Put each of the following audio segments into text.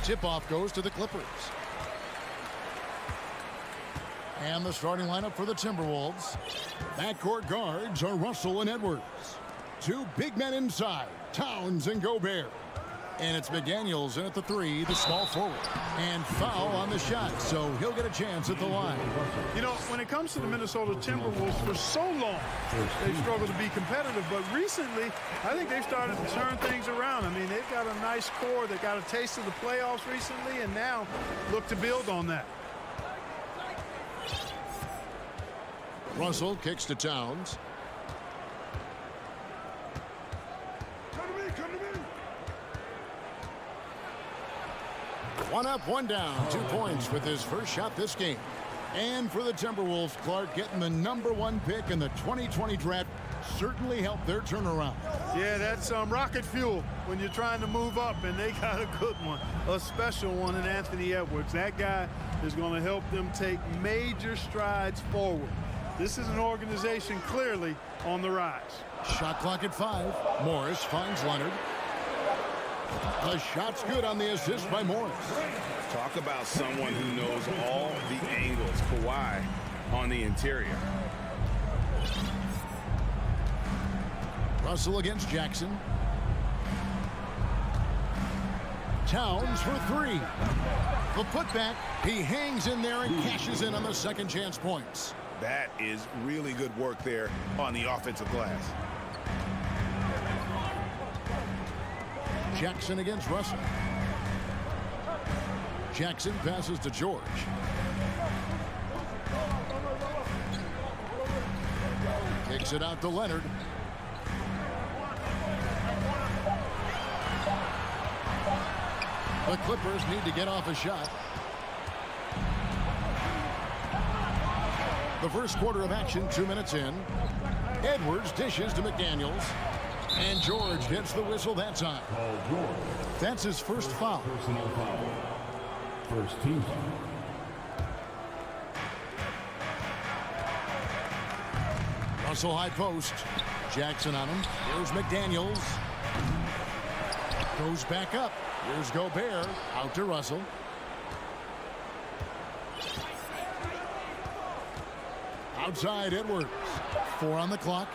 Tip-off goes to the Clippers. And the starting lineup for the Timberwolves. Backcourt guards are Russell and Edwards. Two big men inside, Towns and Gobert. And it's McDaniels in at the 3, the small forward. And foul on the shot, so he'll get a chance at the line. You know, when it comes to the Minnesota Timberwolves, for so long, they've struggled to be competitive. But recently, I think they've started to turn things around. I mean, they've got a nice core. They got a taste of the playoffs recently, and now look to build on that. Russell kicks to Towns. One up, one down. 2 points with his first shot this game. And for the Timberwolves, Clark, getting the #1 pick in the 2020 draft certainly helped their turnaround. Yeah, that's rocket fuel when you're trying to move up, and they got a good one, a special one in Anthony Edwards. That guy is going to help them take major strides forward. This is an organization clearly on the rise. Shot clock at 5. Morris finds Leonard. The shot's good on the assist by Morris. Talk about someone who knows all the angles. Kawhi on the interior. Russell against Jackson. Towns for 3. The putback. He hangs in there and cashes in on the second chance points. That is really good work there on the offensive glass. Jackson against Russell. Jackson passes to George. Kicks it out to Leonard. The Clippers need to get off a shot. The first quarter of action, 2 minutes in. Edwards dishes to McDaniels. And George gets the whistle that time. That's his first foul. Personal foul. First team foul. Russell high post. Jackson on him. Here's McDaniels. Goes back up. Here's Gobert. Out to Russell. Outside Edwards. 4 on the clock.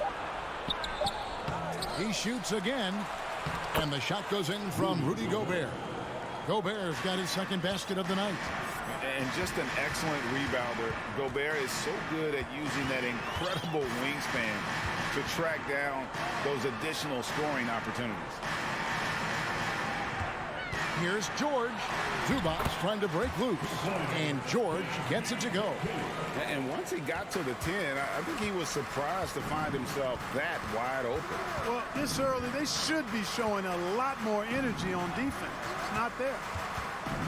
He shoots again. And the shot goes in from Rudy Gobert. Gobert's got his second basket of the night. And just an excellent rebounder. Gobert is so good at using that incredible wingspan to track down those additional scoring opportunities. Here's George. Zubac's trying to break loose. And George gets it to go. And once he got to the 10, I think he was surprised to find himself that wide open. Well, this early, they should be showing a lot more energy on defense. It's not there.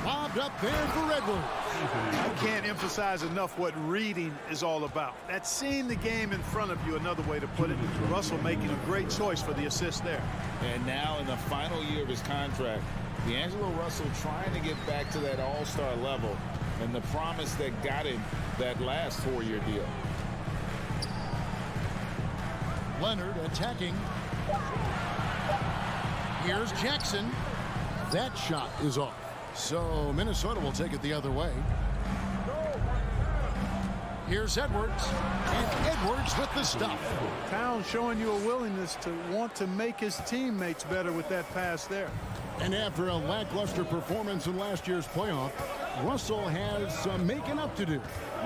Lobbed up there for Edwards. I can't emphasize enough what reading is all about. That's seeing the game in front of you, another way to put it. Russell making a great choice for the assist there. And now in the final year of his contract, D'Angelo Russell trying to get back to that all-star level and the promise that got him that last 4-year deal. Leonard attacking. Here's Jackson. That shot is off. So Minnesota will take it the other way. Here's Edwards. And Edwards with the stuff. Towns showing you a willingness to want to make his teammates better with that pass there. And after a lackluster performance in last year's playoff, Russell has some making up to do.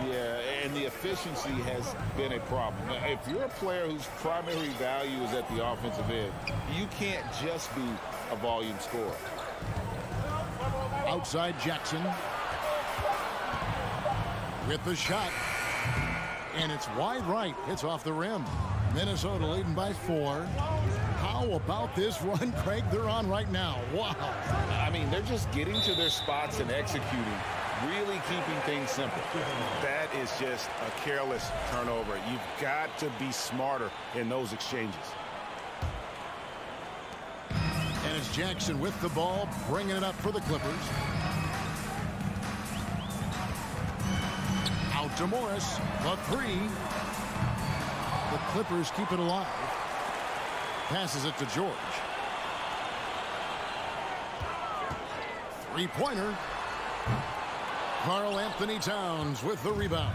Yeah, and the efficiency has been a problem. Now, if you're a player whose primary value is at the offensive end, you can't just be a volume scorer. Outside Jackson. With the shot. And it's wide right. It's off the rim. Minnesota leading by 4. How about this run, Craig, they're on right now? Wow. I mean, they're just getting to their spots and executing, really keeping things simple. That is just a careless turnover. You've got to be smarter in those exchanges. And it's Jackson with the ball, bringing it up for the Clippers. Out to Morris, the 3. The Clippers keep it alive. Passes it to George. Three-pointer. Karl Anthony Towns with the rebound.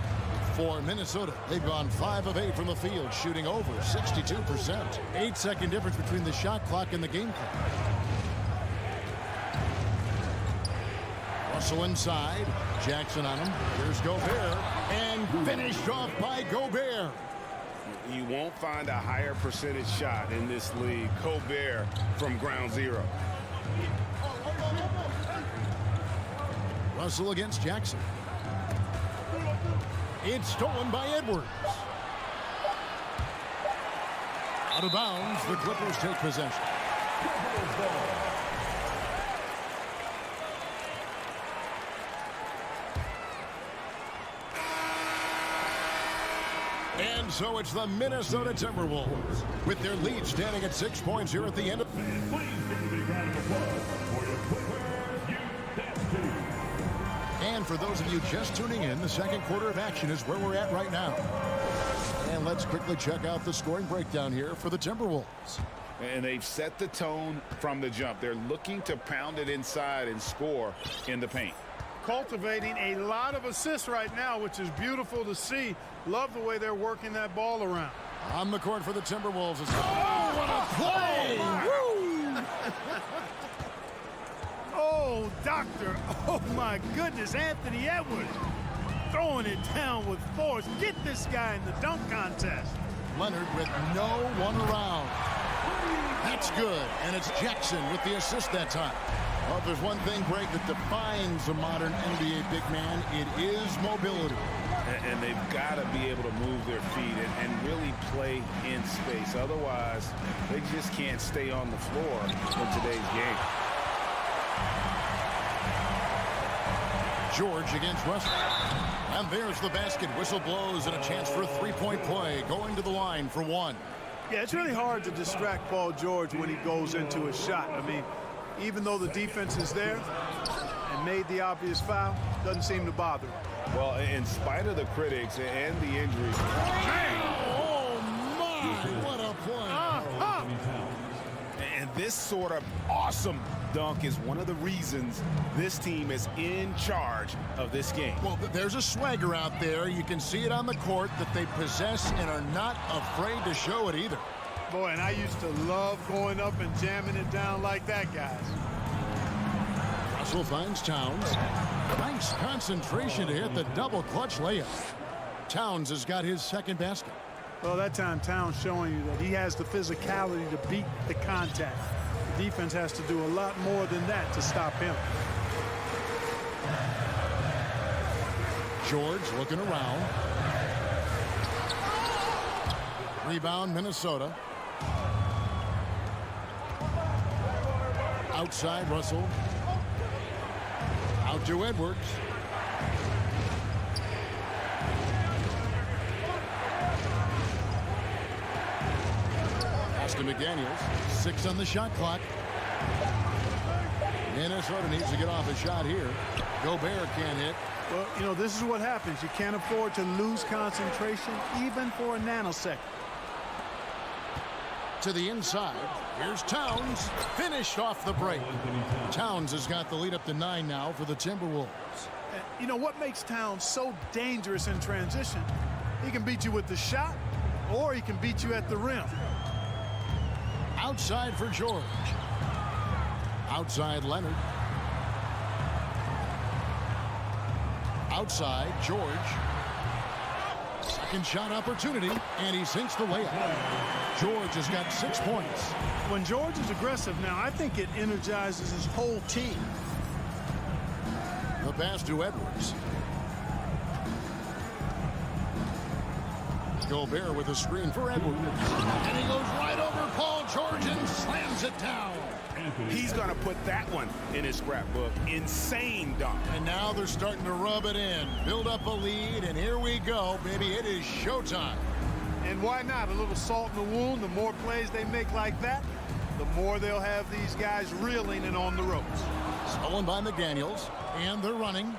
For Minnesota, they've gone 5 of 8 from the field, shooting over 62%. 8-second difference between the shot clock and the game clock. Russell inside. Jackson on him. Here's Gobert. And finished off by Gobert. You won't find a higher percentage shot in this league. Gobert from ground zero. Russell against Jackson. It's stolen by Edwards. Out of bounds, the Clippers take possession. And so it's the Minnesota Timberwolves with their lead standing at 6 points here at the end of... And for those of you just tuning in, the second quarter of action is where we're at right now. And let's quickly check out the scoring breakdown here for the Timberwolves. And they've set the tone from the jump. They're looking to pound it inside and score in the paint. Cultivating a lot of assists right now, which is beautiful to see. Love the way they're working that ball around. On the court for the Timberwolves. Oh, what a play! Woo! Oh, doctor. Oh, my goodness. Anthony Edwards throwing it down with force. Get this guy in the dunk contest. Leonard with no one around. That's good. And it's Jackson with the assist that time. Well, if there's one thing, Greg, that defines a modern NBA big man, it is mobility. And they've got to be able to move their feet and really play in space. Otherwise, they just can't stay on the floor in today's game. George against Russell. And there's the basket. Whistle blows and a chance for a three-point play. Going to the line for one. Yeah, it's really hard to distract Paul George when he goes into a shot. I mean, even though the defense is there and made the obvious foul, doesn't seem to bother him. Well, in spite of the critics and the injuries. Oh, my! What a play. And this sort of awesome dunk is one of the reasons this team is in charge of this game. Well, there's a swagger out there. You can see it on the court that they possess and are not afraid to show it either. Boy, and I used to love going up and jamming it down like that, guys. Russell finds Towns. Nice concentration to hit the double clutch layup. Towns has got his second basket. Well, that time Towns showing you that he has the physicality to beat the contact. The defense has to do a lot more than that to stop him. George looking around. Rebound, Minnesota. Outside, Russell. Out to Edwards. Pass to McDaniels. 6 on the shot clock. Minnesota needs to get off a shot here. Gobert can't hit. Well, you know, this is what happens. You can't afford to lose concentration even for a nanosecond. To the inside. Here's Towns. Finished off the break. Towns has got the lead up to 9 now for the Timberwolves. You know what makes Towns so dangerous in transition? He can beat you with the shot, or he can beat you at the rim. Outside for George. Outside Leonard. Outside George. Second shot opportunity, and he sinks the layup. George has got 6 points. When George is aggressive now, I think it energizes his whole team. The pass to Edwards. Gobert with a screen for Edwards. And he goes right over Paul George and slams it down. He's going to put that one in his scrapbook. Insane dunk. And now they're starting to rub it in. Build up a lead, and here we go, baby. It is showtime. And why not? A little salt in the wound. The more plays they make like that, the more they'll have these guys reeling and on the ropes. Stolen by McDaniels, and they're running.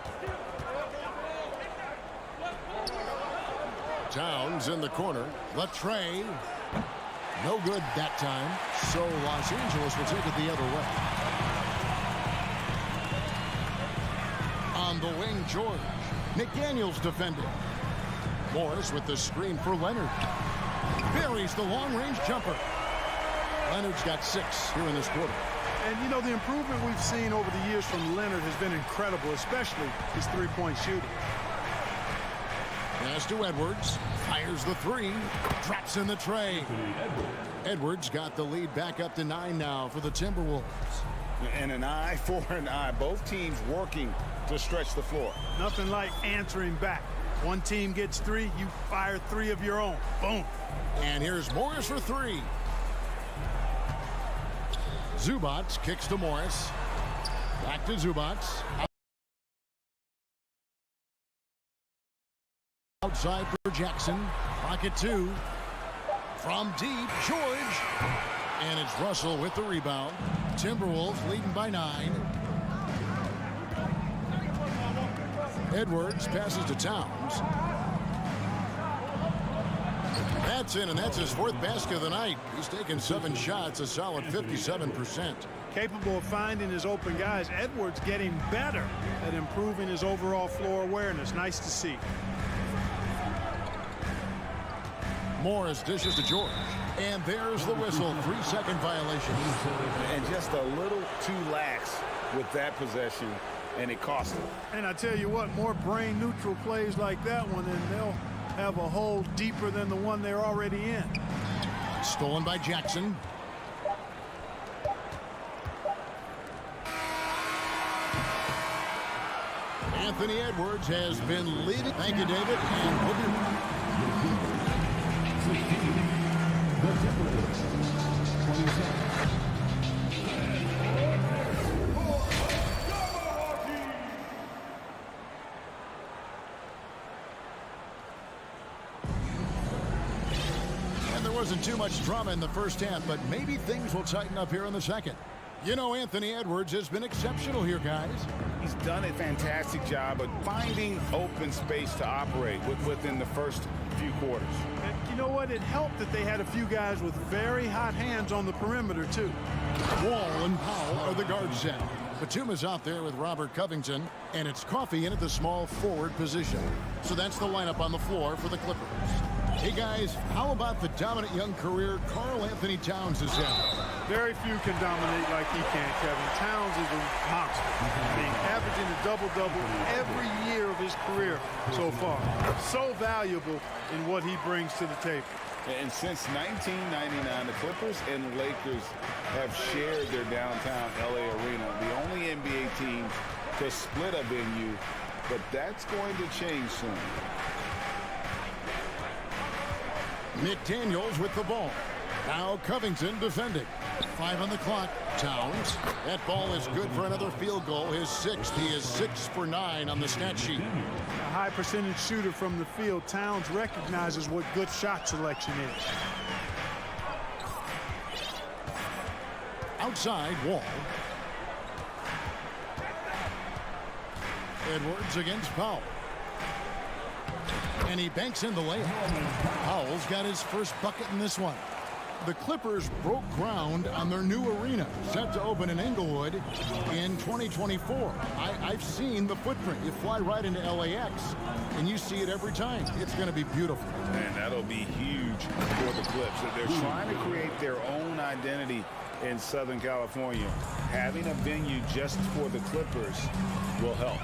Towns in the corner. The tray. No good that time. So Los Angeles will take it the other way. On the wing, George. McDaniels defending. Morris with the screen for Leonard. Buries the long-range jumper. Leonard's got 6 here in this quarter. And, you know, the improvement we've seen over the years from Leonard has been incredible, especially his three-point shooting. Pass to Edwards. Fires the 3. Drops in the tray. Edwards got the lead back up to 9 now for the Timberwolves. And an eye for an eye. Both teams working to stretch the floor. Nothing like answering back. One team gets 3, you fire 3 of your own. Boom. And here's Morris for 3. Zubats kicks to Morris. Back to Zubats. Outside for Jackson. Pocket 2. From deep, George. And it's Russell with the rebound. Timberwolves leading by 9. Edwards passes to Towns. That's in, and that's his 4th basket of the night. He's taken 7 shots, a solid 57%. Capable of finding his open guys. Edwards getting better at improving his overall floor awareness. Nice to see. Morris dishes to George. And there's the whistle. 3-second violation. And just a little too lax with that possession, and it cost him. And I tell you what, more brain-neutral plays like that one, and they'll have a hole deeper than the one they're already in. Stolen by Jackson. Anthony Edwards has been leading. Thank you, David. And we'll be... And there wasn't too much drama in the first half, but maybe things will tighten up here in the second. You know, Anthony Edwards has been exceptional here, guys. He's done a fantastic job of finding open space to operate within the first few quarters. And you know what? It helped that they had a few guys with very hot hands on the perimeter, too. Wall and Powell are the guard set. Batum is out there with Robert Covington, and it's Coffey in at the small forward position. So that's the lineup on the floor for the Clippers. Hey, guys, how about the dominant young career Karl Anthony Towns has had? Very few can dominate like he can, Kevin. Towns is a monster. I mean, averaging a double-double every year of his career so far. So valuable in what he brings to the table. And since 1999, the Clippers and Lakers have shared their downtown LA arena, the only NBA team to split a venue, but that's going to change soon. McDaniels with the ball. Now Covington defending. 5 on the clock. Towns. That ball is good for another field goal. His 6th. He is 6 for 9 on the stat sheet. A high percentage shooter from the field. Towns recognizes what good shot selection is. Outside, Wall. Edwards against Powell. And he banks in the layup. Powell's got his first bucket in this one. The Clippers broke ground on their new arena, set to open in Inglewood in 2024. I've seen the footprint. You fly right into LAX, and you see it every time. It's going to be beautiful. And that'll be huge for the Clips. They're trying to create their own identity in Southern California. Having a venue just for the Clippers will help.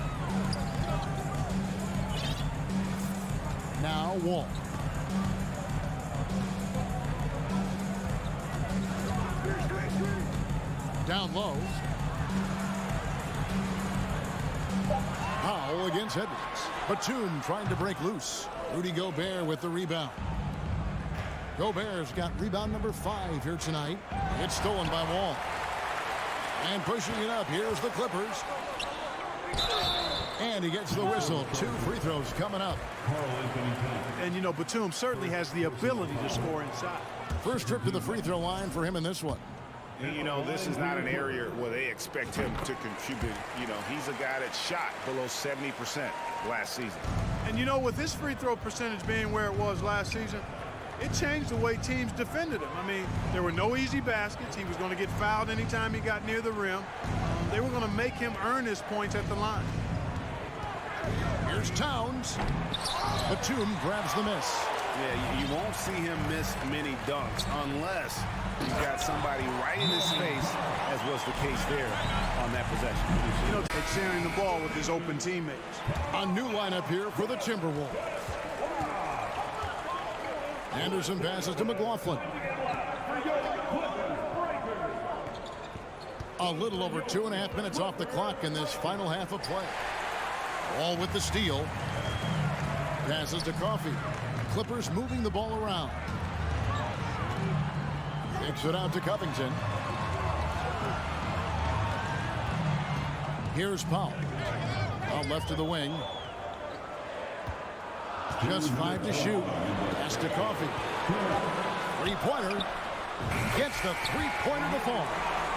Now Wall. Down low. Powell against Edwards. Batum trying to break loose. Rudy Gobert with the rebound. Gobert's got rebound number 5 here tonight. It's stolen by Wall. And pushing it up, here's the Clippers. And he gets the whistle. 2 free throws coming up. And, you know, Batum certainly has the ability to score inside. First trip to the free throw line for him in this one. You know, this is not an area where they expect him to contribute. You know, he's a guy that shot below 70% last season. And, you know, with his free throw percentage being where it was last season, it changed the way teams defended him. I mean, there were no easy baskets. He was going to get fouled anytime he got near the rim. They were going to make him earn his points at the line. Here's Towns. Batum grabs the miss. Yeah, you won't see him miss many dunks unless he's got somebody right in his face, as was the case there on that possession. You know, sharing the ball with his open teammates. A new lineup here for the Timberwolves. Anderson passes to McLaughlin. A little over 2.5 minutes off the clock in this final half of play. All with the steal. Passes to Coffey. Clippers moving the ball around. Kicks it out to Covington. Here's Powell. Out left of the wing. Just 5 to shoot. Pass to Coffey. Three-pointer. Gets the three-pointer to fall.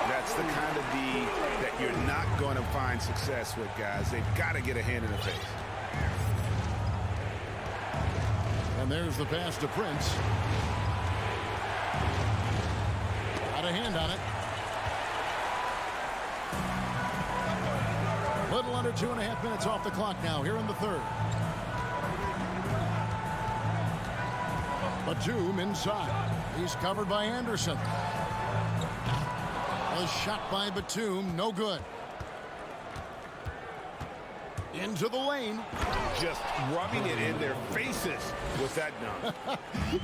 That's the kind of D that you're not going to find success with, guys. They've got to get a hand in the face. And there's the pass to Prince. Got a hand on it. Little under 2.5 minutes off the clock now here in the third. Batum inside. He's covered by Anderson. A shot by Batum, no good. Into the lane. Just rubbing it in their faces with that dunk.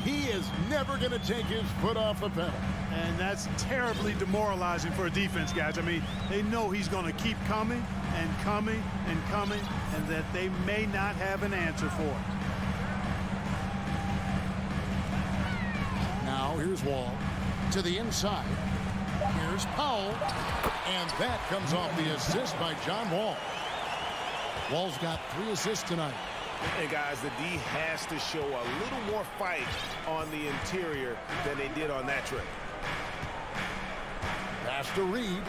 He is never going to take his foot off the pedal. And that's terribly demoralizing for a defense, guys. I mean, they know he's going to keep coming and coming and coming, and that they may not have an answer for it. Now here's Wall to the inside. Here's Powell, and that comes off the assist by John Wall. Wall's got 3 assists tonight. Hey, guys, the D has to show a little more fight on the interior than they did on that trip. Pass to Reed.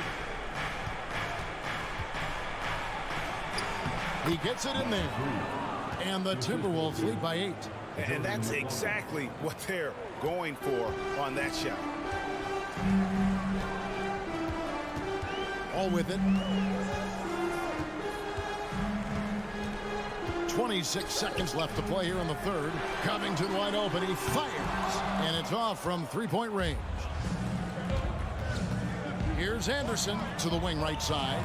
He gets it in there. And the Timberwolves lead by 8. And that's exactly what they're going for on that shot. All with it. 26 seconds left to play here in the third. Covington wide open. He fires. And it's off from three-point range. Here's Anderson to the wing right side.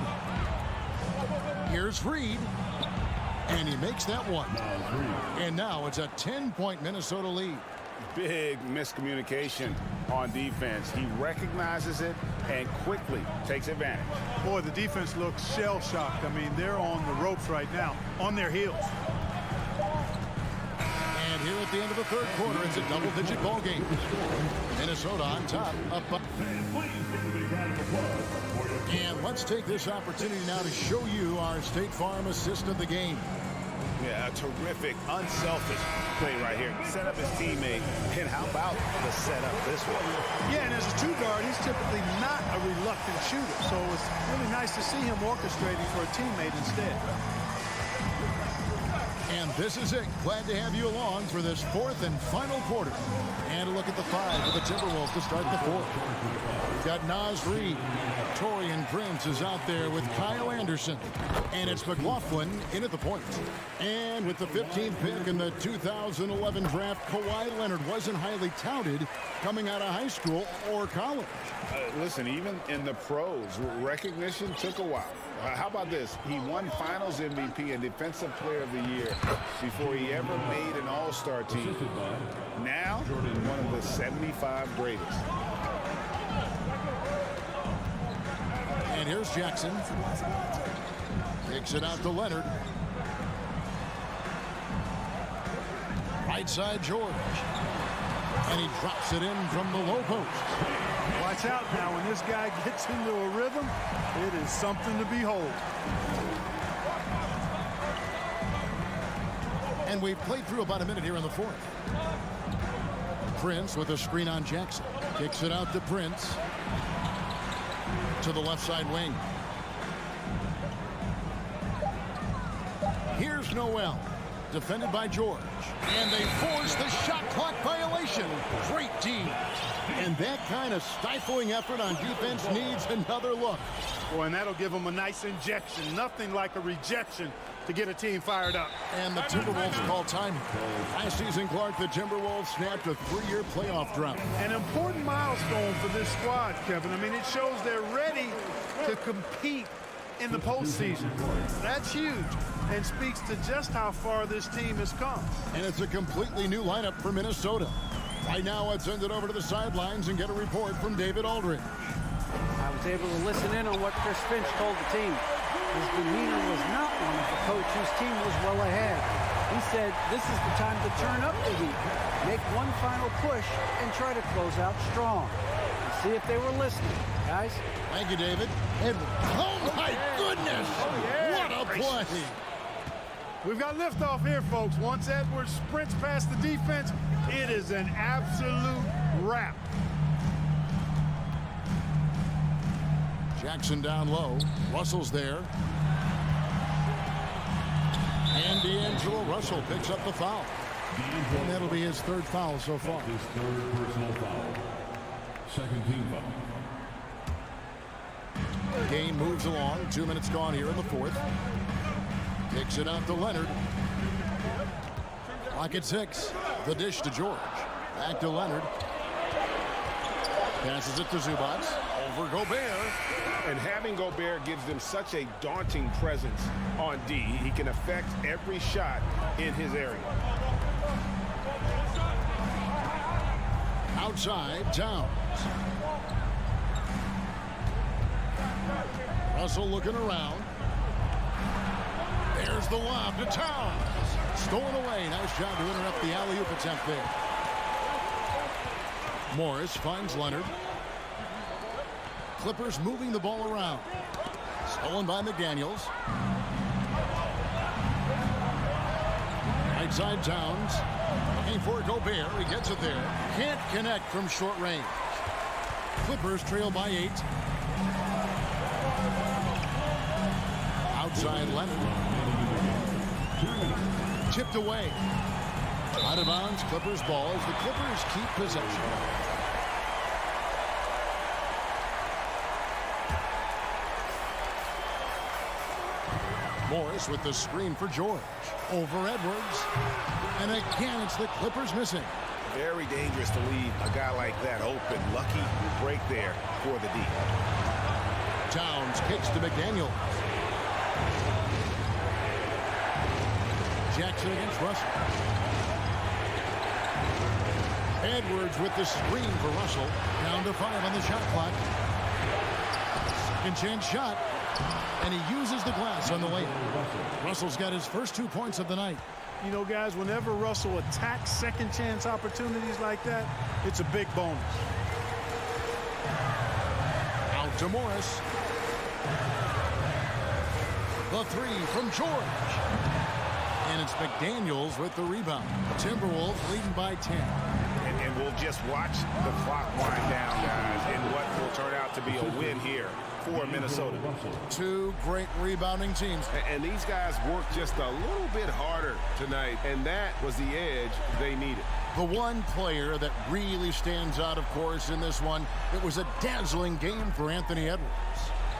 Here's Reed. And he makes that one. And now it's a 10-point Minnesota lead. Big miscommunication on defense. He recognizes it and quickly takes advantage. Boy, the defense looks shell-shocked. I mean, they're on the ropes right now, on their heels. And here at the end of the third quarter, it's a double-digit ball game. Minnesota on top, up by. And let's take this opportunity now to show you our State Farm assist of the game. Yeah, a terrific, unselfish play right here. Set up his teammate, and how about the setup this way? Yeah, and as a 2-guard, he's typically not a reluctant shooter, so it's really nice to see him orchestrating for a teammate instead. And this is it. Glad to have you along for this fourth and final quarter. And a look at the 5 for the Timberwolves to start the fourth. We've got Naz Reid. Taurean Prince is out there with Kyle Anderson. And it's McLaughlin in at the point. And with the 15th pick in the 2011 draft, Kawhi Leonard wasn't highly touted coming out of high school or college. Listen, even in the pros, recognition took a while. How about this? He won Finals MVP and Defensive Player of the Year before he ever made an All-Star team. Now, one of the 75 greatest. And here's Jackson. Kicks it out to Leonard. Right side, George. And he drops it in from the low post. Watch out now. When this guy gets into a rhythm, it is something to behold. And we've played through about a minute here in the fourth. Prince with a screen on Jackson. Kicks it out to Prince. To the left side wing. Here's Noel. defended by George. And they force the shot clock violation. Great team. And that kind of stifling effort on defense needs another look. Boy, and that'll give them a nice injection. Nothing like a rejection to get a team fired up. And the Timberwolves call time. Last season, Clark, the Timberwolves snapped a 3-year playoff drought. An important milestone for this squad, Kevin. I mean, it shows they're ready to compete in the postseason. That's huge and speaks to just how far this team has come. And it's a completely new lineup for Minnesota. Right now, let's send it over to the sidelines and get a report from David Aldridge. I was able to listen in on what Chris Finch told the team. His demeanor was not one of the coach whose team was well ahead. He said this is the time to turn up the heat, make one final push, and try to close out strong. Let's see if they were listening, guys. Thank you, David. Oh, my goodness! What a play! We've got liftoff here, folks. Once Edwards sprints past the defense, it is an absolute wrap. Jackson down low. Russell's there. And D'Angelo Russell picks up the foul. And that'll be his third foul so far. His third personal foul. Second team foul. Game moves along. 2 minutes gone here in the fourth. Kicks it out to Leonard. Clock at 6. The dish to George. Back to Leonard. Passes it to Zubac. Over Gobert. And having Gobert gives them such a daunting presence on D. He can affect every shot in his area. Outside, Towns. Russell looking around. There's the lob to Towns. Stolen away. Nice job to interrupt the alley-oop attempt there. Morris finds Leonard. Clippers moving the ball around. Stolen by McDaniels. Right side Towns. Looking for Gobert. He gets it there. Can't connect from short range. Clippers trail by 8. Outside Leonard. Tipped away. Out of bounds. Clippers ball as the Clippers keep possession. Morris with the screen for George. Over Edwards. And again, it's the Clippers missing. Very dangerous to leave a guy like that open. Lucky break there for the D. Towns kicks to McDaniel. Jackson against Russell. Edwards with the screen for Russell. Down to 5 on the shot clock. Second chance shot. And he uses the glass on the layup. Russell's got his first 2 points of the night. You know, guys, whenever Russell attacks second chance opportunities like that, it's a big bonus. Out to Morris. The 3 from George. And it's McDaniels with the rebound. Timberwolves leading by 10. And we'll just watch the clock wind down, guys, in what will turn out to be a win here for Minnesota. 2 great rebounding teams. And these guys worked just a little bit harder tonight, and that was the edge they needed. The one player that really stands out, of course, in this one, it was a dazzling game for Anthony Edwards.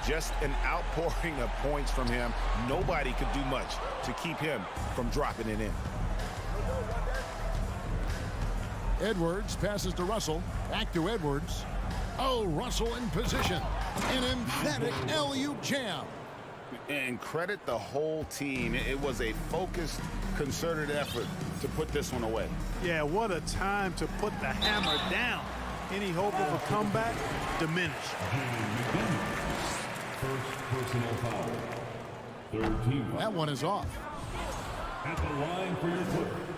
Just an outpouring of points from him. Nobody could do much to keep him from dropping it in. Edwards passes to Russell. Back to Edwards. Oh, Russell in position. An emphatic alley-oop jam. And credit the whole team. It was a focused, concerted effort to put this one away. Yeah, what a time to put the hammer down. Any hope of a comeback diminished. First personal foul. Third team foul. That one is off. At the line for your Clippers,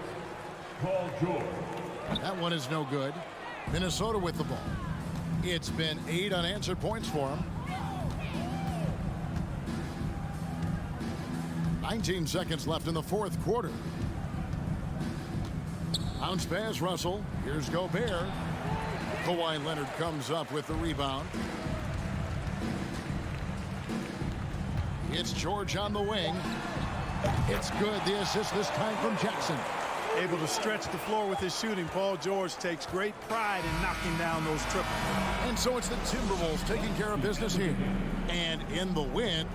Paul George. That one is no good. Minnesota with the ball. It's been 8 unanswered points for him. 19 seconds left in the fourth quarter. Bounce pass, Russell. Here's Gobert. Kawhi Leonard comes up with the rebound. It's George on the wing. It's good. The assist this time from Jackson. Able to stretch the floor with his shooting. Paul George takes great pride in knocking down those triples. And so it's the Timberwolves taking care of business here. And in the win.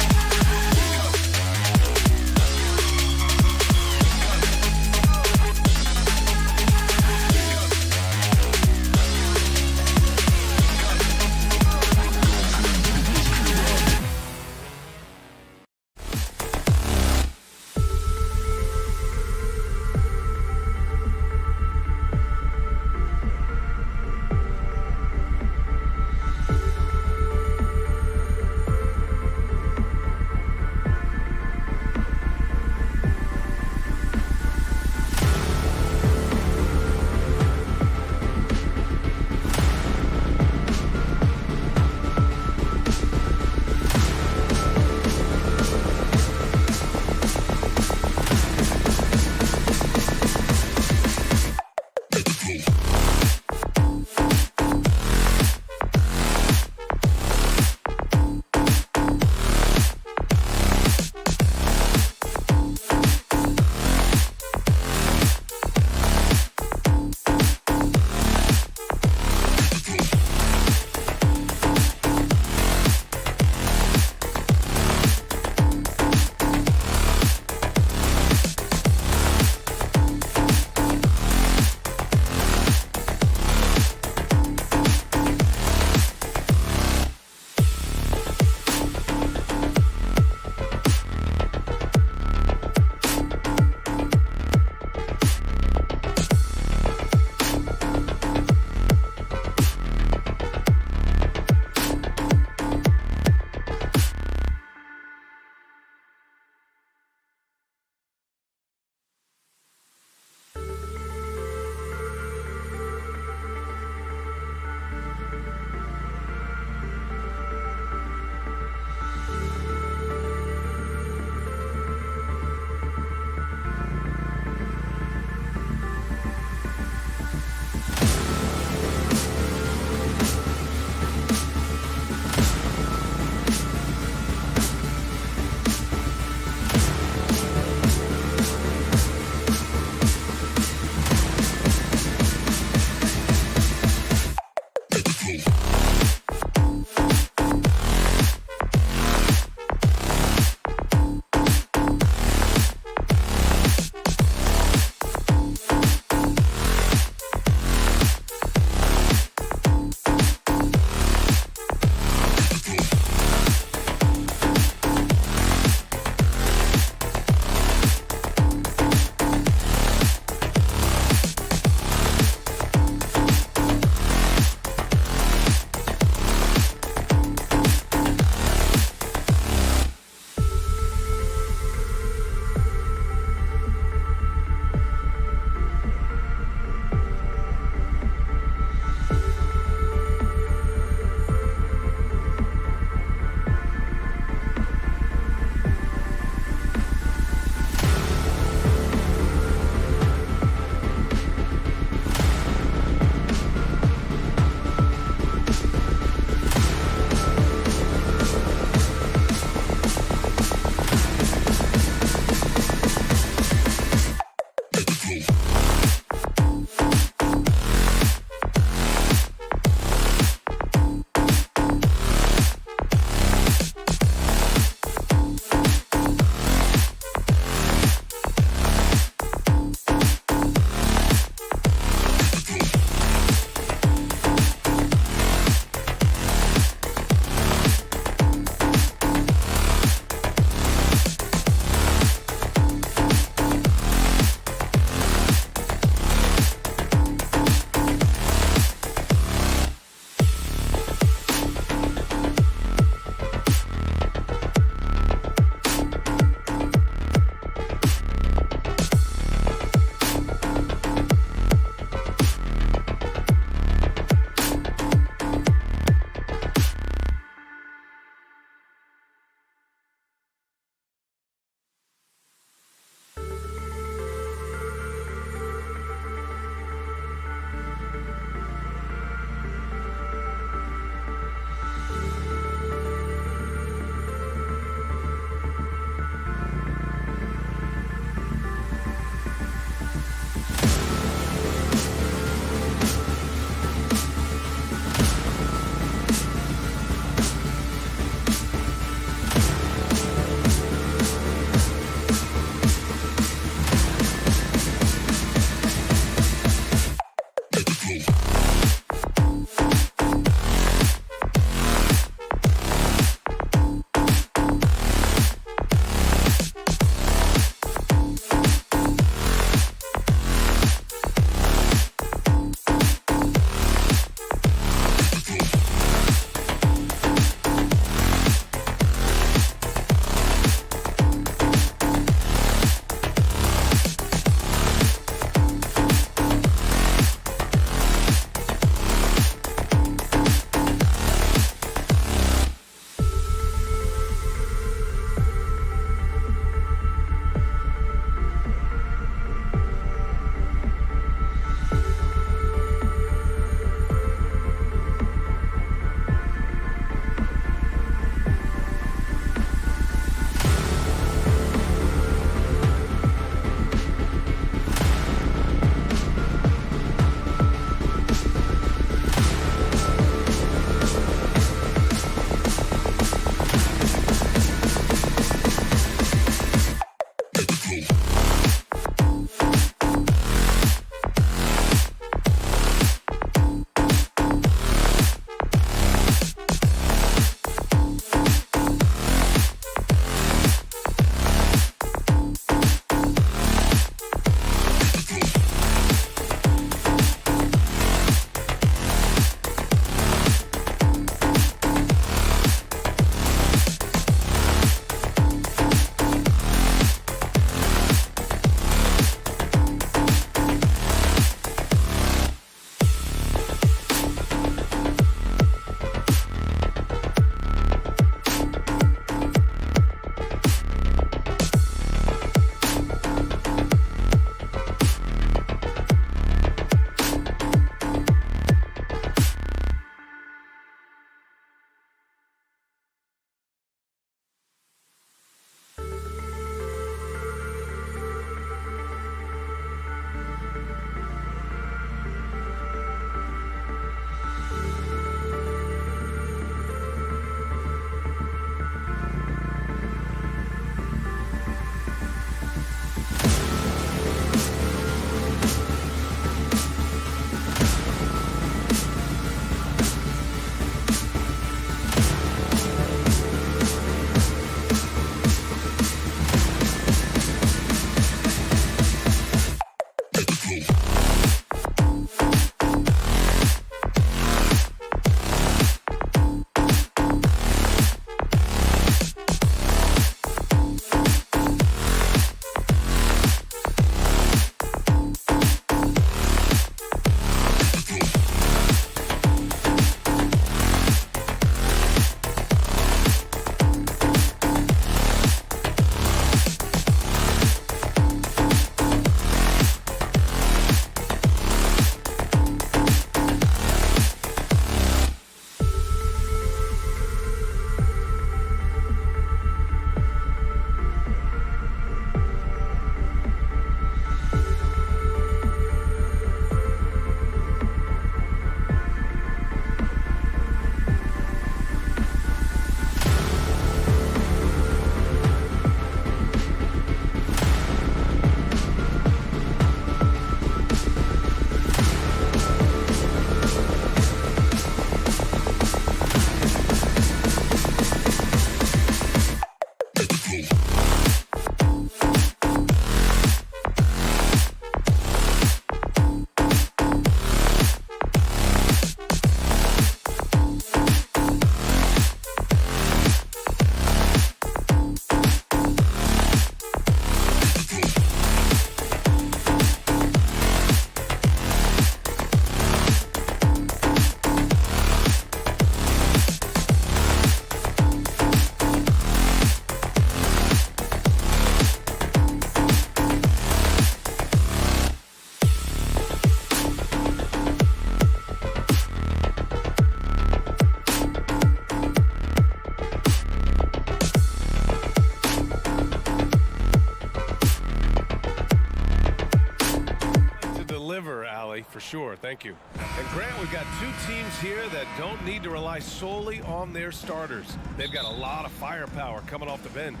for sure. Thank you. And Grant, we've got two teams here that don't need to rely solely on their starters. They've got a lot of firepower coming off the bench.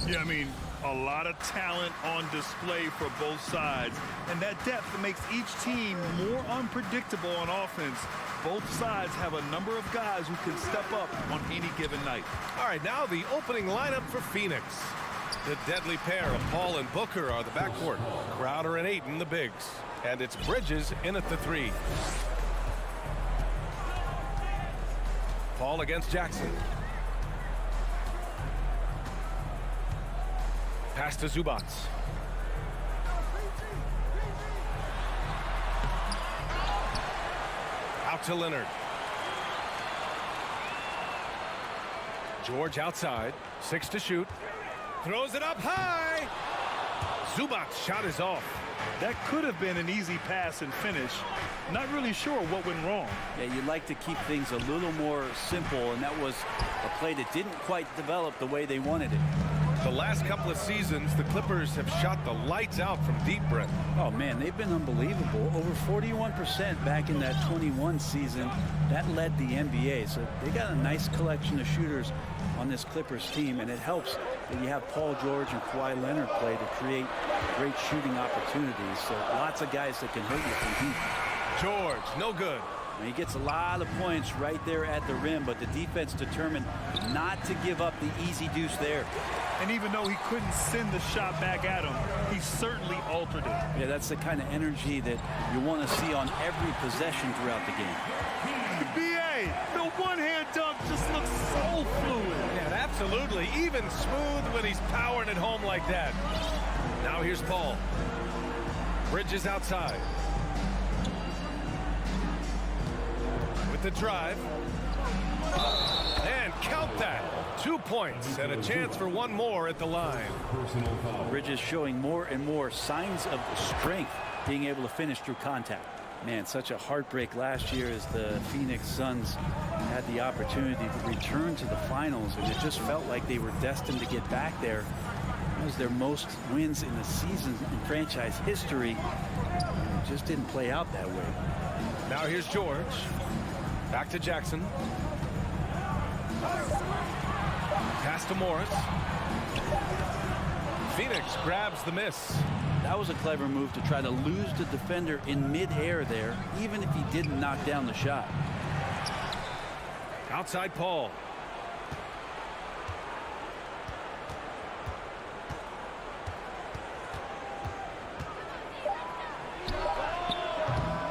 Yeah, I mean, a lot of talent on display for both sides. And that depth makes each team more unpredictable on offense. Both sides have a number of guys who can step up on any given night. All right, now the opening lineup for Phoenix. The deadly pair of Paul and Booker are the backcourt. Crowder and Ayton the bigs. And it's Bridges in at the 3. Paul against Jackson. Pass to Zubac. Out to Leonard. George outside. 6 to shoot. Throws it up high. Zubac's shot is off. That could have been an easy pass and finish. Not really sure what went wrong. Yeah, you'd like to keep things a little more simple, and that was a play that didn't quite develop the way they wanted it. The last couple of seasons, the Clippers have shot the lights out from deep, Brett. Oh, man, they've been unbelievable. Over 41% back in that 21 season. That led the NBA. So they got a nice collection of shooters on this Clippers team, and it helps that you have Paul George and Kawhi Leonard play to create great shooting opportunities. So lots of guys that can hurt you from deep. George, no good. And he gets a lot of points right there at the rim, but the defense determined not to give up the easy deuce there. And even though he couldn't send the shot back at him, he certainly altered it. Yeah, that's the kind of energy that you want to see on every possession throughout the game. B.A., the one-hand dunk just looks so fluid. Yeah, absolutely. Even smooth when he's powering it home like that. Now here's Paul. Bridges outside. With the drive. And count that. 2 points and a chance for one more at the line. Bridges showing more and more signs of strength, being able to finish through contact. Man, such a heartbreak last year as the Phoenix Suns had the opportunity to return to the finals, and it just felt like they were destined to get back there. It was their most wins in the season in franchise history. It just didn't play out that way. Now here's George. Back to Jackson. Pass to Morris. Phoenix grabs the miss. That was a clever move to try to lose the defender in midair there, even if he didn't knock down the shot. Outside Paul.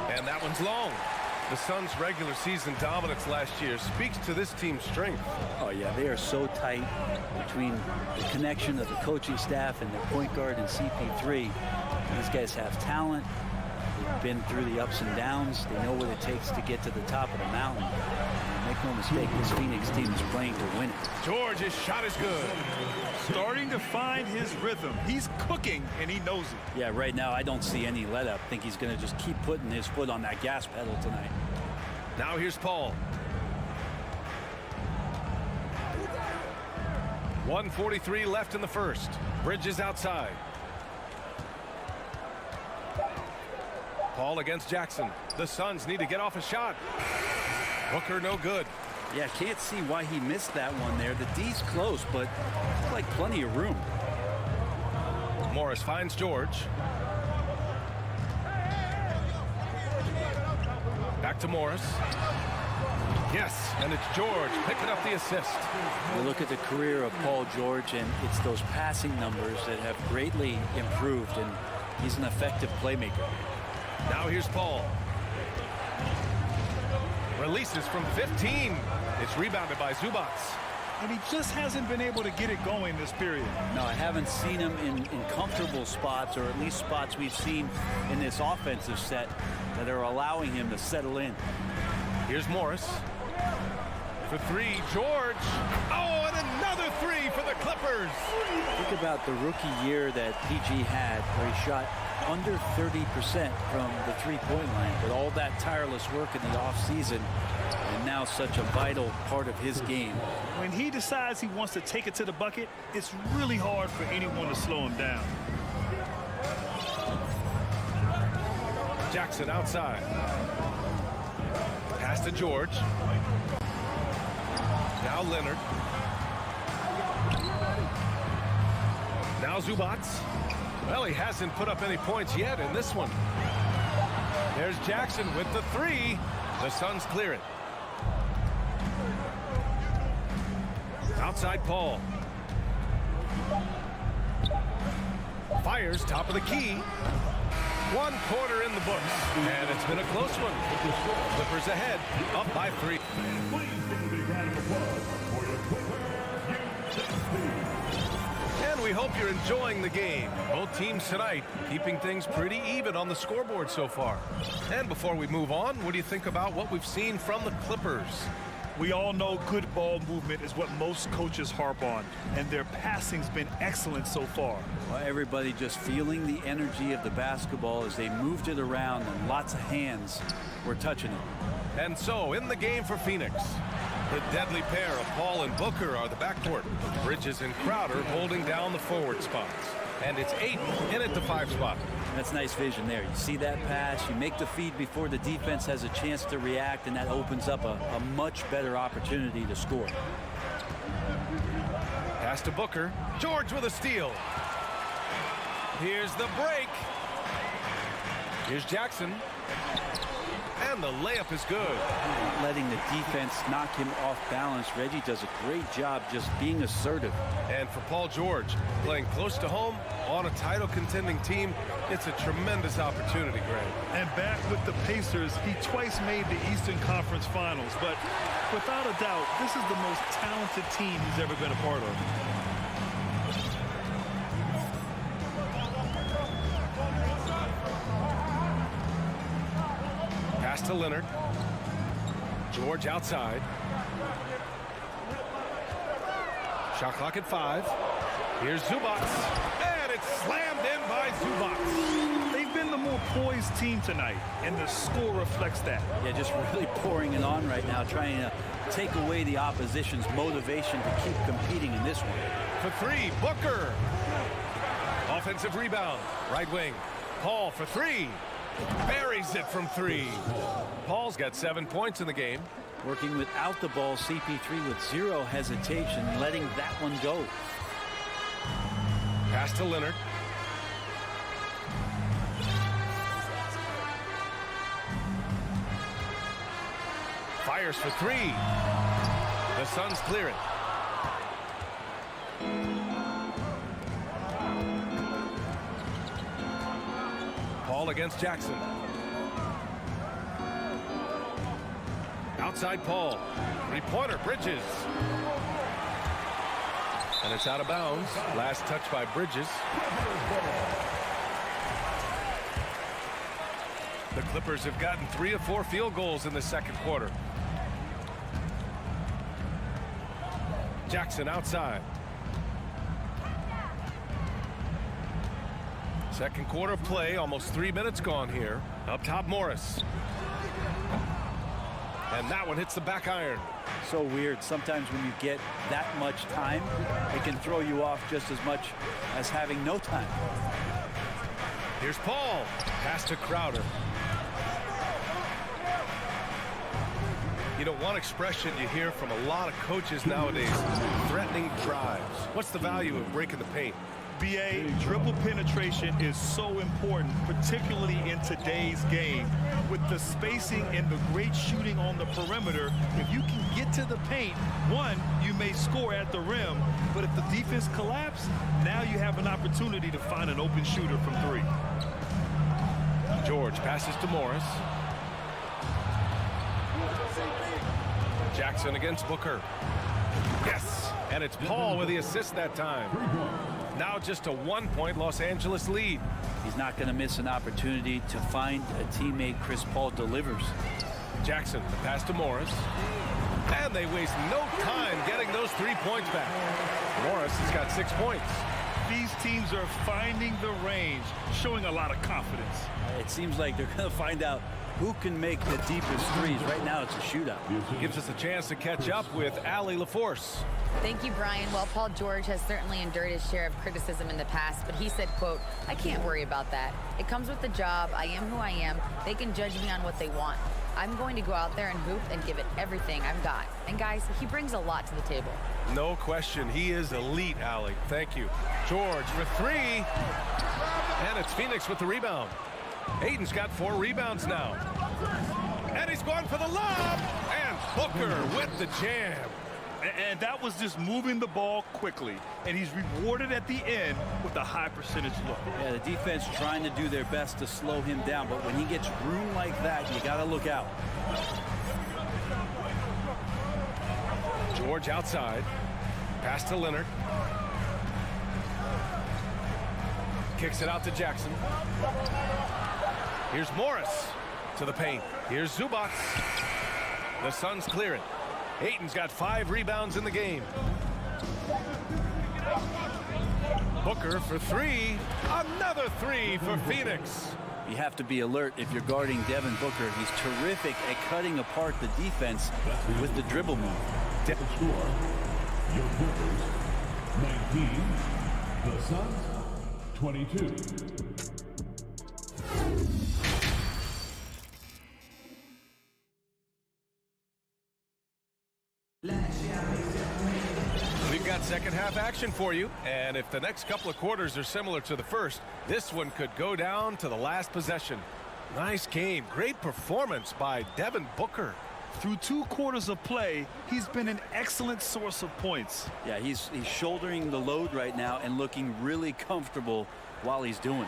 And that one's long. The Suns' regular season dominance last year speaks to this team's strength. Oh, yeah, they are so tight between the connection of the coaching staff and their point guard and CP3. These guys have talent. They've been through the ups and downs. They know what it takes to get to the top of the mountain. And make no mistake, this Phoenix team is playing to win it. George's shot is good. Starting to find his rhythm. He's cooking, and he knows it. Yeah, right now I don't see any let up. I think he's going to just keep putting his foot on that gas pedal tonight. Now here's Paul. 1:43 left in the first. Bridges outside. Paul against Jackson. The Suns need to get off a shot. Booker no good. Yeah, can't see why he missed that one there. The D's close, but it's like plenty of room. Morris finds George. Back to Morris. Yes, and it's George picking up the assist. You look at the career of Paul George, and it's those passing numbers that have greatly improved, and he's an effective playmaker. Now here's Paul. Releases from 15. It's rebounded by Zubac. And he just hasn't been able to get it going this period. No, I haven't seen him in comfortable spots, or at least spots we've seen in this offensive set that are allowing him to settle in. Here's Morris. For 3, George. Oh, and another 3 for the Clippers. Think about the rookie year that PG had, where he shot under 30% from the three-point line, but all that tireless work in the offseason, and now such a vital part of his game. When he decides he wants to take it to the bucket, it's really hard for anyone to slow him down. Jackson outside. Pass to George. Now Leonard. Now Zubats. Well, he hasn't put up any points yet in this one. There's Jackson with the three. The Suns clear it. Outside Paul. Fires top of the key. 1 quarter in the books. And it's been a close one. Clippers ahead, up by 3. Please give a big round of applause for your Clippers, And we hope you're enjoying the game. Both teams tonight keeping things pretty even on the scoreboard so far. And before we move on, what do you think about what we've seen from the Clippers? We all know good ball movement is what most coaches harp on, and their passing's been excellent so far. Well, everybody just feeling the energy of the basketball as they moved it around, and lots of hands were touching it. And so, in the game for Phoenix, the deadly pair of Paul and Booker are the backcourt. Bridges and Crowder holding down the forward spots. And it's Ayton in at the 5 spot. That's nice vision there. You see that pass, you make the feed before the defense has a chance to react, and that opens up a much better opportunity to score. Pass to Booker. George with a steal. Here's the break. Here's Jackson. And the layup is good. Letting the defense knock him off balance. Reggie does a great job just being assertive. And for Paul George, playing close to home on a title contending team, it's a tremendous opportunity, Greg. And back with the Pacers, he twice made the Eastern Conference Finals, but without a doubt, this is the most talented team he's ever been a part of. Pass to Leonard. George outside. Shot clock at 5. Here's Zubats. And it's slammed in by Zubats. They've been the more poised team tonight, and the score reflects that. Yeah, just really pouring it on right now, trying to take away the opposition's motivation to keep competing in this one. For 3, Booker. Offensive rebound. Right wing. Paul for 3. Buries it from 3. Paul's got 7 points in the game. Working without the ball, CP3 with 0 hesitation, letting that one go. Pass to Leonard. Fires for 3. The Suns clear it. Paul against Jackson. Outside Paul. 3-pointer, Bridges. And it's out of bounds. Last touch by Bridges. The Clippers have gotten 3 of 4 field goals in the second quarter. Jackson outside. Second quarter play, almost 3 minutes gone here. Up top, Morris. And that one hits the back iron. So weird. Sometimes when you get that much time, it can throw you off just as much as having no time. Here's Paul. Pass to Crowder. You know, one expression you hear from a lot of coaches nowadays, threatening drives. What's the value of breaking the paint? BA, dribble penetration is so important, particularly in today's game. With the spacing and the great shooting on the perimeter, if you can get to the paint, one, you may score at the rim, but if the defense collapses, now you have an opportunity to find an open shooter from 3. George passes to Morris. Jackson against Booker. Yes, and it's Paul with the assist that time. Now just a 1-point Los Angeles lead. He's not going to miss an opportunity to find a teammate. Chris Paul delivers. Jackson, the pass to Morris. And they waste no time getting those 3 points back. Morris has got 6 points. These teams are finding the range, showing a lot of confidence. It seems like they're going to find out who can make the deepest threes. Right now it's a shootout. Gives us a chance to catch up with Allie LaForce. Thank you, Brian. Well, Paul George has certainly endured his share of criticism in the past, but he said, quote, "I can't worry about that. It comes with the job. I am who I am. They can judge me on what they want. I'm going to go out there and hoop and give it everything I've got." And guys, he brings a lot to the table. No question. He is elite, Allie. Thank you. George for three. And it's Phoenix with the rebound. Ayton's got 4 rebounds now. And he's going for the lob. And Booker with the jam. And that was just moving the ball quickly. And he's rewarded at the end with a high percentage look. Yeah, the defense trying to do their best to slow him down, but when he gets room like that, you got to look out. George outside. Pass to Leonard. Kicks it out to Jackson. Here's Morris to the paint. Here's Zubac. The Suns clear it. Ayton's got 5 rebounds in the game. Booker for 3. Another 3 for Phoenix. You have to be alert if you're guarding Devin Booker. He's terrific at cutting apart the defense with the dribble move. The score, your Clippers, 19. The Suns, 22. We've got second half action for you, and if the next couple of quarters are similar to the first, this one could go down to the last possession. Nice game. Great performance by Devin Booker. Through 2 quarters of play, he's been an excellent source of points. Yeah, he's shouldering the load right now and looking really comfortable while he's doing it.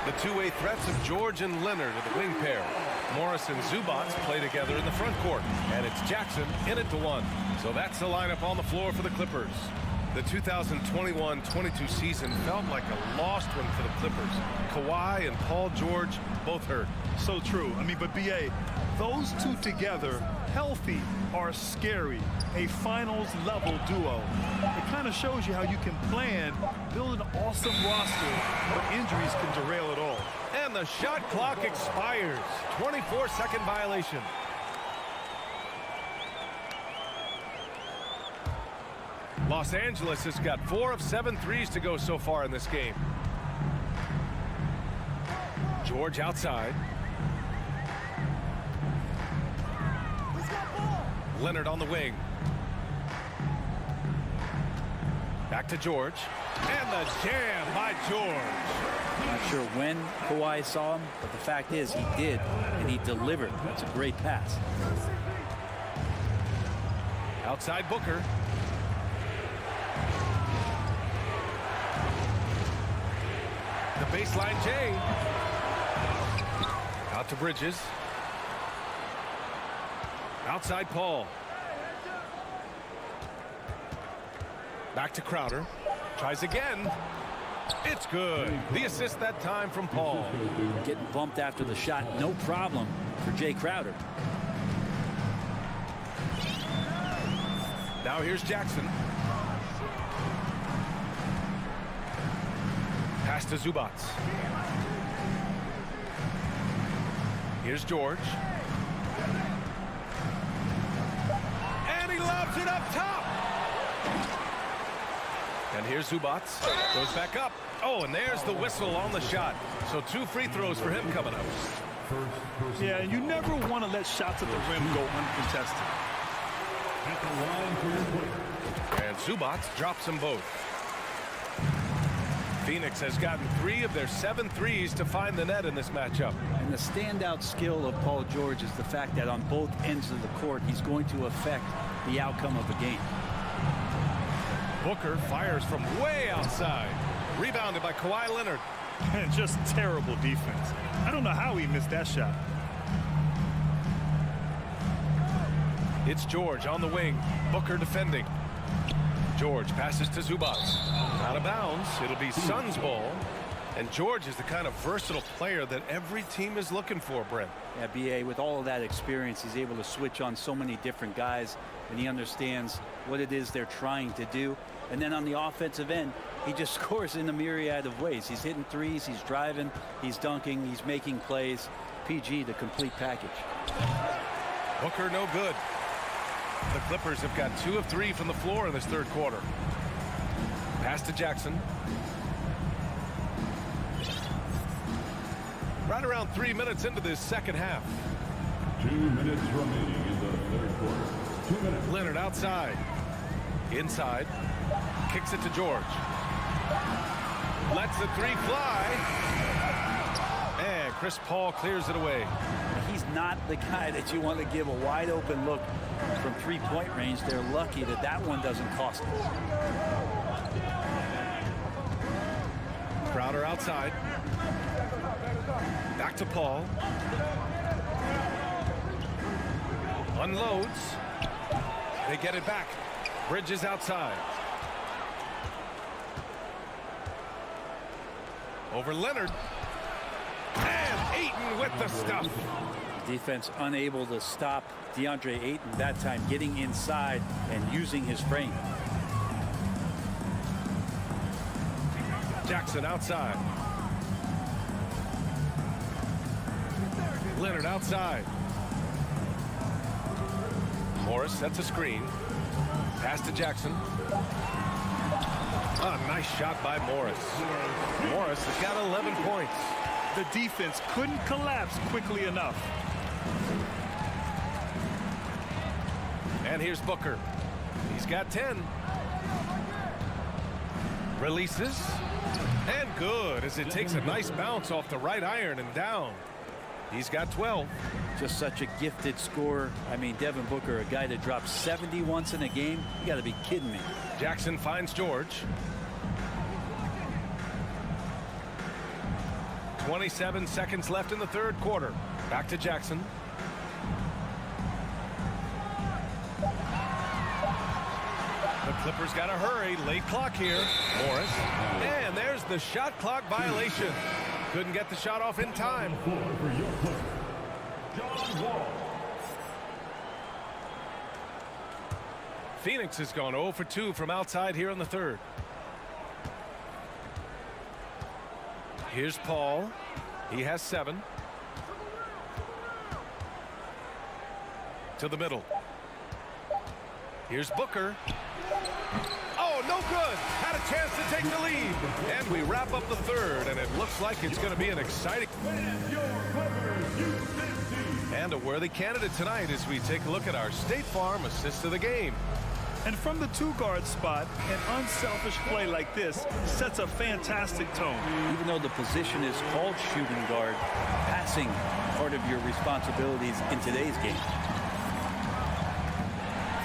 The two-way threats of George and Leonard are the wing pair. Morris and Zubac play together in the front court, and it's Jackson in it to 1. So that's the lineup on the floor for the Clippers. The 2021-22 season felt like a lost one for the Clippers. Kawhi and Paul George both hurt. So true. I mean, but B.A., those two together, healthy, are scary. A finals-level duo. It kind of shows you how you can plan, build an awesome roster, but injuries can derail it all. And the shot clock expires. 24-second violation. Los Angeles has got 4 of 7 threes to go so far in this game. George outside. Leonard on the wing. Back to George. And the jam by George. Not sure when Kawhi saw him, but the fact is he did, and he delivered. That's a great pass. Outside Booker. The baseline J. Out to Bridges. Outside Paul. Back to Crowder. Tries again. It's good. The assist that time from Paul. Getting bumped after the shot, no problem for Jay Crowder. Now here's Jackson. Pass to Zubac. Here's George. And he lobs it up top. And here's Zubac. Goes back up. Oh, and there's the whistle on the shot. So 2 free throws for him coming up. Yeah, and you never want to let shots at the rim go uncontested. At the line for your Clippers. And Zubac drops them both. Phoenix has gotten 3 of their 7 threes to find the net in this matchup. And the standout skill of Paul George is the fact that on both ends of the court, he's going to affect the outcome of the game. Booker fires from way outside. Rebounded by Kawhi Leonard. Just terrible defense. I don't know how he missed that shot. It's George on the wing. Booker defending. George passes to Zubac. Out of bounds. It'll be Suns ball. And George is the kind of versatile player that every team is looking for, Brent. Yeah, B.A., with all of that experience, he's able to switch on so many different guys, and he understands what it is they're trying to do. And then on the offensive end, he just scores in a myriad of ways. He's hitting threes, he's driving, he's dunking, he's making plays. PG, the complete package. Booker, no good. The Clippers have got 2 of 3 from the floor in this third quarter. Pass to Jackson. Right around 3 minutes into this second half. 2 minutes remaining in the third quarter. 2 minutes. Leonard outside. Inside. Kicks it to George. Lets the three fly. And Chris Paul clears it away. He's not the guy that you want to give a wide open look from three-point range. They're lucky that that one doesn't cost them. Crowder outside. Back to Paul. Unloads. They get it back. Bridges outside. Over Leonard. And Ayton with the stuff. Defense unable to stop DeAndre Ayton that time, getting inside and using his frame. Jackson outside. Leonard outside. Morris sets a screen. Pass to Jackson. A nice shot by Morris. Morris has got 11 points. The defense couldn't collapse quickly enough. And here's Booker. He's got 10. Releases. And good as it takes a nice bounce off the right iron and down. He's got 12. Just such a gifted scorer. I mean, Devin Booker, a guy that drops 70 once in a game. You got to be kidding me. Jackson finds George. 27 seconds left in the third quarter. Back to Jackson. The Clippers got to hurry. Late clock here. Morris. And there's the shot clock violation. Couldn't get the shot off in time. Phoenix has gone 0 for 2 from outside here in the third. Here's Paul. He has 7. To the middle. Here's Booker. Oh, no good. Had a chance to take the lead. And we wrap up the third, and it looks like it's going to be an exciting and a worthy candidate tonight as we take a look at our State Farm assist of the game. And from the two-guard spot, an unselfish play like this sets a fantastic tone. Even though the position is called shooting guard, passing part of your responsibilities in today's game.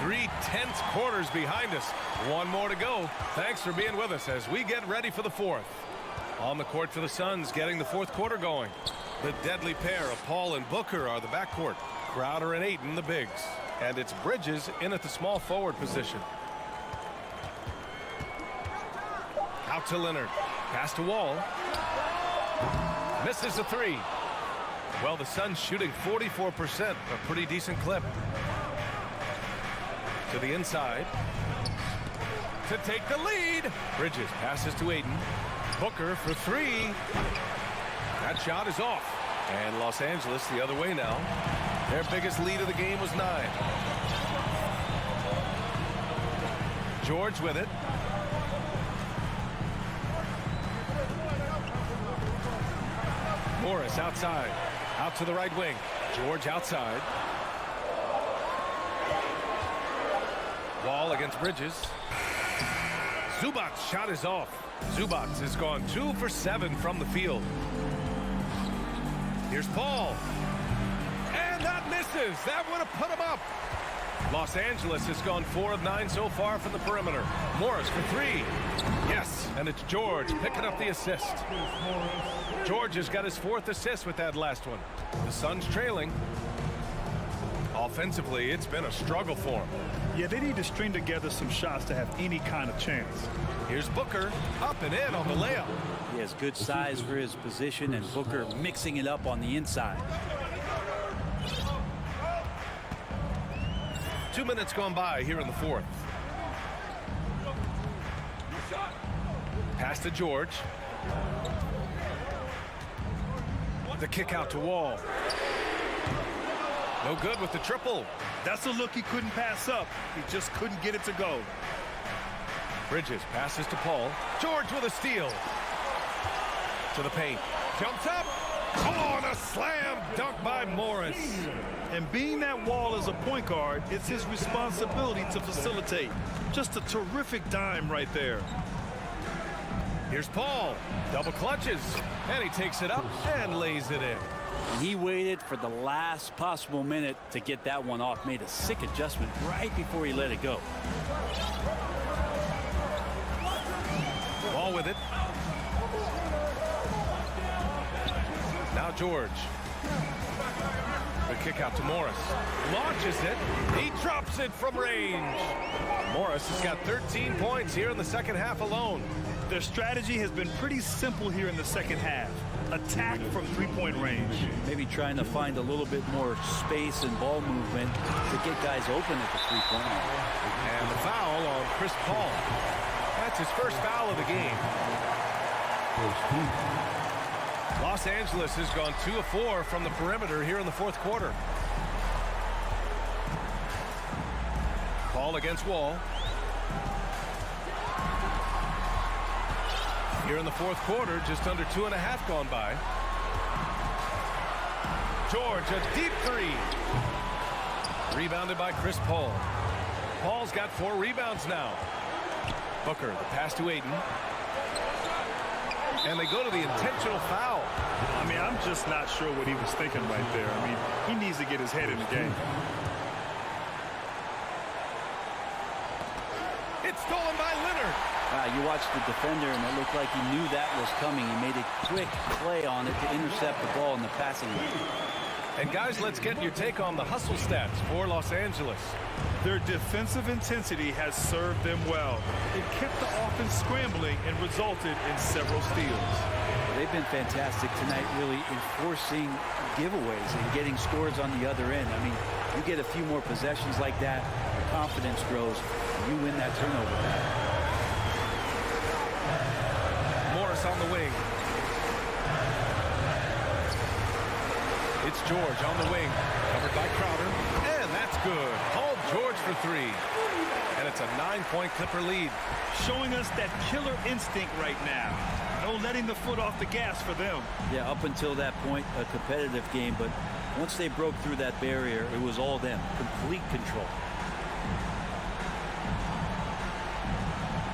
3 tense quarters behind us. One more to go. Thanks for being with us as we get ready for the fourth. On the court for the Suns, getting the fourth quarter going. The deadly pair of Paul and Booker are the backcourt. Crowder and Ayton the bigs. And it's Bridges in at the small forward position. Out to Leonard. Pass to Wall. Misses a 3. Well, the Suns shooting 44%, a pretty decent clip. To the inside. To take the lead. Bridges passes to Ayton. Booker for 3. That shot is off. And Los Angeles the other way now. Their biggest lead of the game was 9. George with it. Morris outside. Out to the right wing. George outside. Wall against Bridges. Zubac's shot is off. Zubac has gone 2 for 7 from the field. Here's Paul. And that misses. That would have put him up. Los Angeles has gone 4 of 9 so far from the perimeter. Morris for 3. Yes, and it's George picking up the assist. George has got his 4th assist with that last one. The Suns trailing. Offensively, it's been a struggle for him. Yeah, they need to string together some shots to have any kind of chance. Here's Booker, up and in on the layup. He has good size for his position, and Booker mixing it up on the inside. 2 minutes gone by here in the fourth. Pass to George. The kick out to Wall. No good with the triple. That's a look he couldn't pass up. He just couldn't get it to go. Bridges passes to Paul. George with a steal. To the paint. Jumps up. Oh, and a slam dunk by Morris. And being that Wall is a point guard, it's his responsibility to facilitate. Just a terrific dime right there. Here's Paul. Double clutches. And he takes it up and lays it in. He waited for the last possible minute to get that one off. Made a sick adjustment right before he let it go. Ball with it. Now George. The kick out to Morris. Launches it. He drops it from range. Morris has got 13 points here in the second half alone. Their strategy has been pretty simple here in the second half. Attack from three-point range. Maybe trying to find a little bit more space and ball movement to get guys open at the three-point line. And the foul on Chris Paul. That's his first foul of the game. Los Angeles has gone 2 of 4 from the perimeter here in the fourth quarter. Paul against Wall. Here in the fourth quarter, just under 2.5 gone by. George, a deep three. Rebounded by Chris Paul. Paul's got 4 rebounds now. Booker, the pass to Aiden. And they go to the intentional foul. I mean, I'm just not sure what he was thinking right there. I mean, he needs to get his head in the game. It's stolen by Leonard. You watched the defender, and it looked like he knew that was coming. He made a quick play on it to intercept the ball in the passing lane. And guys, let's get your take on the hustle stats for Los Angeles. Their defensive intensity has served them well. It kept the offense scrambling and resulted in several steals. They've been fantastic tonight, really enforcing giveaways and getting scores on the other end. I mean, you get a few more possessions like that, your confidence grows, and you win that turnover battle. Morris on the wing. It's George on the wing, covered by Crowder, and that's good. Paul George for 3. And it's a 9-point Clipper lead. Showing us that killer instinct right now. No letting the foot off the gas for them. Yeah, up until that point, a competitive game, but once they broke through that barrier, it was all them. Complete control.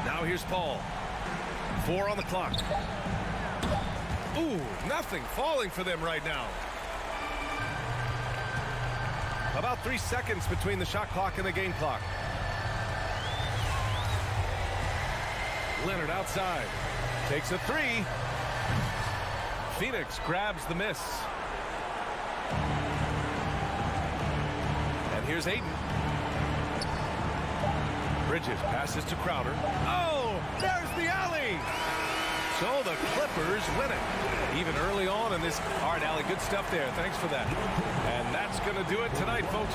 Now here's Paul. 4 on the clock. Ooh, nothing falling for them right now. About 3 seconds between the shot clock and the game clock. Leonard outside. Takes a 3. Phoenix grabs the miss. And here's Aiden. Bridges passes to Crowder. Oh, there's the alley. So the Clippers win it. Even early on in this hard alley. Good stuff there. Thanks for that. And that's going to do it tonight, folks.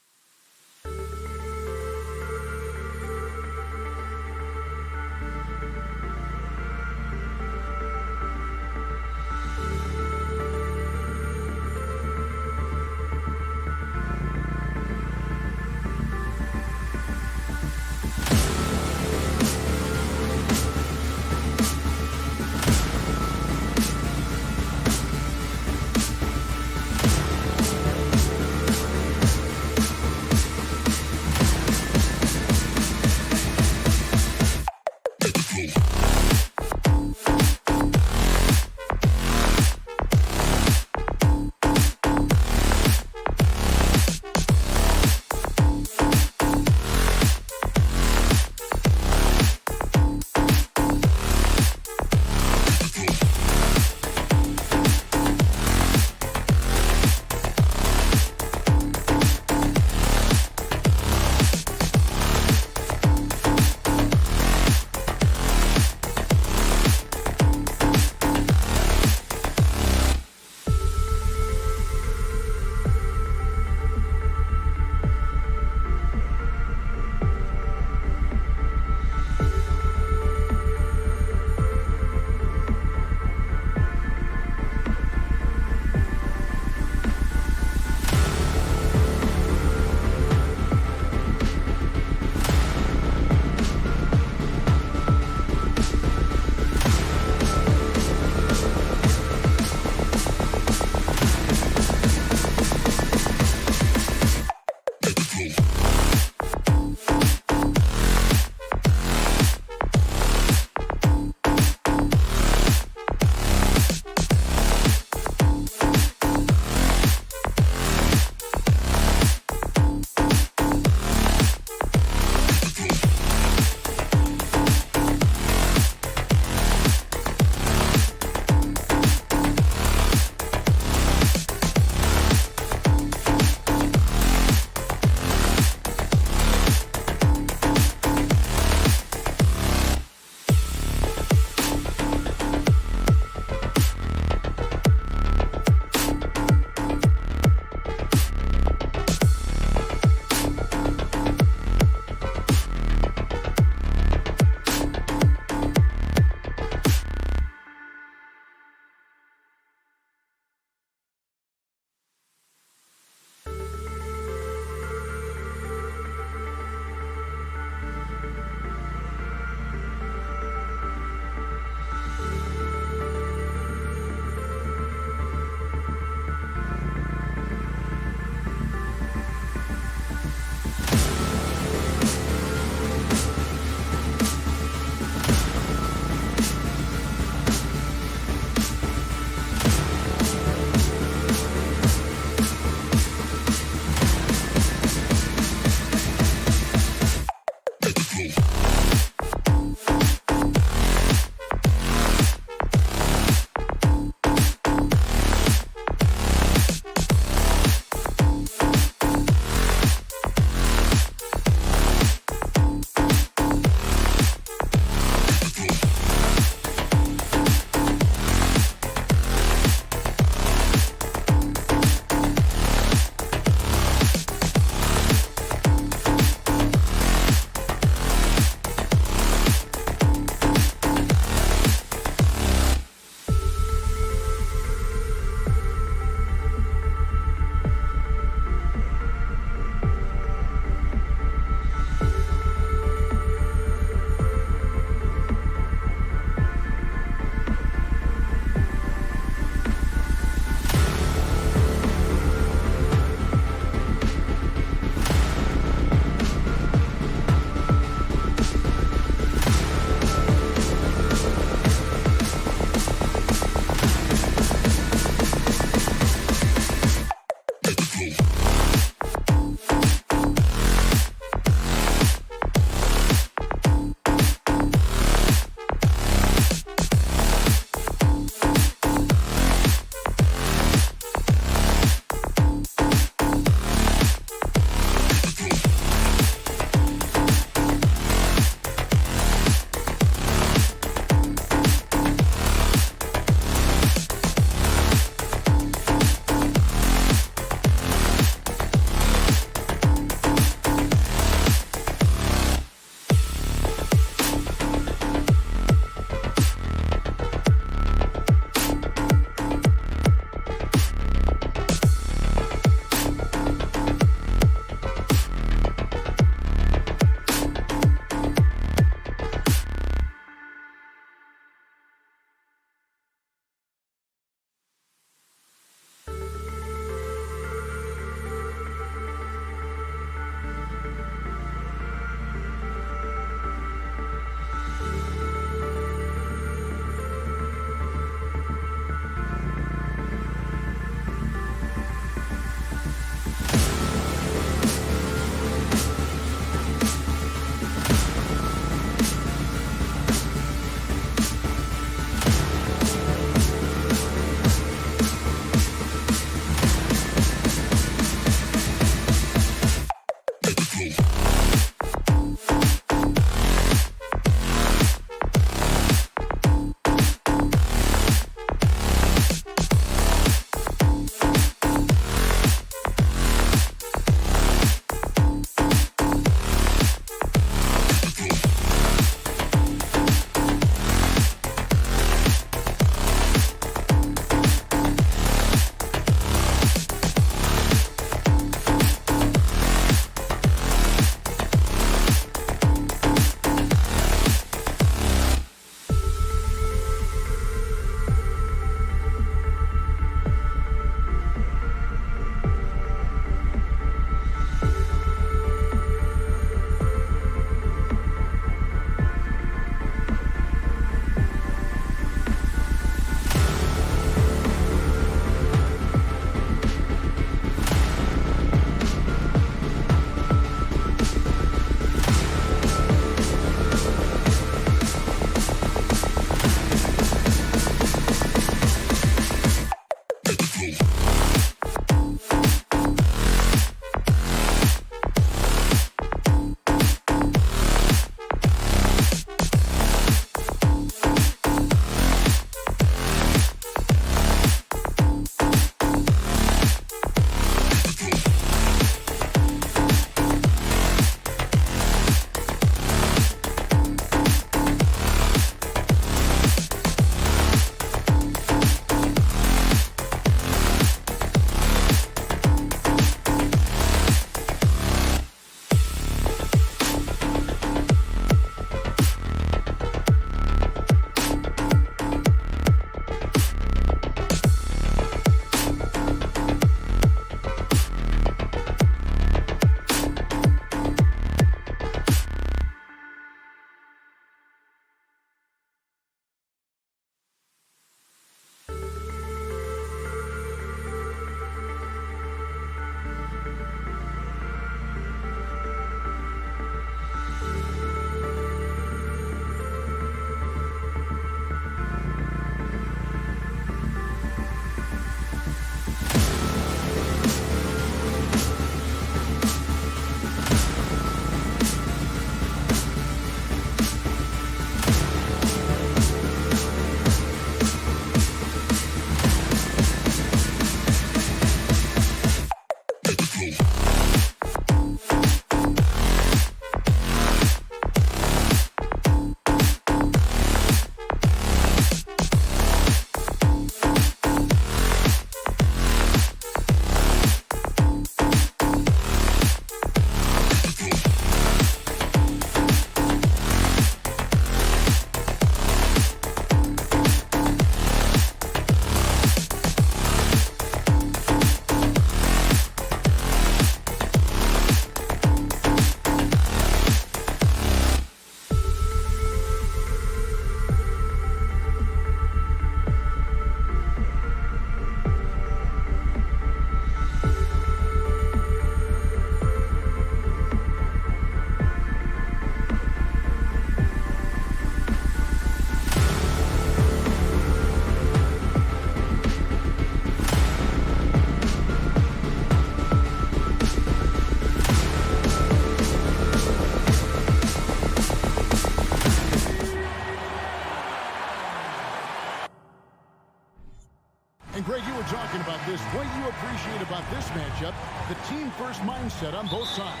appreciate about this matchup? The team-first mindset on both sides.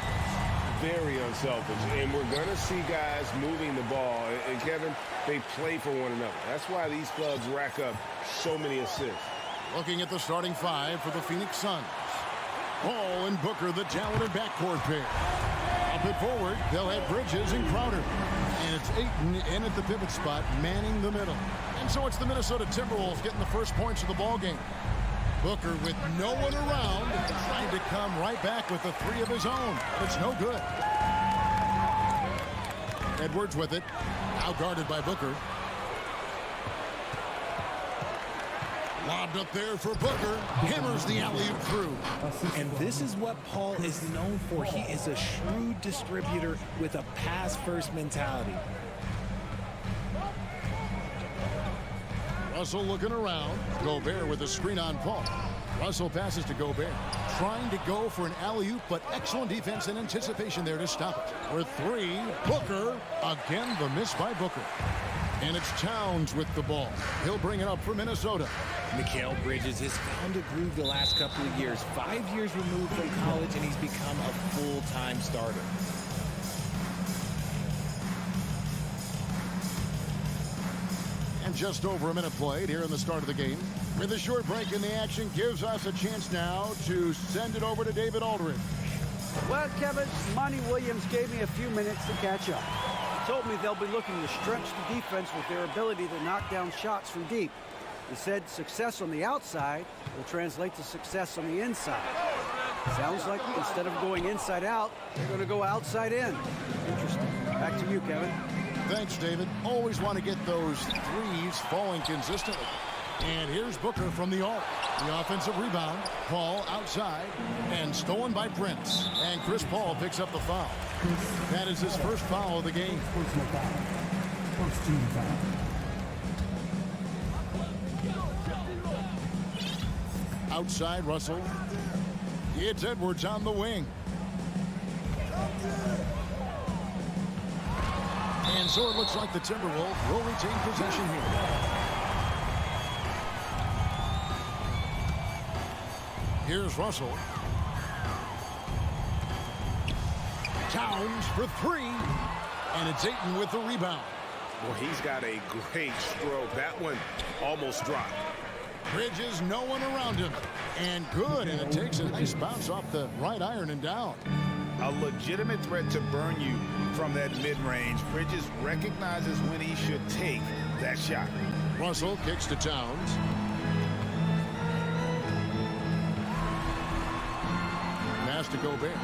Very unselfish, and we're going to see guys moving the ball. And Kevin, they play for one another. That's why these clubs rack up so many assists. Looking at the starting five for the Phoenix Suns. Paul and Booker, the talented backcourt pair. Up and forward, they'll have Bridges and Crowder. And it's Ayton in at the pivot spot, manning the middle. And so it's the Minnesota Timberwolves getting the first points of the ball game. Booker with no one around, trying to come right back with the three of his own. It's no good. Edwards with it, out guarded by Booker. Lobbed up there for Booker, hammers the alley-oop through. And this is what Paul is known for. He is a shrewd distributor with a pass-first mentality. Russell looking around. Gobert with a screen on Paul. Russell passes to Gobert. Trying to go for an alley-oop, but excellent defense and anticipation there to stop it. For three, Booker. Again, the miss by Booker. And it's Towns with the ball. He'll bring it up for Minnesota. Mikal Bridges has found a groove the last couple of years. 5 years removed from college, and he's become a full-time starter. And just over a minute played here in the start of the game. With a short break in the action, gives us a chance now to send it over to David Aldridge. Well, Kevin, Monty Williams gave me a few minutes to catch up. He told me they'll be looking to stretch the defense with their ability to knock down shots from deep. He said success on the outside will translate to success on the inside. Sounds like instead of going inside out, they're going to go outside in. Interesting. Back to you, Kevin. Thanks, David. Always want to get those threes falling consistently. And here's Booker from the arc. The offensive rebound. Paul outside and stolen by Prince. And Chris Paul picks up the foul. That is his first foul of the game. First team foul. Outside, Russell. It's Edwards on the wing. And so it looks like the Timberwolves will retain possession here. Here's Russell. Towns for three. And it's Ayton with the rebound. Well, he's got a great stroke. That one almost dropped. Bridges, no one around him. And good, and it takes a nice bounce off the right iron and down. A legitimate threat to burn you from that mid-range. Bridges recognizes when he should take that shot. Russell kicks to Towns. Pass to Gobert.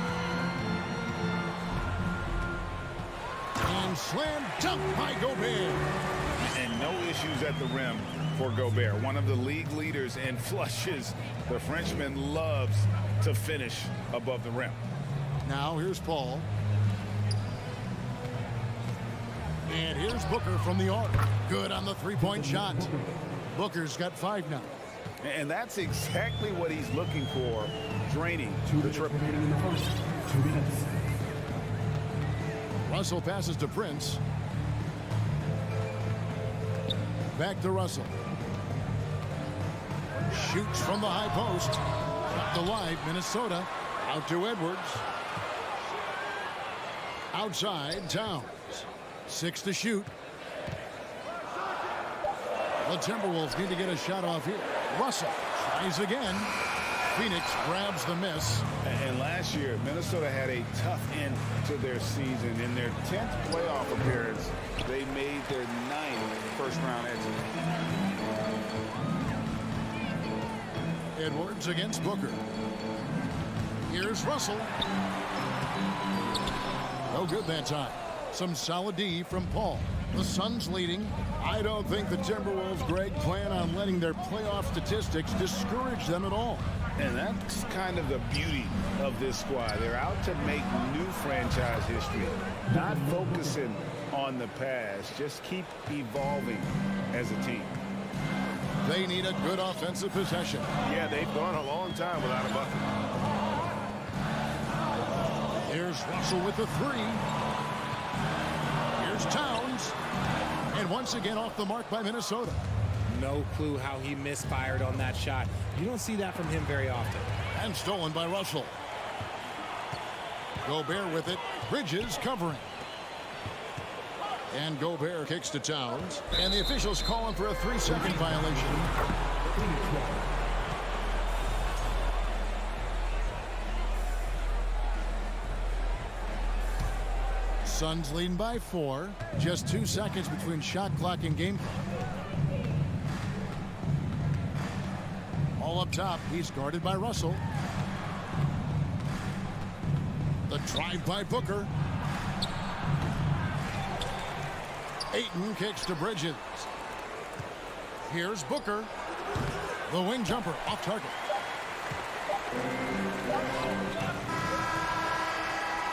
And slam dunk by Gobert. And no issues at the rim for Gobert. One of the league leaders in flushes. The Frenchman loves to finish above the rim. Now here's Paul. And here's Booker from the arc. Good on the three-point shot. Booker's got 5 now. And that's exactly what he's looking for, draining the triple. In the first 2 minutes. Russell passes to Prince. Back to Russell. Shoots from the high post. Kept alive, Minnesota. Out to Edwards. Outside, Towns. 6 to shoot. The Timberwolves need to get a shot off here. Russell tries again. Phoenix grabs the miss. And last year, Minnesota had a tough end to their season. In their 10th playoff appearance, they made their 9th first-round exit. Edwards against Booker. Here's Russell. No good that time. Some solid D from Paul. The Suns leading. I don't think the Timberwolves, Greg, plan on letting their playoff statistics discourage them at all. And that's kind of the beauty of this squad. They're out to make new franchise history, not focusing on the past. Just keep evolving as a team. They need a good offensive possession. Yeah, they've gone a long time without a bucket. Here's Russell with the 3. Here's Towns. And once again off the mark by Minnesota. No clue how he misfired on that shot. You don't see that from him very often. And stolen by Russell. Gobert with it. Bridges covering. And Gobert kicks to Towns. And the officials calling for a 3-second violation. Suns leading by 4. Just 2 seconds between shot clock and game clock. All up top. He's guarded by Russell. The drive by Booker. Ayton kicks to Bridges. Here's Booker. The wing jumper off target.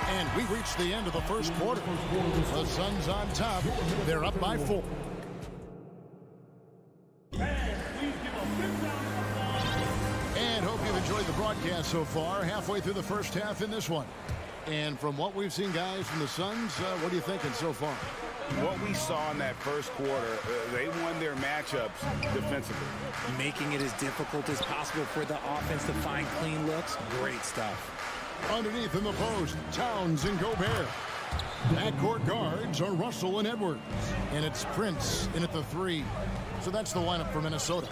And we reached the end of the first quarter. The Suns on top. They're up by 4. And hope you've enjoyed the broadcast so far. Halfway through the first half in this one. And from what we've seen, guys, from the Suns, what are you thinking so far? What we saw in that first quarter, they won their matchups defensively. Making it as difficult as possible for the offense to find clean looks. Great stuff. Underneath in the post, Towns and Gobert. Backcourt guards are Russell and Edwards. And it's Prince in at the 3. So that's the lineup for Minnesota.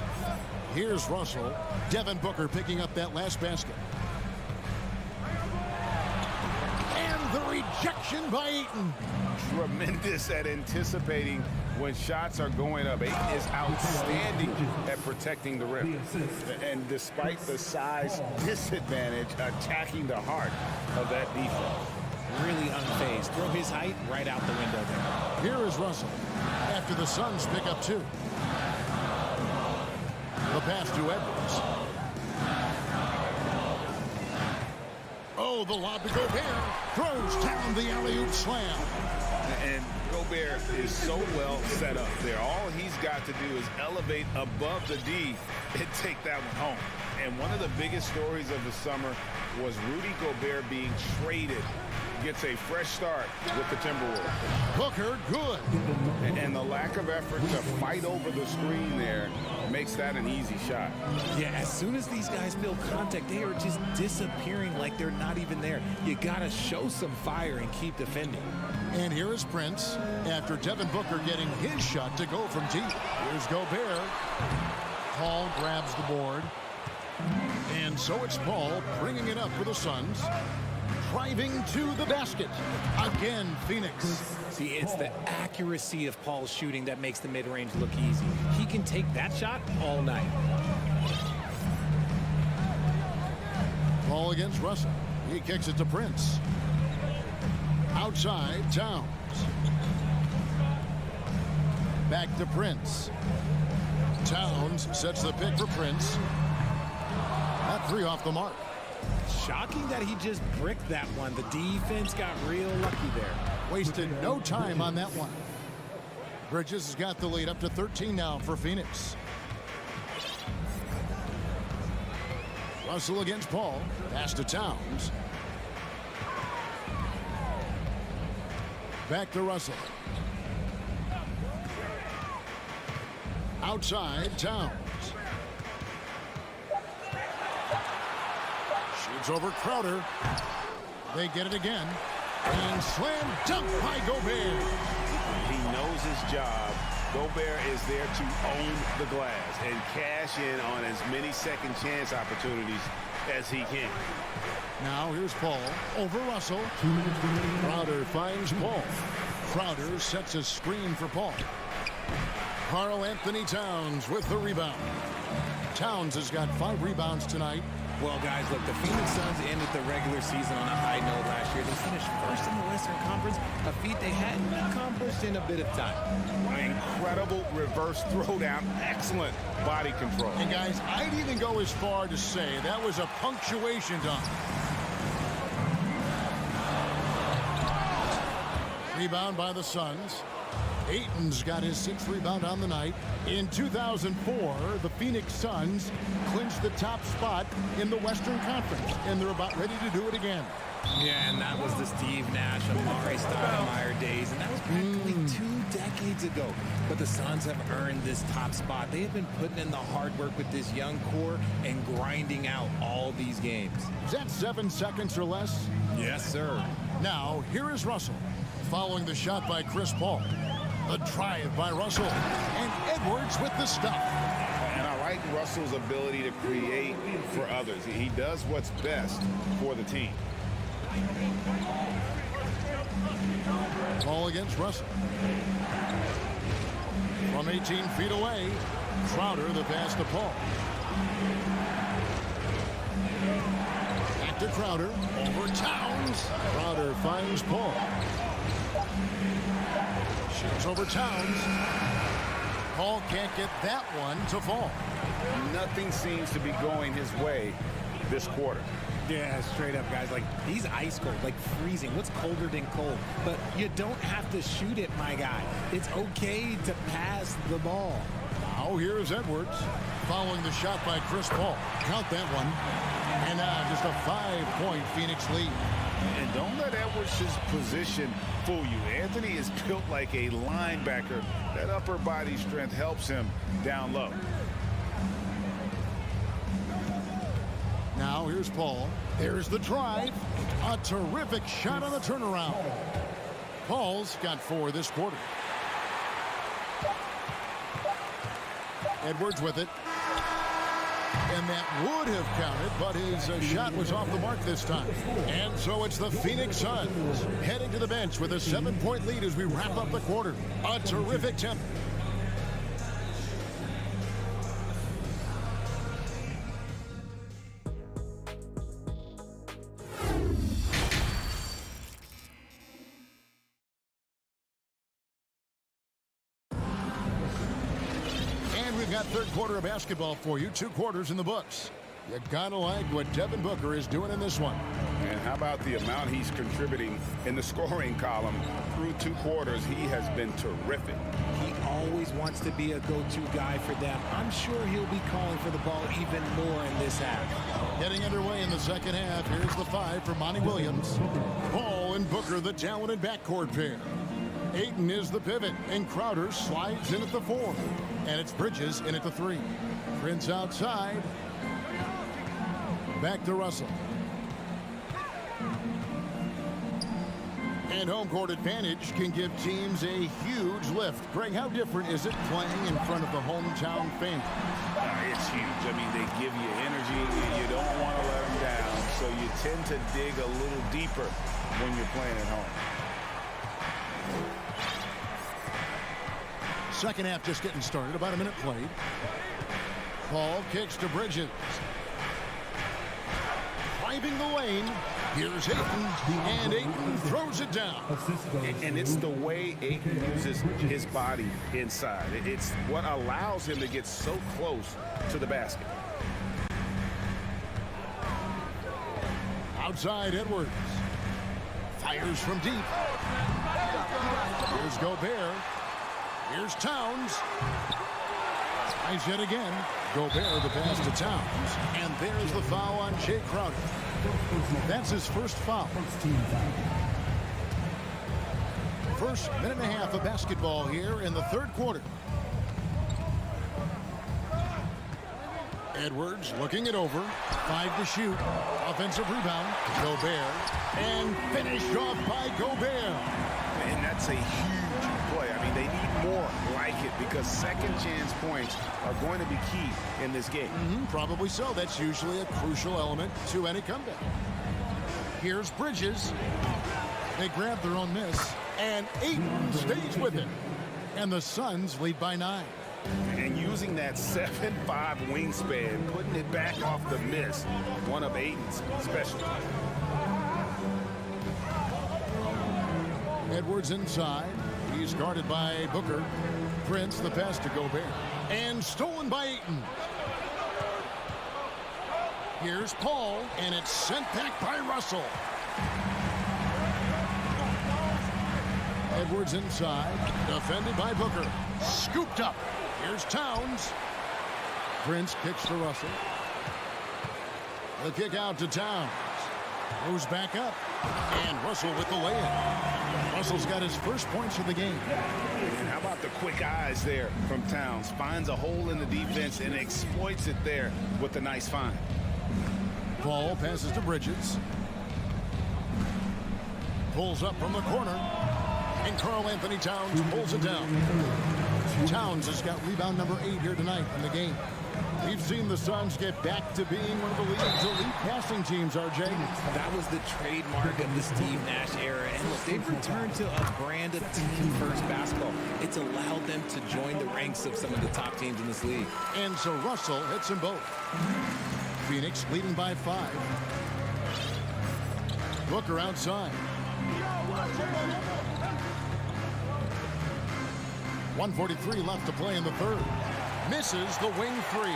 Here's Russell. Devin Booker picking up that last basket. And the rejection by Ayton. Tremendous at anticipating when shots are going up. Ayton is outstanding at protecting the rim. And despite the size disadvantage, attacking the heart of that defense. Really unfazed. Throw his height right out the window there. Here is Russell after the Suns pick up 2. The pass to Edwards. Oh, the lob to Gobert. Throws down the alley-oop slam. And Gobert is so well set up there. All he's got to do is elevate above the D and take that one home. And one of the biggest stories of the summer was Rudy Gobert being traded. Gets a fresh start with the Timberwolves. Booker, good. And the lack of effort to fight over the screen there makes that an easy shot. Yeah, as soon as these guys feel contact, they are just disappearing like they're not even there. You got to show some fire and keep defending. And here is Prince after Devin Booker getting his shot to go from deep. Here's Gobert. Paul grabs the board. And so it's Paul bringing it up for the Suns. Driving to the basket. Again, Phoenix. See, it's the accuracy of Paul's shooting that makes the mid-range look easy. He can take that shot all night. Ball against Russell. He kicks it to Prince. Outside, Towns. Back to Prince. Towns sets the pick for Prince. That 3 off the mark. Shocking that he just bricked that one. The defense got real lucky there. Wasted no time on that one. Bridges has got the lead up to 13 now for Phoenix. Russell against Paul. Pass to Towns. Back to Russell. Outside, Towns. Shoots over Crowder. They get it again. And slam dunk by Gobert. He knows his job. Gobert is there to own the glass and cash in on as many second chance opportunities as he can. Now here's Paul over Russell. Crowder finds Paul. Crowder sets a screen for Paul. Karl Anthony Towns with the rebound. Towns has got 5 rebounds tonight. Well, guys, look, the Phoenix Suns ended the regular season on a high note last year. They finished first in the Western Conference, a feat they hadn't accomplished in a bit of time. Incredible reverse throwdown. Excellent body control. And, guys, I'd even go as far to say that was a punctuation dunk. Rebound by the Suns. Ayton's got his 6th rebound on the night. In 2004, the Phoenix Suns clinched the top spot in the Western Conference, and they're about ready to do it again. Yeah, and that was the Steve Nash, Amari Stoudemire days, and that was practically 2 decades ago. But the Suns have earned this top spot. They have been putting in the hard work with this young core and grinding out all these games. Is that 7 seconds or less? Yes, sir. Now, here is Russell, following the shot by Chris Paul. The drive by Russell, and Edwards with the stuff. And I like Russell's ability to create for others. He does what's best for the team. Ball against Russell. From 18 feet away, Crowder the pass to Paul. Back to Crowder, over Towns. Crowder finds Paul. Shoots over Towns. Paul can't get that one to fall. Nothing seems to be going his way this quarter. Yeah, straight up, guys. Like, he's ice cold, like freezing. What's colder than cold? But you don't have to shoot it, my guy. It's okay to pass the ball. Now here's Edwards, following the shot by Chris Paul. Count that one. And now just a 5-point Phoenix lead. And don't let Edwards' position fool you. Anthony is built like a linebacker. That upper body strength helps him down low. Now here's Paul. There's the drive. A terrific shot on the turnaround. Paul's got 4 this quarter. Edwards with it. And that would have counted, but his shot was off the mark this time. And so it's the Phoenix Suns heading to the bench with a 7-point lead as we wrap up the quarter. A terrific tempo. Got third quarter of basketball for you. 2 quarters in the books. You gotta like what Devin Booker is doing in this one. And how about the amount he's contributing in the scoring column through 2 quarters? He has been terrific. He always wants to be a go-to guy for them. I'm sure he'll be calling for the ball even more in this half. Getting underway in the second half. Here's the 5 for Monty Williams. Paul and Booker, the talented backcourt pair. Ayton is the pivot, and Crowder slides in at the 4. And it's Bridges in at the 3. Prince outside. Back to Russell. And home court advantage can give teams a huge lift. Greg, how different is it playing in front of the hometown fans? It's huge. I mean, they give you energy. You don't want to let them down. So you tend to dig a little deeper when you're playing at home. Second half just getting started. About a minute played. Paul kicks to Bridges. Driving the lane. Here's Ayton. And Ayton throws it down. And it's the way Ayton uses his body inside. It's what allows him to get so close to the basket. Outside Edwards. Fires from deep. Here's Gobert. Here's Towns. Tries yet again. Gobert the pass to Towns. And there's the foul on Jay Crowder. That's his first foul. First minute and a half of basketball here in the third quarter. Edwards looking it over. 5 to shoot. Offensive rebound. Gobert. And finished off by Gobert. And that's a huge play. I mean, they need more like it because second chance points are going to be key in this game. Probably so. That's usually a crucial element to any comeback. Here's Bridges. They grab their own miss. And Ayton stays with it. And the Suns lead by 9. And using that 7'5" wingspan, putting it back off the miss, one of Ayton's specialties. Edwards inside. He's guarded by Booker. Prince the pass to Gobert. And stolen by Ayton. Here's Paul, and it's sent back by Russell. Edwards inside. Defended by Booker. Scooped up. Here's Towns. Prince kicks to Russell. The kick out to Towns. Moves back up. And Russell with the layup. Russell's got his first points of the game. And how about the quick eyes there from Towns? Finds a hole in the defense and exploits it there with a nice find. Paul passes to Bridges. Pulls up from the corner. And Karl Anthony Towns pulls it down. Towns has got rebound number 8 here tonight in the game. We've seen the Suns get back to being one of the league's elite passing teams, RJ. That was the trademark of the Steve Nash era. And look, they've returned to a brand of team-first basketball. It's allowed them to join the ranks of some of the top teams in this league. And so Russell hits them both. Phoenix leading by 5. Booker outside. 1:43 left to play in the third. Misses the wing 3.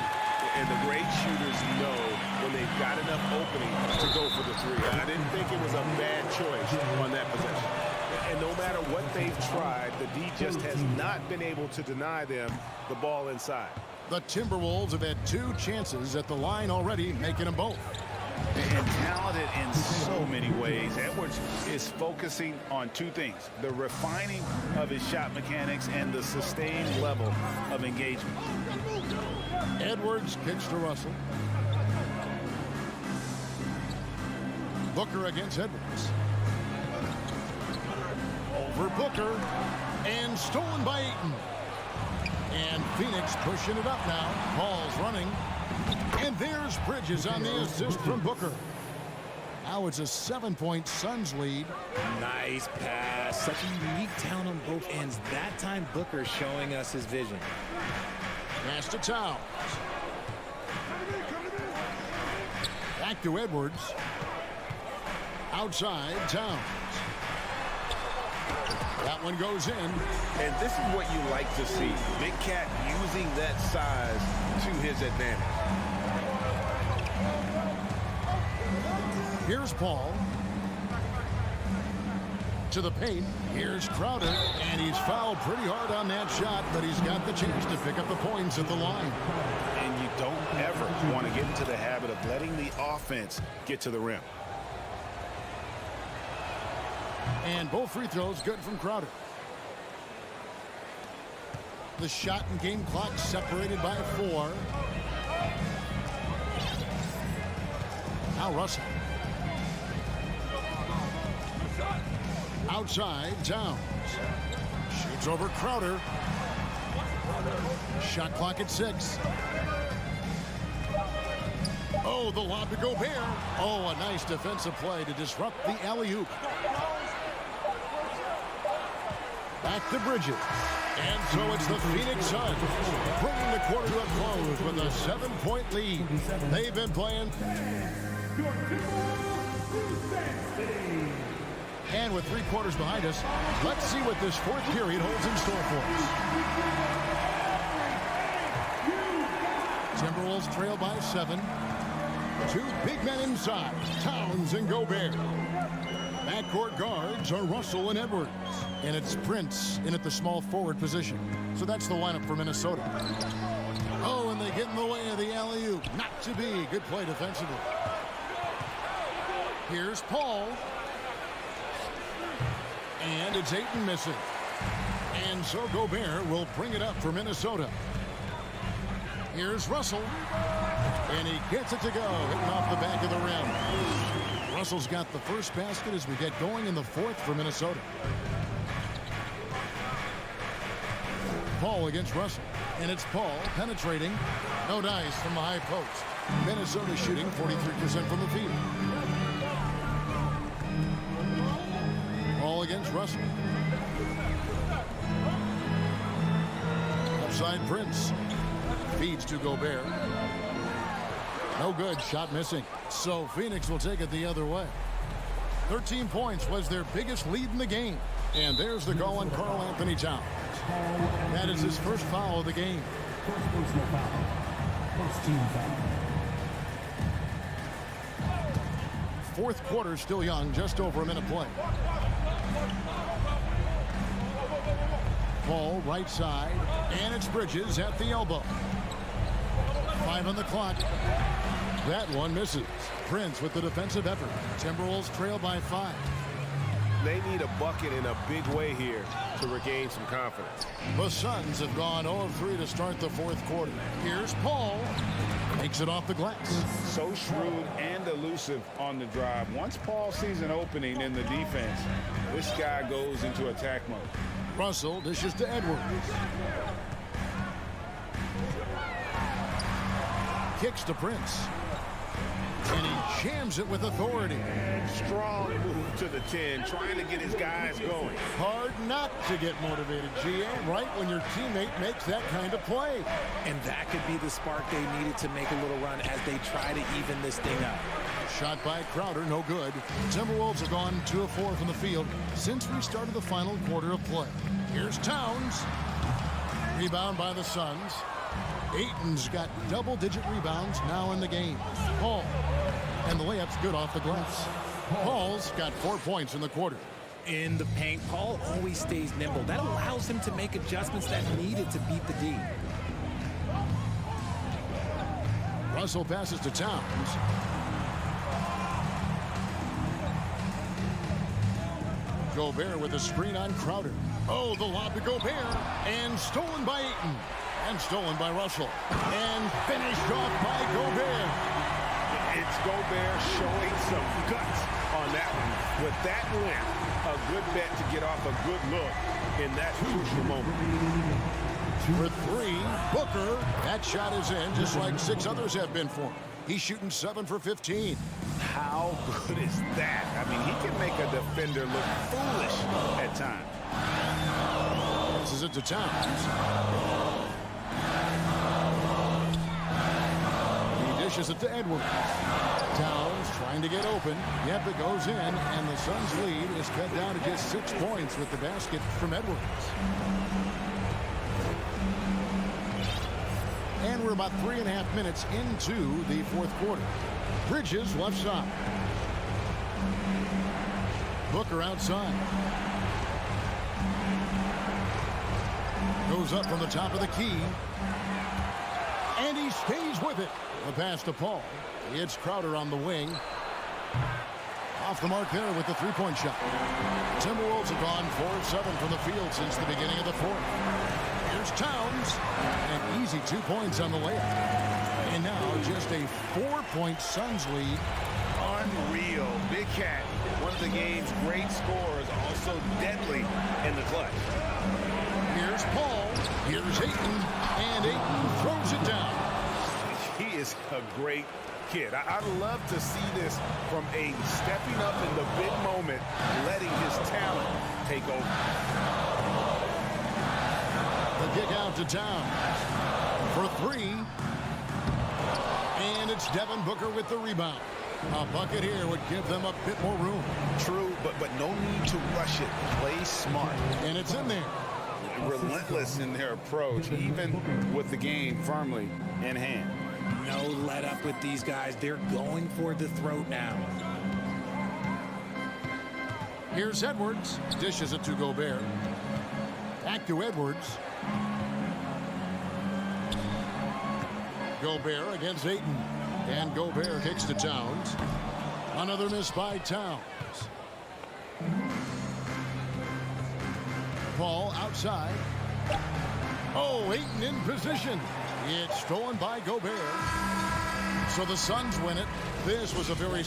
And the great shooters know when they've got enough opening to go for the 3. I didn't think it was a bad choice on that possession. And no matter what they've tried, the D just has not been able to deny them the ball inside. The Timberwolves have had 2 chances at the line already, making them both. And talented in so many ways. Edwards is focusing on 2 things: the refining of his shot mechanics and the sustained level of engagement. Edwards kicks to Russell. Booker against Edwards. Over Booker. And stolen by Ayton. And Phoenix pushing it up now. Paul's running. And there's Bridges on the assist from Booker. Now it's a 7-point Suns lead. Nice pass. Such a unique talent on both ends. That time, Booker showing us his vision. Pass to Towns. Back to Edwards. Outside, Towns. That one goes in. And this is what you like to see. Big Cat using that size to his advantage. Here's Paul. To the paint. Here's Crowder. And he's fouled pretty hard on that shot, but he's got the chance to pick up the points at the line. And you don't ever want to get into the habit of letting the offense get to the rim. And both free throws good from Crowder. The shot and game clock separated by 4. Now Russell. Outside, Towns. Shoots over Crowder. Shot clock at 6. Oh, the lob to Gobert. Oh, a nice defensive play to disrupt the alley-oop. Back to Bridges. And so it's the Phoenix Suns bringing the quarter to a close with a 7-point lead. They've been playing. And with 3 quarters behind us, let's see what this 4th period holds in store for us. Timberwolves trail by 7. 2 big men inside, Towns and Gobert. Backcourt guards are Russell and Edwards. And it's Prince in at the small forward position. So that's the lineup for Minnesota. Oh, and they get in the way of the alley-oop. Not to be. Good play defensively. Here's Paul. And it's Ayton missing. And so Gobert will bring it up for Minnesota. Here's Russell. And he gets it to go, hitting off the back of the rim. Russell's got the first basket as we get going in the 4th for Minnesota. Paul against Russell. And it's Paul penetrating. No dice from the high post. Minnesota shooting 43% from the field. Paul against Russell. Upside Prince. Feeds to Gobert. No good. Shot missing. So Phoenix will take it the other way. 13 points was their biggest lead in the game. And there's the call on Karl Anthony Towns. That is his first foul of the game. First personal foul. First team foul. 4th quarter still young, just over a minute play. Paul right side, and it's Bridges at the elbow. 5 on the clock. That one misses. Prince with the defensive effort. Timberwolves trail by 5. They need a bucket in a big way here to regain some confidence. The Suns have gone 0-3 to start the fourth quarter. Here's Paul. Takes it off the glass. So shrewd and elusive on the drive. Once Paul sees an opening in the defense, this guy goes into attack mode. Russell dishes to Edwards. Kicks to Prince. And he jams it with authority. Strong move to the 10, trying to get his guys going. Hard not to get motivated, GA, right when your teammate makes that kind of play. And that could be the spark they needed to make a little run as they try to even this thing up. Shot by Crowder, no good. Timberwolves have gone 2 of 4 from the field since we started the final quarter of play. Here's Towns. Rebound by the Suns. Ayton's got double-digit rebounds now in the game. Paul. And the layup's good off the glass. Paul's got 4 points in the quarter. In the paint, Paul always stays nimble. That allows him to make adjustments that needed to beat the D. Russell passes to Towns. Gobert with a screen on Crowder. Oh, the lob to Gobert. And stolen by Ayton. And stolen by Russell. And finished off by Gobert. It's Gobert showing some guts on that one. With that length, a good bet to get off a good look in that crucial moment. For 3, Booker. That shot is in, just like 6 others have been for him. He's shooting 7 for 15. How good is that? I mean, he can make a defender look foolish at times. This is it to Towns. He dishes it to Edwards. Towns trying to get open. Yep, it goes in, and the Suns' lead is cut down to just 6 points with the basket from Edwards. And we're about 3.5 minutes into the fourth quarter. Bridges left side. Booker outside. Goes up from the top of the key. And he stays with it. The pass to Paul. It's Crowder on the wing. Off the mark there with the three-point shot. Timberwolves have gone 4 of 7 from the field since the beginning of the fourth. Here's Towns. An easy 2 points on the layup. And now just a 4-point Suns lead. Unreal. Big Cat, one of the game's great scorers, also deadly in the clutch. Here's Paul. Here's Ayton. And Ayton throws it down. He is a great kid. I'd love to see this from Ayton, stepping up in the big moment, letting his talent take over. The kick out to Towns for 3. And it's Devin Booker with the rebound. A bucket here would give them a bit more room. True, but no need to rush it. Play smart. And it's in there. Relentless in their approach, even with the game firmly in hand. No let up with these guys. They're going for the throat now. Here's Edwards. Dishes it to Gobert. Back to Edwards. Gobert against Ayton. And Gobert kicks to Towns. Another miss by Towns. Paul outside. Oh, Ayton in position. It's stolen by Gobert. So the Suns win it. This was a very...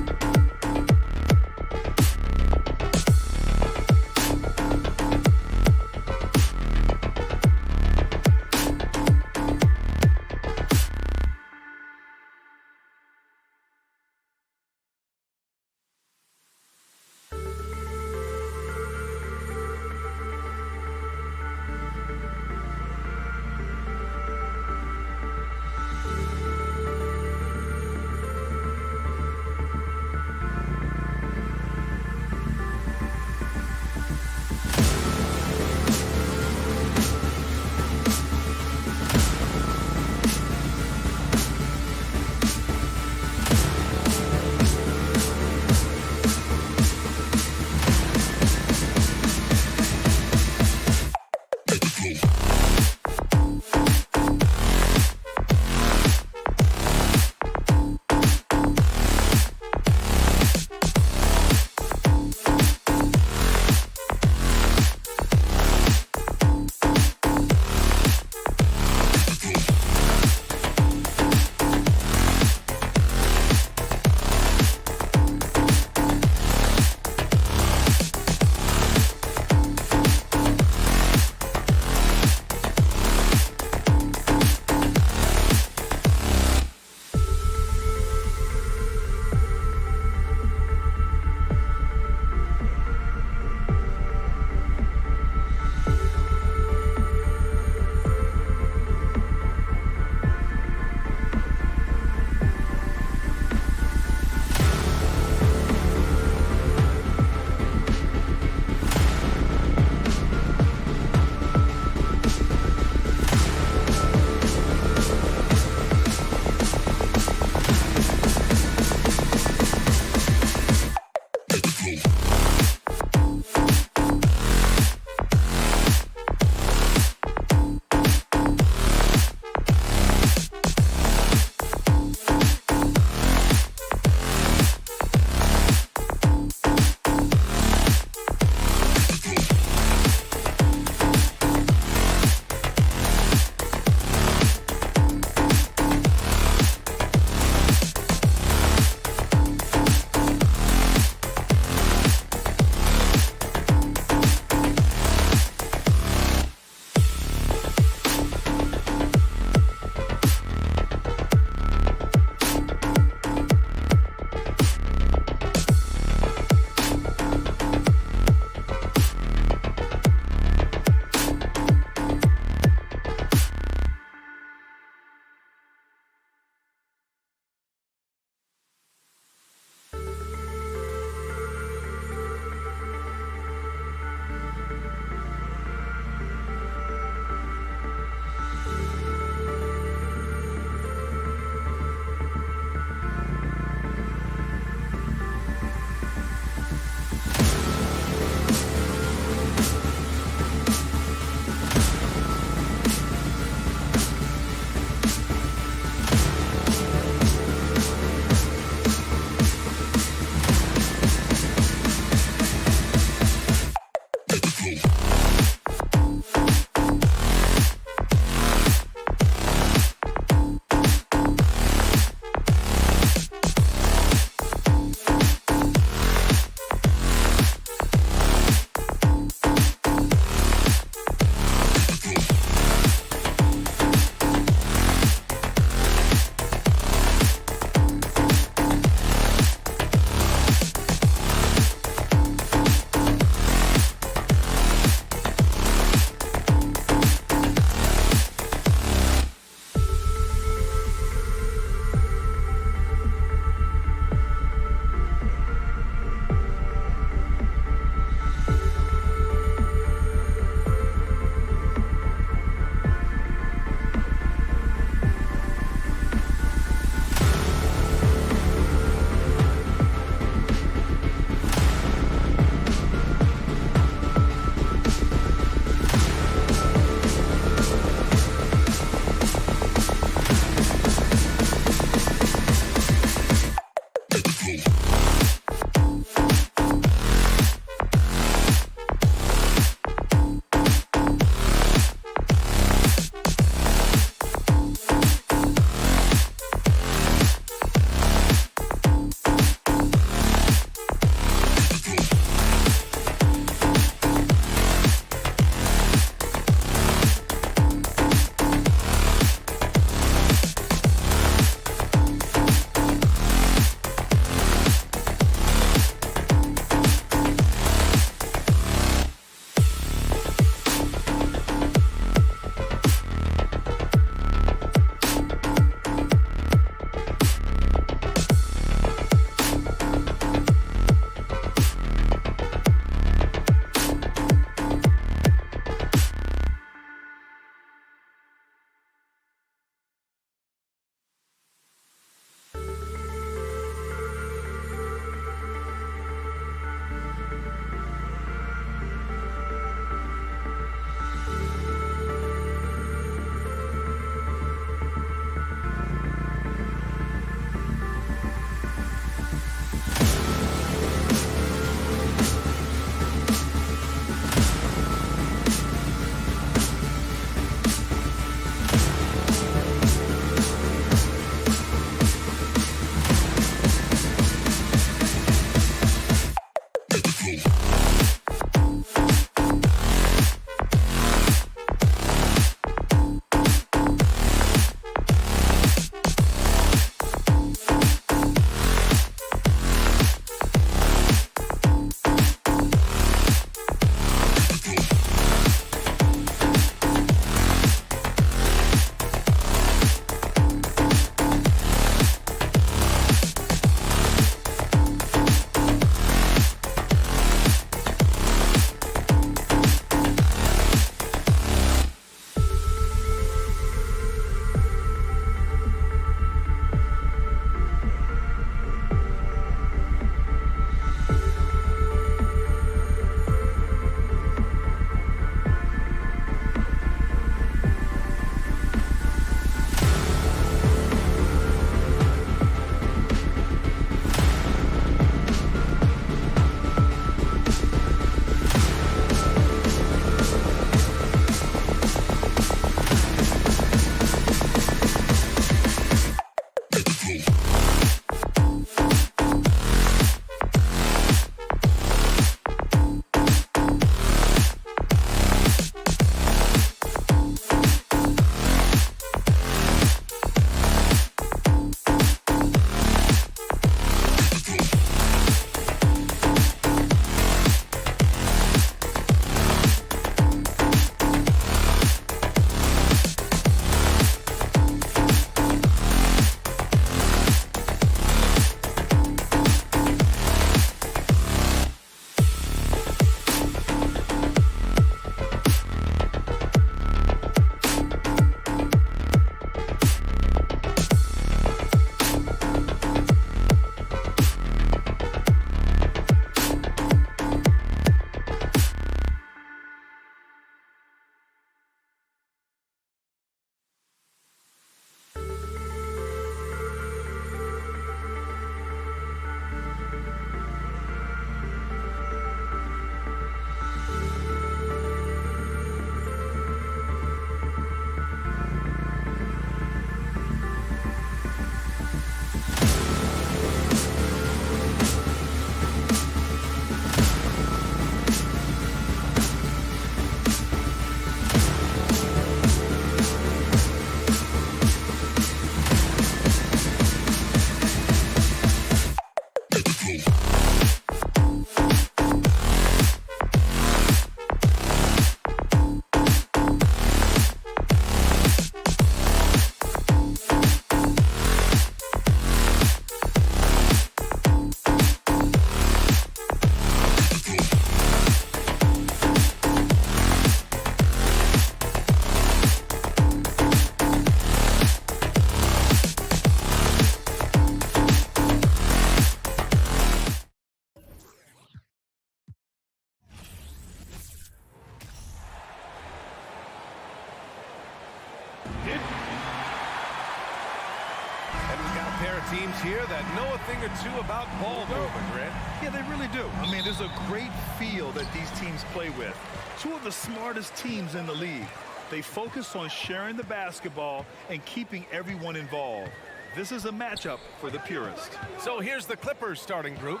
pair of teams here that know a thing or two about ball movement, Grant. Yeah, they really do. I mean, there's a great feel that these teams play with. Two of the smartest teams in the league. They focus on sharing the basketball and keeping everyone involved. This is a matchup for the purist. So here's the Clippers starting group.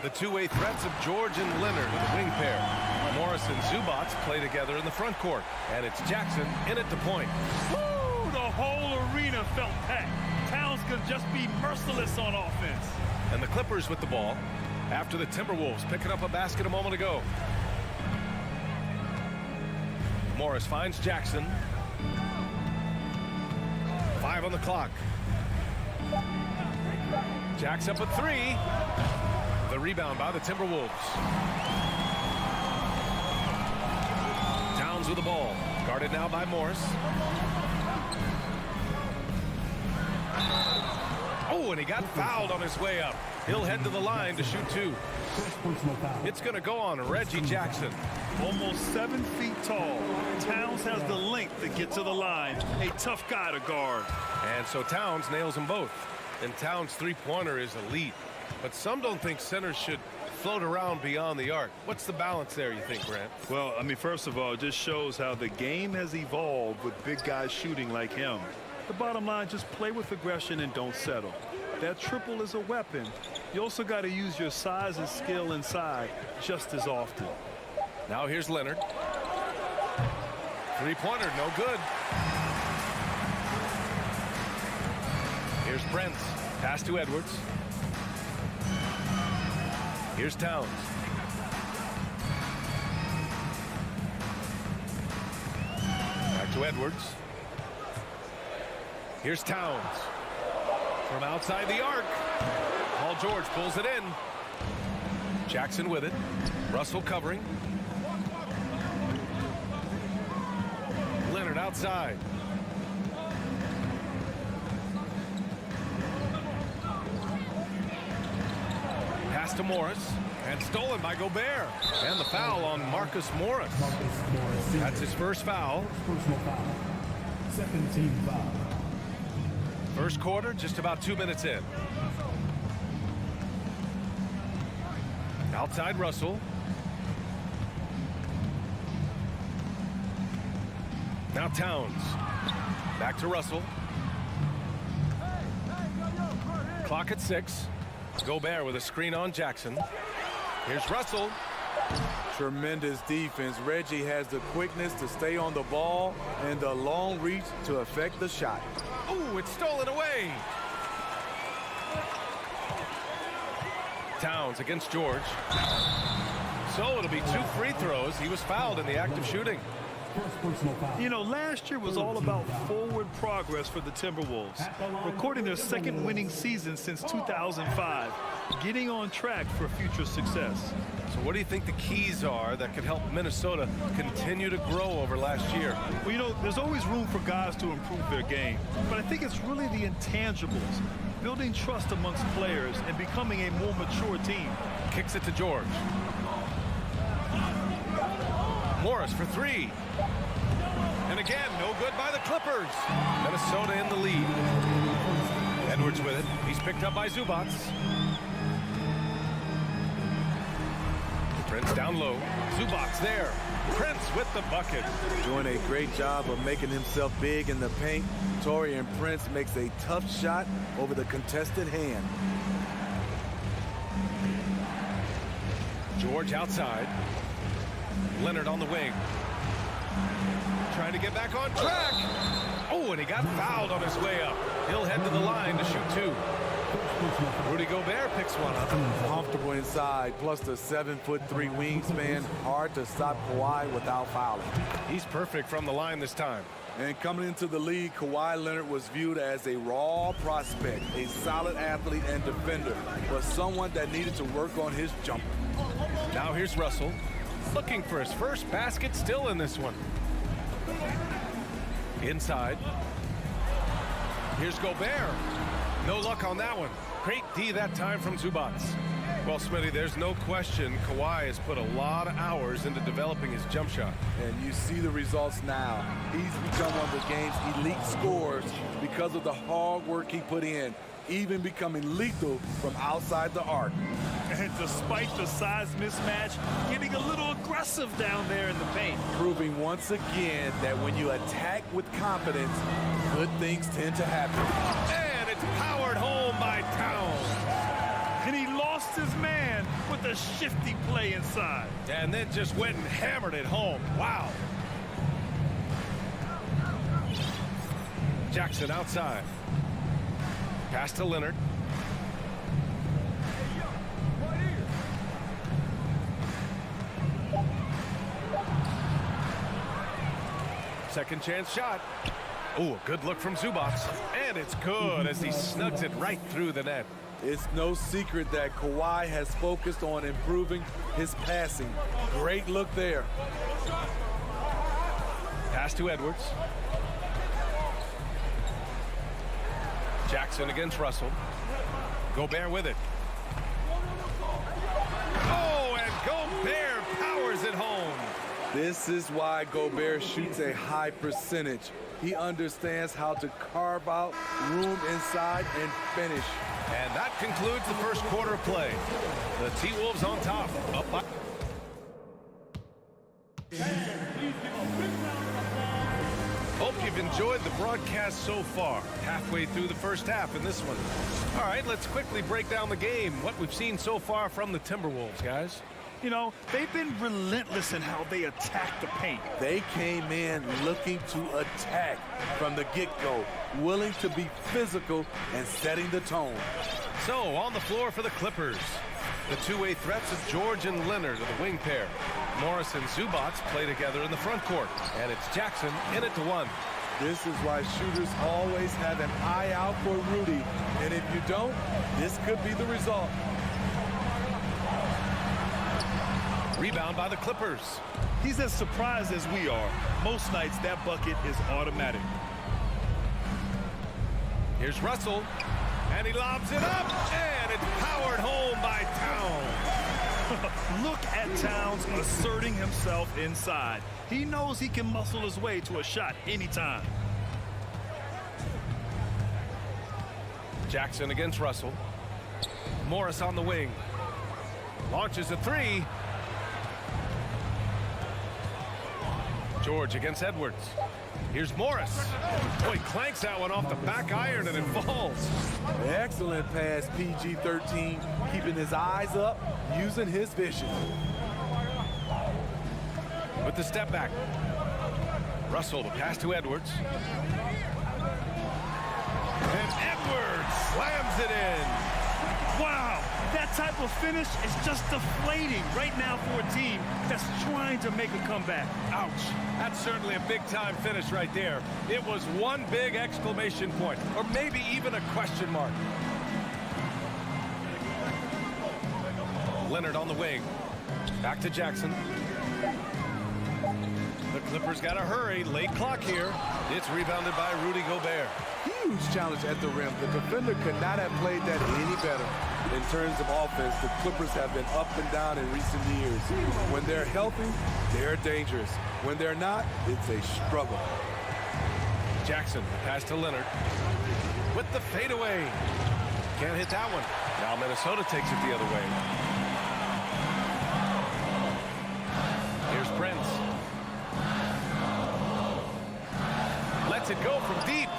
The two-way threats of George and Leonard, the wing pair. Morris and Zubac play together in the front court. And it's Jackson in at the point. Woo! The whole arena felt packed. Towns could just be merciless on offense. And the Clippers with the ball after the Timberwolves picking up a basket a moment ago. Morris finds Jackson. 5 on the clock. Jack's up a 3. The rebound by the Timberwolves. Towns with the ball. Guarded now by Morris. Oh, and he got fouled on his way up. He'll head to the line to shoot 2. It's going to go on Reggie Jackson. Almost 7 feet tall. Towns has the length to get to the line. A tough guy to guard. And so Towns nails them both. And Towns' three-pointer is elite. But some don't think centers should float around beyond the arc. What's the balance there, you think, Grant? Well, I mean, first of all, it just shows how the game has evolved with big guys shooting like him. The bottom line, just play with aggression and don't settle. That triple is a weapon. You also got to use your size and skill inside just as often. Now here's Leonard. Three-pointer, no good. Here's Brent. Pass to Edwards. Here's Towns. Back to Edwards. Here's Towns. From outside the arc. Paul George pulls it in. Jackson with it. Russell covering. Leonard outside. Pass to Morris. And stolen by Gobert. And the foul on Marcus Morris. That's his first foul. Personal foul. Second team foul. First quarter, just about 2 minutes in. Outside Russell. Now Towns. Back to Russell. Clock at 6. Gobert with a screen on Jackson. Here's Russell. Tremendous defense. Reggie has the quickness to stay on the ball and the long reach to affect the shot. Ooh, it's stolen away. Towns against George. So it'll be 2 free throws. He was fouled in the act of shooting. You know, last year was all about forward progress for the Timberwolves, recording their second winning season since 2005, getting on track for future success. So what do you think the keys are that could help Minnesota continue to grow over last year? Well, you know, there's always room for guys to improve their game, but I think it's really the intangibles, building trust amongst players and becoming a more mature team. Kicks it to George. Morris for 3. And again, no good by the Clippers. Minnesota in the lead. Edwards with it. He's picked up by Zubac. Prince down low. Zubac there. Prince with the bucket. Doing a great job of making himself big in the paint. Taurean Prince makes a tough shot over the contested hand. George outside. Leonard on the wing. Trying to get back on track. Oh, and he got fouled on his way up. He'll head to the line to shoot 2. Rudy Gobert picks one up. Comfortable inside, plus the 7'3" wingspan. Hard to stop Kawhi without fouling. He's perfect from the line this time. And coming into the league, Kawhi Leonard was viewed as a raw prospect, a solid athlete and defender, but someone that needed to work on his jumper. Now here's Russell. Looking for his first basket, still in this one. Inside. Here's Gobert. No luck on that one. Great D that time from Zubac. Well, Smitty, there's no question Kawhi has put a lot of hours into developing his jump shot. And you see the results now. He's become one of the game's elite scorers because of the hard work he put in. even becoming lethal from outside the arc. And despite the size mismatch, getting a little aggressive down there in the paint. Proving once again that when you attack with confidence, good things tend to happen. And it's powered home by Towns. And he lost his man with a shifty play inside. And then just went and hammered it home. Wow. Jackson outside. Pass to Leonard. Second chance shot. Oh, a good look from Zubac. And it's good as he snugs it right through the net. It's no secret that Kawhi has focused on improving his passing. Great look there. Pass to Edwards. Jackson against Russell. Gobert with it. Oh, and Gobert powers it home. This is why Gobert shoots a high percentage. He understands how to carve out room inside and finish. And that concludes the first quarter of play. The T-Wolves on top. Up by... Hope you've enjoyed the broadcast so far. Halfway through the first half in this one. All right, let's quickly break down the game. What we've seen so far from the Timberwolves, guys. You know, they've been relentless in how they attack the paint. They came in looking to attack from the get-go, willing to be physical and setting the tone. So, on the floor for the Clippers, the two-way threats of George and Leonard are the wing pair. Morris and Zubac play together in the front court, and it's Jackson in it to one. This is why shooters always have an eye out for Rudy, and if you don't, this could be the result. Rebound by the Clippers. He's as surprised as we are. Most nights, that bucket is automatic. Here's Russell, and he lobs it up, and it's powered home by Towns. Look at Towns asserting himself inside. He knows he can muscle his way to a shot anytime. Jackson against Russell. Morris on the wing. Launches a three. George against Edwards. Here's Morris. Oh, he clanks that one off the back iron and it falls. Excellent pass, PG-13, keeping his eyes up, using his vision. With the step back. Russell, the pass to Edwards. And Edwards slams it in. Wow, that type of finish is just deflating right now for a team that's trying to make a comeback. Ouch. That's certainly a big-time finish right there. It was one big exclamation point, or maybe even a question mark. Leonard on the wing. Back to Jackson. The Clippers got to hurry. Late clock here. It's rebounded by Rudy Gobert. Huge challenge at the rim. The defender could not have played that any better. In terms of offense, the Clippers have been up and down in recent years. When they're healthy, they're dangerous. When they're not, it's a struggle. Jackson, the pass to Leonard. With the fadeaway. Can't hit that one. Now Minnesota takes it the other way. Here's Prince. Lets it go from deep.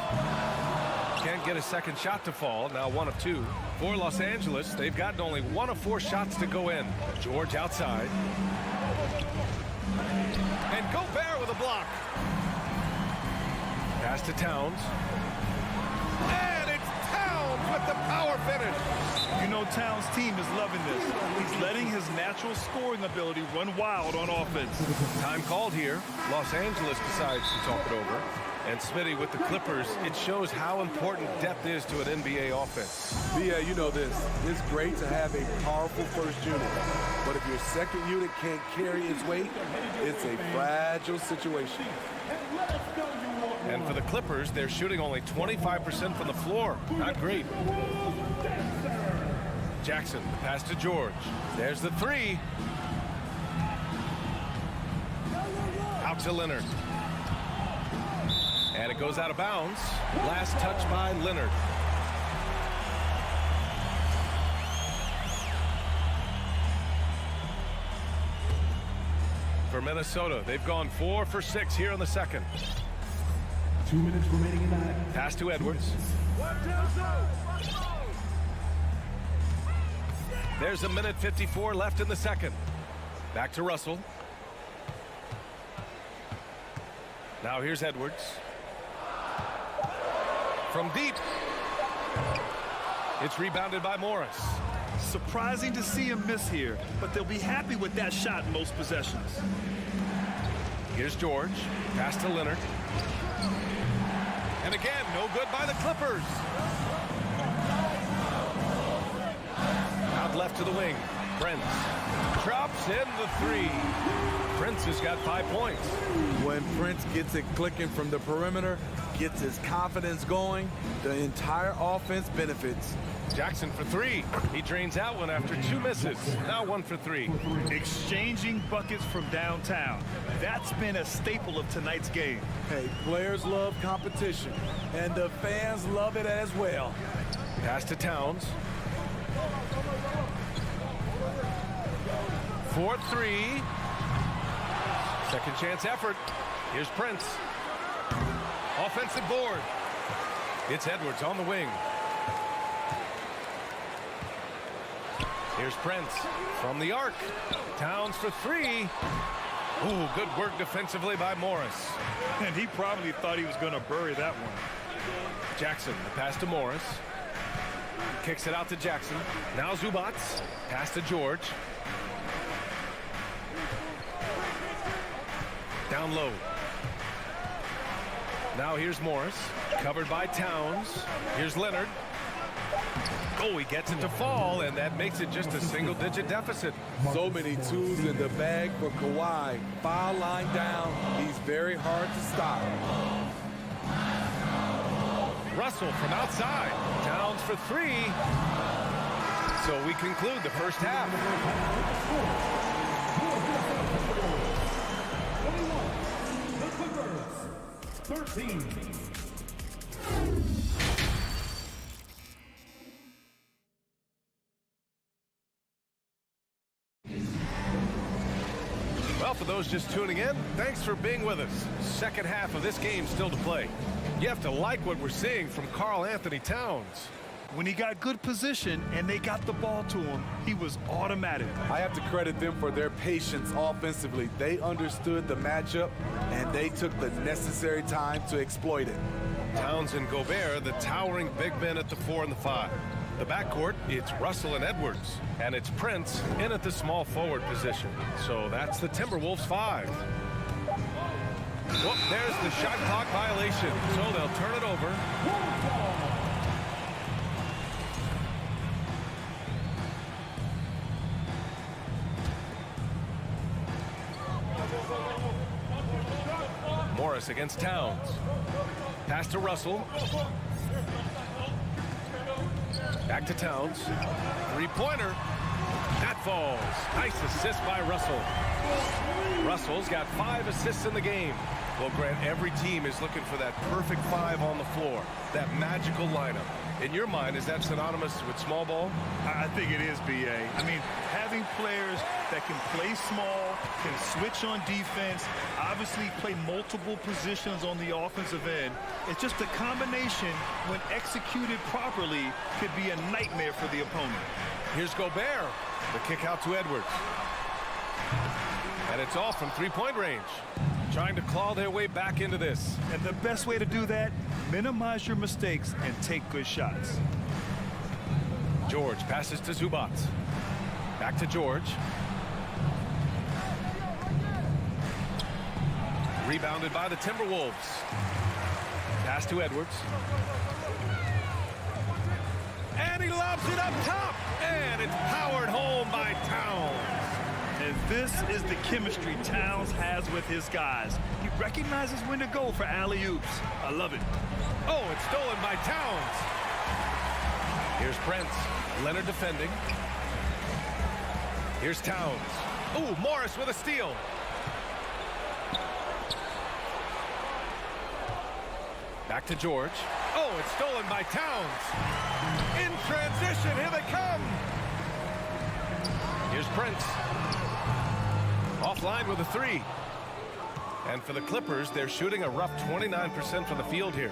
Can't get a second shot to fall. Now 1 of 2. For Los Angeles, they've gotten only 1 of 4 shots to go in. George outside. And Gobert with a block. Pass to Towns. And it's Towns with the power finish. You know Towns' team is loving this. He's letting his natural scoring ability run wild on offense. Time called here. Los Angeles decides to talk it over. And Smitty with the Clippers, it shows how important depth is to an NBA offense. Yeah, you know this. It's great to have a powerful first unit. But if your second unit can't carry its weight, it's a fragile situation. And for the Clippers, they're shooting only 25% from the floor. Not great. Jackson, the pass to George. There's the three. Out to Leonard. And it goes out of bounds. Last touch by Leonard. for Minnesota. They've gone 4 for 6 here in the second. 2 minutes remaining in the half. Pass to Edwards. There's a minute 54 left in the second. Back to Russell. Now here's Edwards. From deep. It's rebounded by Morris. Surprising to see him miss here, but they'll be happy with that shot in most possessions. Here's George. Pass to Leonard. And again, no good by the Clippers. Out left to the wing. Prince drops in the 3. Prince has got 5 points. When Prince gets it clicking from the perimeter, gets his confidence going, the entire offense benefits. Jackson for 3. He drains out one after 2 misses. Now 1 for 3. Exchanging buckets from downtown. That's been a staple of tonight's game. Hey, players love competition, and the fans love it as well. Pass to Towns. 4-3. Second chance effort. Here's Prince. Offensive board. It's Edwards on the wing. Here's Prince from the arc. Towns for 3. Ooh, good work defensively by Morris. And he probably thought he was going to bury that one. Jackson, the pass to Morris. Kicks it out to Jackson. Now Zubats. Pass to George. Down low. Now here's Morris. Covered by Towns. Here's Leonard. Oh, he gets it to fall, and that makes it just a single-digit deficit. So many tools in the bag for Kawhi. Foul line down. He's very hard to stop. Russell from outside. Towns for 3. So we conclude the first half. 13. Well, for those just tuning in, thanks for being with us. Second half of this game still to play. You have to like what we're seeing from Karl Anthony Towns. When he got good position and they got the ball to him, he was automatic. I have to credit them for their patience offensively. They understood the matchup, and they took the necessary time to exploit it. Towns and Gobert, the towering big men at the 4 and the 5. The backcourt, it's Russell and Edwards. And it's Prince in at the small forward position. So that's the Timberwolves 5. Whoop, there's the shot clock violation. So they'll turn it over. Morris against Towns. Pass to Russell. Back to Towns. Three-pointer. That falls. Nice assist by Russell. Russell's got 5 assists in the game. Well, Grant, every team is looking for that perfect 5 on the floor. That magical lineup. In your mind, is that synonymous with small ball? I think it is, B.A. I mean, having players that can play small, can switch on defense, obviously play multiple positions on the offensive end. It's just a combination, when executed properly, could be a nightmare for the opponent. Here's Gobert. The kick out to Edwards. And it's off from three-point range. Trying to claw their way back into this. And the best way to do that, minimize your mistakes and take good shots. George passes to Zubats. Back to George. Rebounded by the Timberwolves. Pass to Edwards. And he lobs it up top. And it's powered home by Towns. And this is the chemistry Towns has with his guys. He recognizes when to go for alley-oops. I love it. Oh, it's stolen by Towns. Here's Prince. Leonard defending. Here's Towns. Ooh, Morris with a steal. Back to George. Oh, it's stolen by Towns. In transition, here they come. Here's Prince. offline with a three. And for the Clippers, they're shooting a rough 29% from the field here.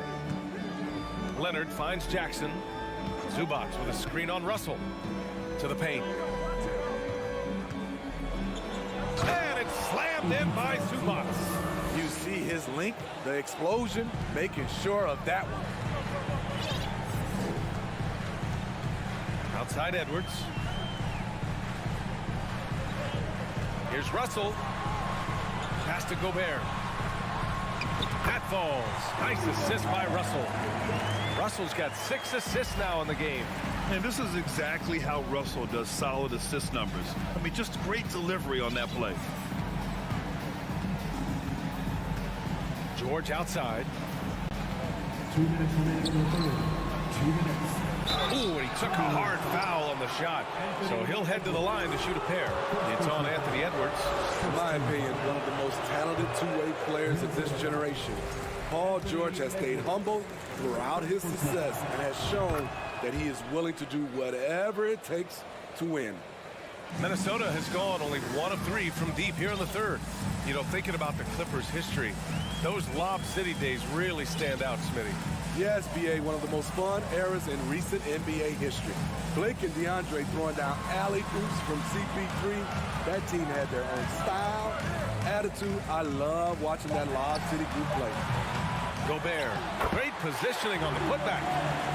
Leonard finds Jackson. Zubac with a screen on Russell. To the paint. And it's slammed in by Zubac. You see his link, the explosion, making sure of that one. Outside Edwards. Here's Russell. Pass to Gobert. That falls. Nice assist by Russell. Russell's got 6 assists now in the game. And this is exactly how Russell does solid assist numbers. I mean, just great delivery on that play. George outside. 2 minutes remaining in the third. 2 minutes. Ooh, and he took a hard foul on the shot. So he'll head to the line to shoot a pair. It's on Anthony Edwards. In my opinion, one of the most talented two-way players of this generation. Paul George has stayed humble throughout his success and has shown that he is willing to do whatever it takes to win. Minnesota has gone only 1 of 3 from deep here in the third. You know, thinking about the Clippers' history, those Lob City days really stand out, Smitty. Yes, B.A., one of the most fun eras in recent NBA history. Blake and DeAndre throwing down alley-oops from CP3. That team had their own style, attitude. I love watching that Lob City group play. Gobert, great positioning on the putback.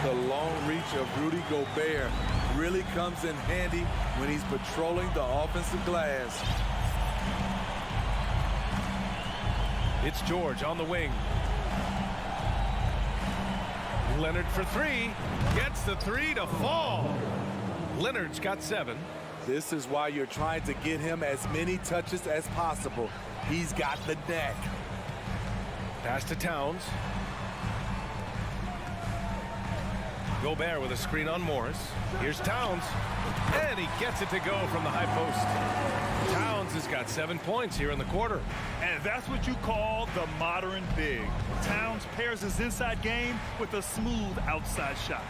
The long reach of Rudy Gobert really comes in handy when he's patrolling the offensive glass. It's George on the wing. Leonard for 3. Gets the 3 to fall. Leonard's got 7. This is why you're trying to get him as many touches as possible. He's got the neck. Pass to Towns. Gobert with a screen on Morris. Here's Towns. And he gets it to go from the high post. Towns has got 7 points here in the quarter. And that's what you call the modern big. Towns pairs his inside game with a smooth outside shot.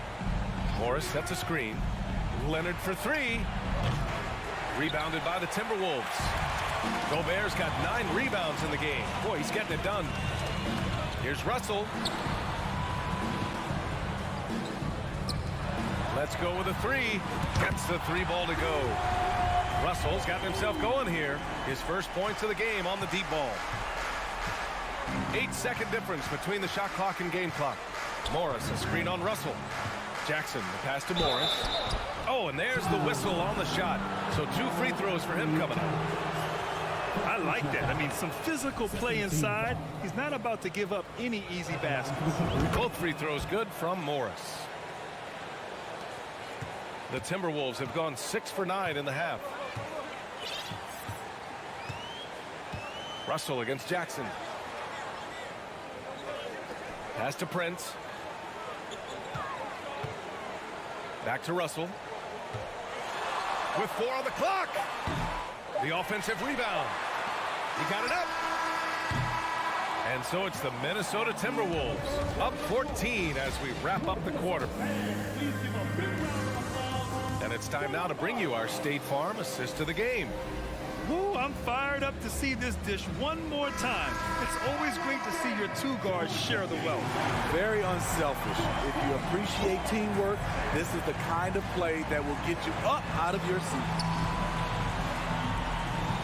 Morris sets a screen. Leonard for 3. Rebounded by the Timberwolves. Gobert's got 9 rebounds in the game. Boy, he's getting it done. Here's Russell. Let's go with a 3. Gets the 3 ball to go. Russell's got himself going here. His first points of the game on the deep ball. 8-second difference between the shot clock and game clock. Morris, a screen on Russell. Jackson, the pass to Morris. Oh, and there's the whistle on the shot. So 2 free throws for him coming up. I like that. I mean, some physical play inside. He's not about to give up any easy baskets. Both free throws good from Morris. The Timberwolves have gone 6 for 9 in the half. Russell against Jackson. Pass to Prince. Back to Russell. With 4 on the clock. The offensive rebound. He got it up. And so it's the Minnesota Timberwolves up 14 as we wrap up the quarter. And it's time now to bring you our State Farm assist of the game. Woo, I'm fired up to see this dish one more time. It's always great to see your 2 guards share the wealth. Very unselfish. If you appreciate teamwork, this is the kind of play that will get you up out of your seat.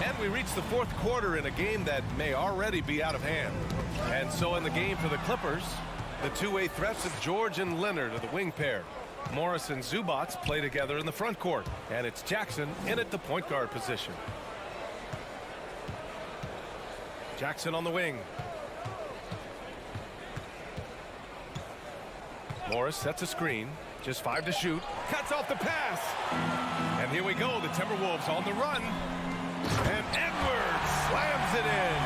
And we reach the 4th quarter in a game that may already be out of hand. And so in the game for the Clippers, the two-way threats of George and Leonard are the wing pair. Morris and Zubac play together in the front court. And it's Jackson in at the point guard position. Jackson on the wing. Morris sets a screen. Just 5 to shoot. Cuts off the pass. And here we go. The Timberwolves on the run. And Edwards slams it in.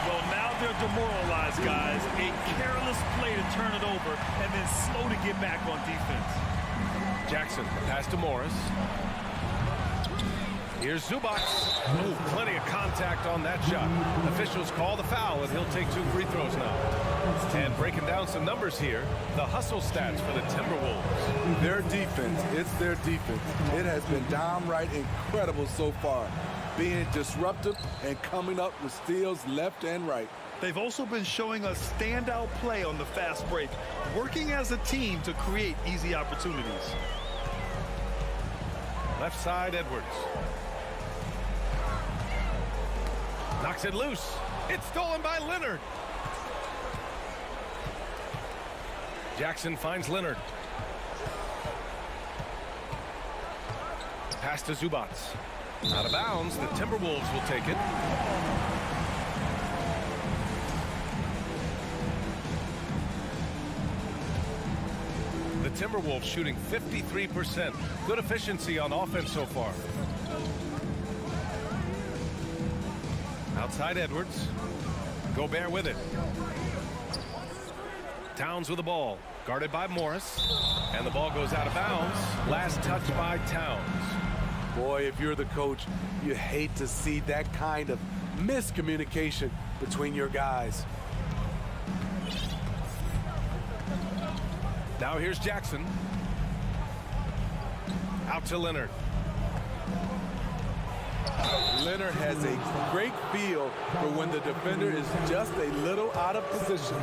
Well, now they're demoralized, guys. A careless play to turn it over and then slow to get back on defense. Jackson, pass to Morris. Here's Zubac. Ooh, plenty of contact on that shot. Officials call the foul, and he'll take 2 free throws now. And breaking down some numbers here, the hustle stats for the Timberwolves. Their defense, it's their defense. It has been downright incredible so far. being disruptive and coming up with steals left and right. They've also been showing us standout play on the fast break, working as a team to create easy opportunities. Left side, Edwards. Knocks it loose. It's stolen by Leonard. Jackson finds Leonard. Pass to Zubats. Out of bounds. The Timberwolves will take it. The Timberwolves shooting 53%. Good efficiency on offense so far. Outside Edwards. Gobert with it. Towns with the ball. Guarded by Morris. And the ball goes out of bounds. Last touch by Towns. Boy, if you're the coach, you hate to see that kind of miscommunication between your guys. Now here's Jackson. Out to Leonard. Leonard has a great feel for when the defender is just a little out of position.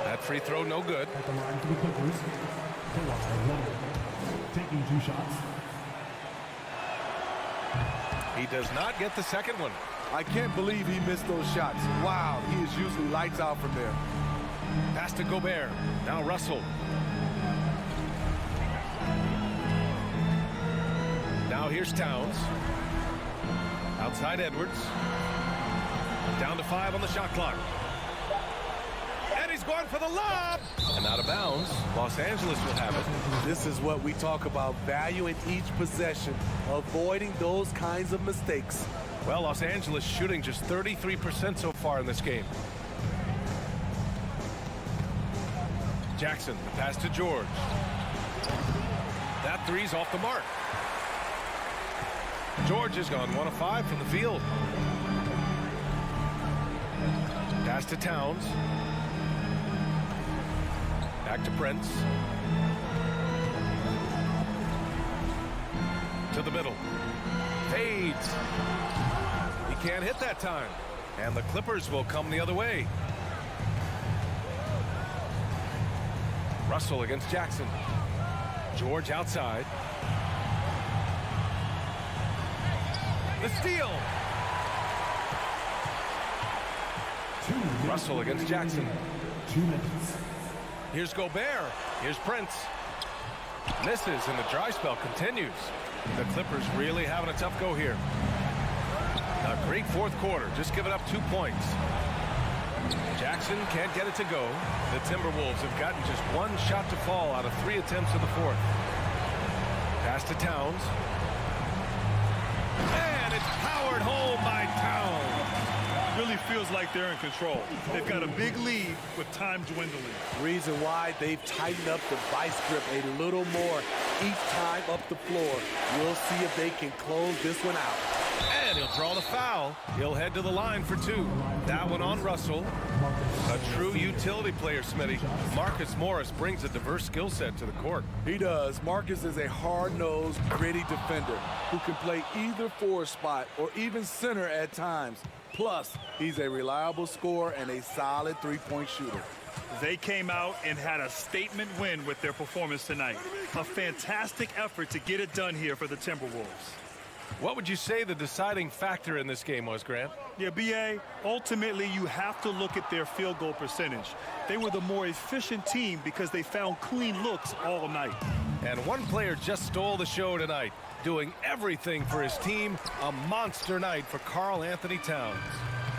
That free throw no good. At the line for the Clippers, Leonard taking 2 shots. He does not get the second one. I can't believe he missed those shots. Wow, he is usually lights out from there. Pass to Gobert. Now Russell. Now here's Towns. Outside Edwards. Down to 5 on the shot clock. And he's going for the lob. And out of bounds. Los Angeles will have it. This is what we talk about, valuing each possession, avoiding those kinds of mistakes. Well, Los Angeles shooting just 33% so far in this game. Jackson, the pass to George. That three's off the mark. George has gone 1 of 5 from the field. Pass to Towns. Back to Prince. To the middle. Fades. He can't hit that time. And the Clippers will come the other way. Russell against Jackson. George outside. The steal. Russell against Jackson. 2 minutes. Here's Gobert. Here's Prince. Misses and the dry spell continues. The Clippers really having a tough go here. A great fourth quarter. Just giving up 2 points. Jackson can't get it to go. The Timberwolves have gotten just 1 shot to fall out of 3 attempts in the fourth. Pass to Towns. And it's powered home by Towns. Really feels like they're in control. They've got a big lead with time dwindling. Reason why they've tightened up the vice grip a little more each time up the floor. We'll see if they can close this one out. And he'll draw the foul. He'll head to the line for 2. That one on Russell. A true utility player, Smitty. Marcus Morris brings a diverse skill set to the court. He does. Marcus is a hard-nosed, gritty defender who can play either forward spot or even center at times. Plus, he's a reliable scorer and a solid three-point shooter. They came out and had a statement win with their performance tonight. A fantastic effort to get it done here for the Timberwolves. What would you say the deciding factor in this game was, Grant? Yeah, B.A., ultimately you have to look at their field goal percentage. They were the more efficient team because they found clean looks all night. And one player just stole the show tonight, doing everything for his team. A monster night for Karl Anthony Towns.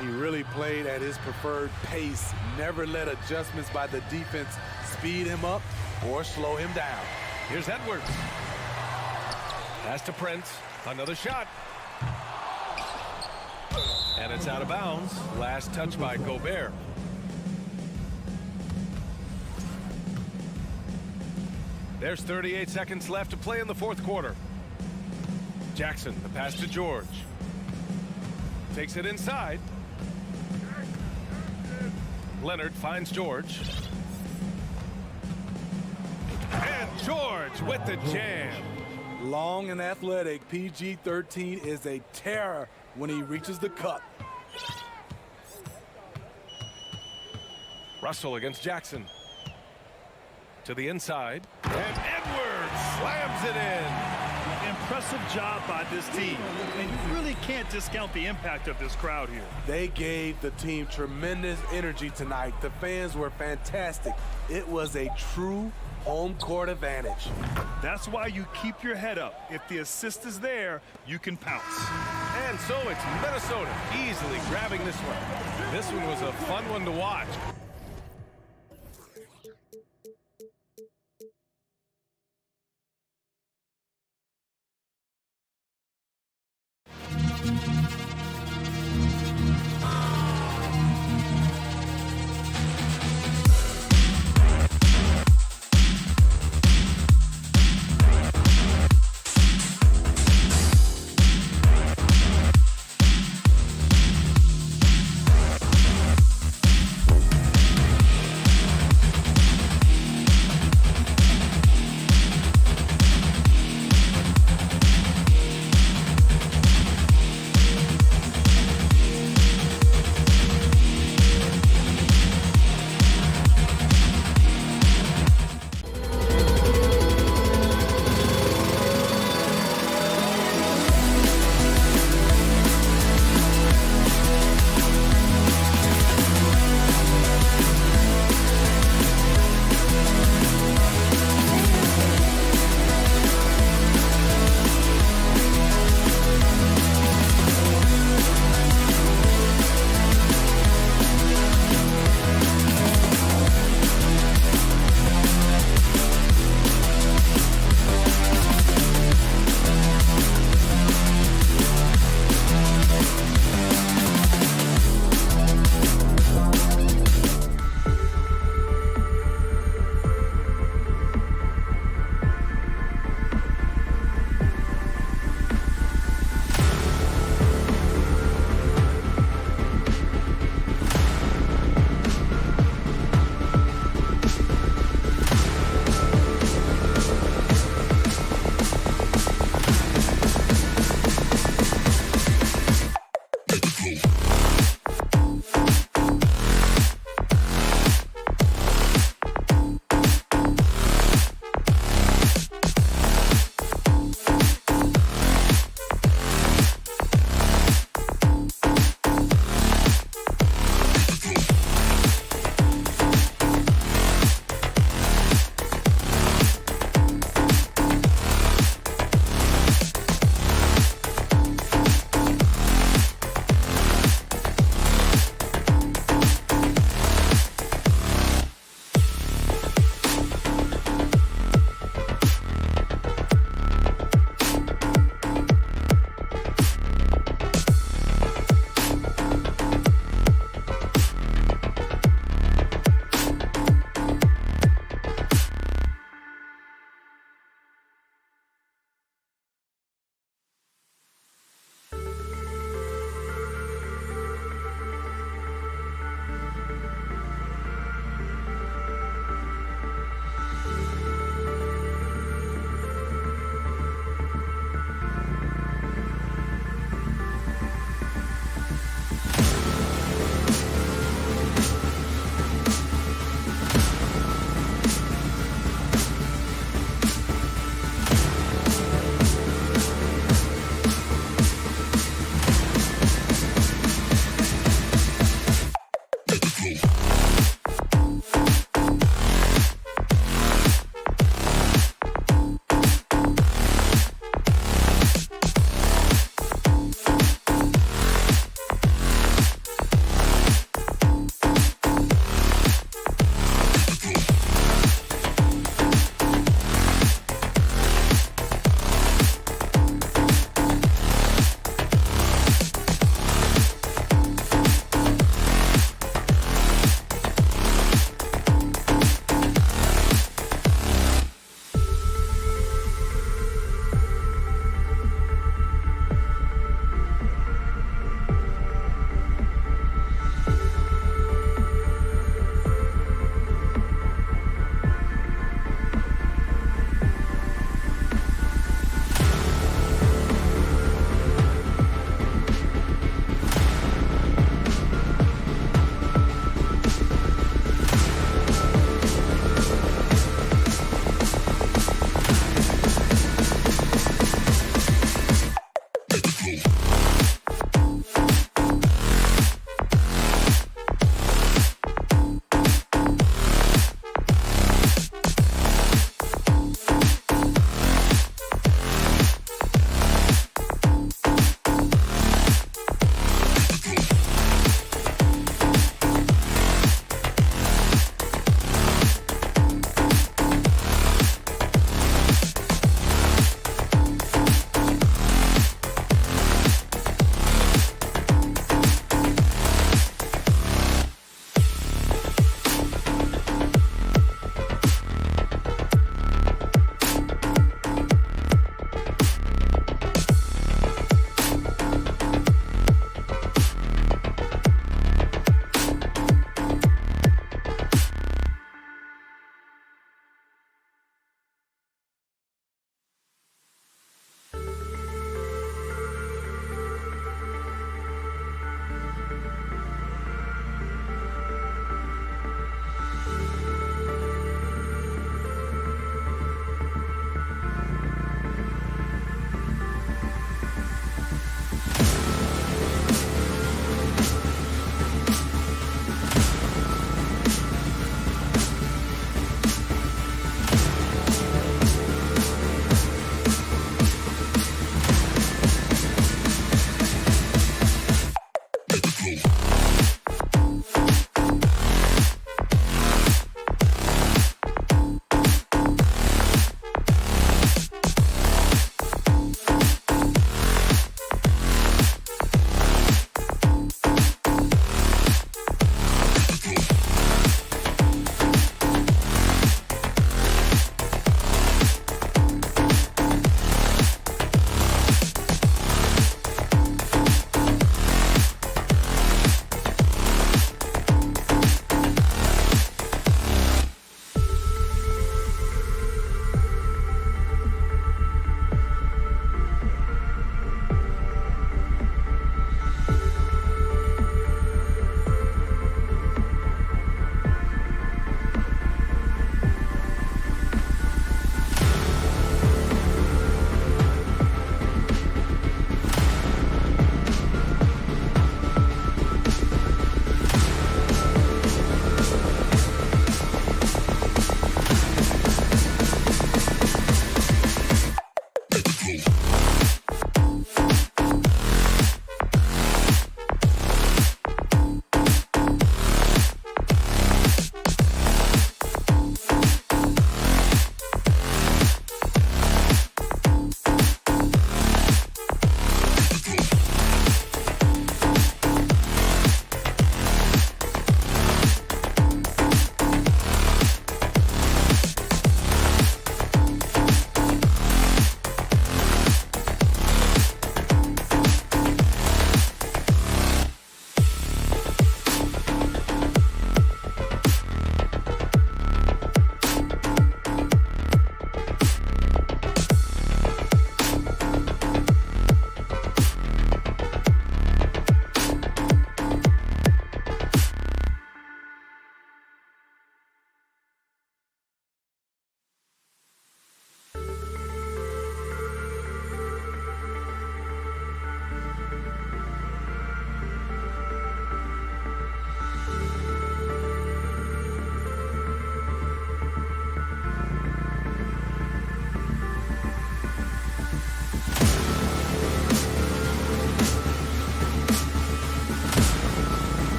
He really played at his preferred pace, never let adjustments by the defense speed him up or slow him down. Here's Edwards. Pass to Prince. Another shot. And it's out of bounds. Last touch by Gobert. There's 38 seconds left to play in the fourth quarter. Jackson, the pass to George. Takes it inside. Leonard finds George. And George with the jam. Long and athletic, PG-13 is a terror when he reaches the cup. Russell against Jackson. To the inside. And Edwards slams it in. Impressive job by this team. And you really can't discount the impact of this crowd here. They gave the team tremendous energy tonight. The fans were fantastic. It was a true home court advantage. That's why you keep your head up. If the assist is there, you can pounce. And so it's Minnesota easily grabbing this one. This one was a fun one to watch.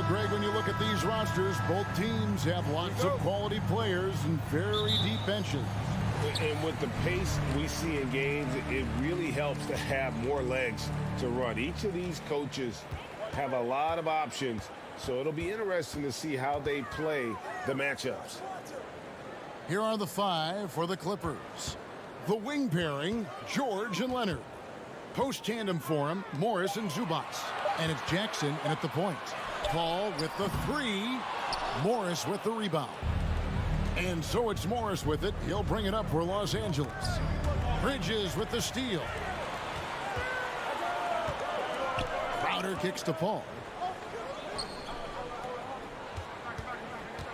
Greg, when you look at these rosters, both teams have lots of quality players and very deep benches. And with the pace we see in games, it really helps to have more legs to run. Each of these coaches have a lot of options, so it'll be interesting to see how they play the matchups. Here are the 5 for the Clippers. The wing pairing, George and Leonard. Post tandem for him, Morris and Zubac. And it's Jackson in at the point. Paul with the 3, Morris with the rebound. And so it's Morris with it. He'll bring it up for Los Angeles. Bridges with the steal. Crowder kicks to Paul.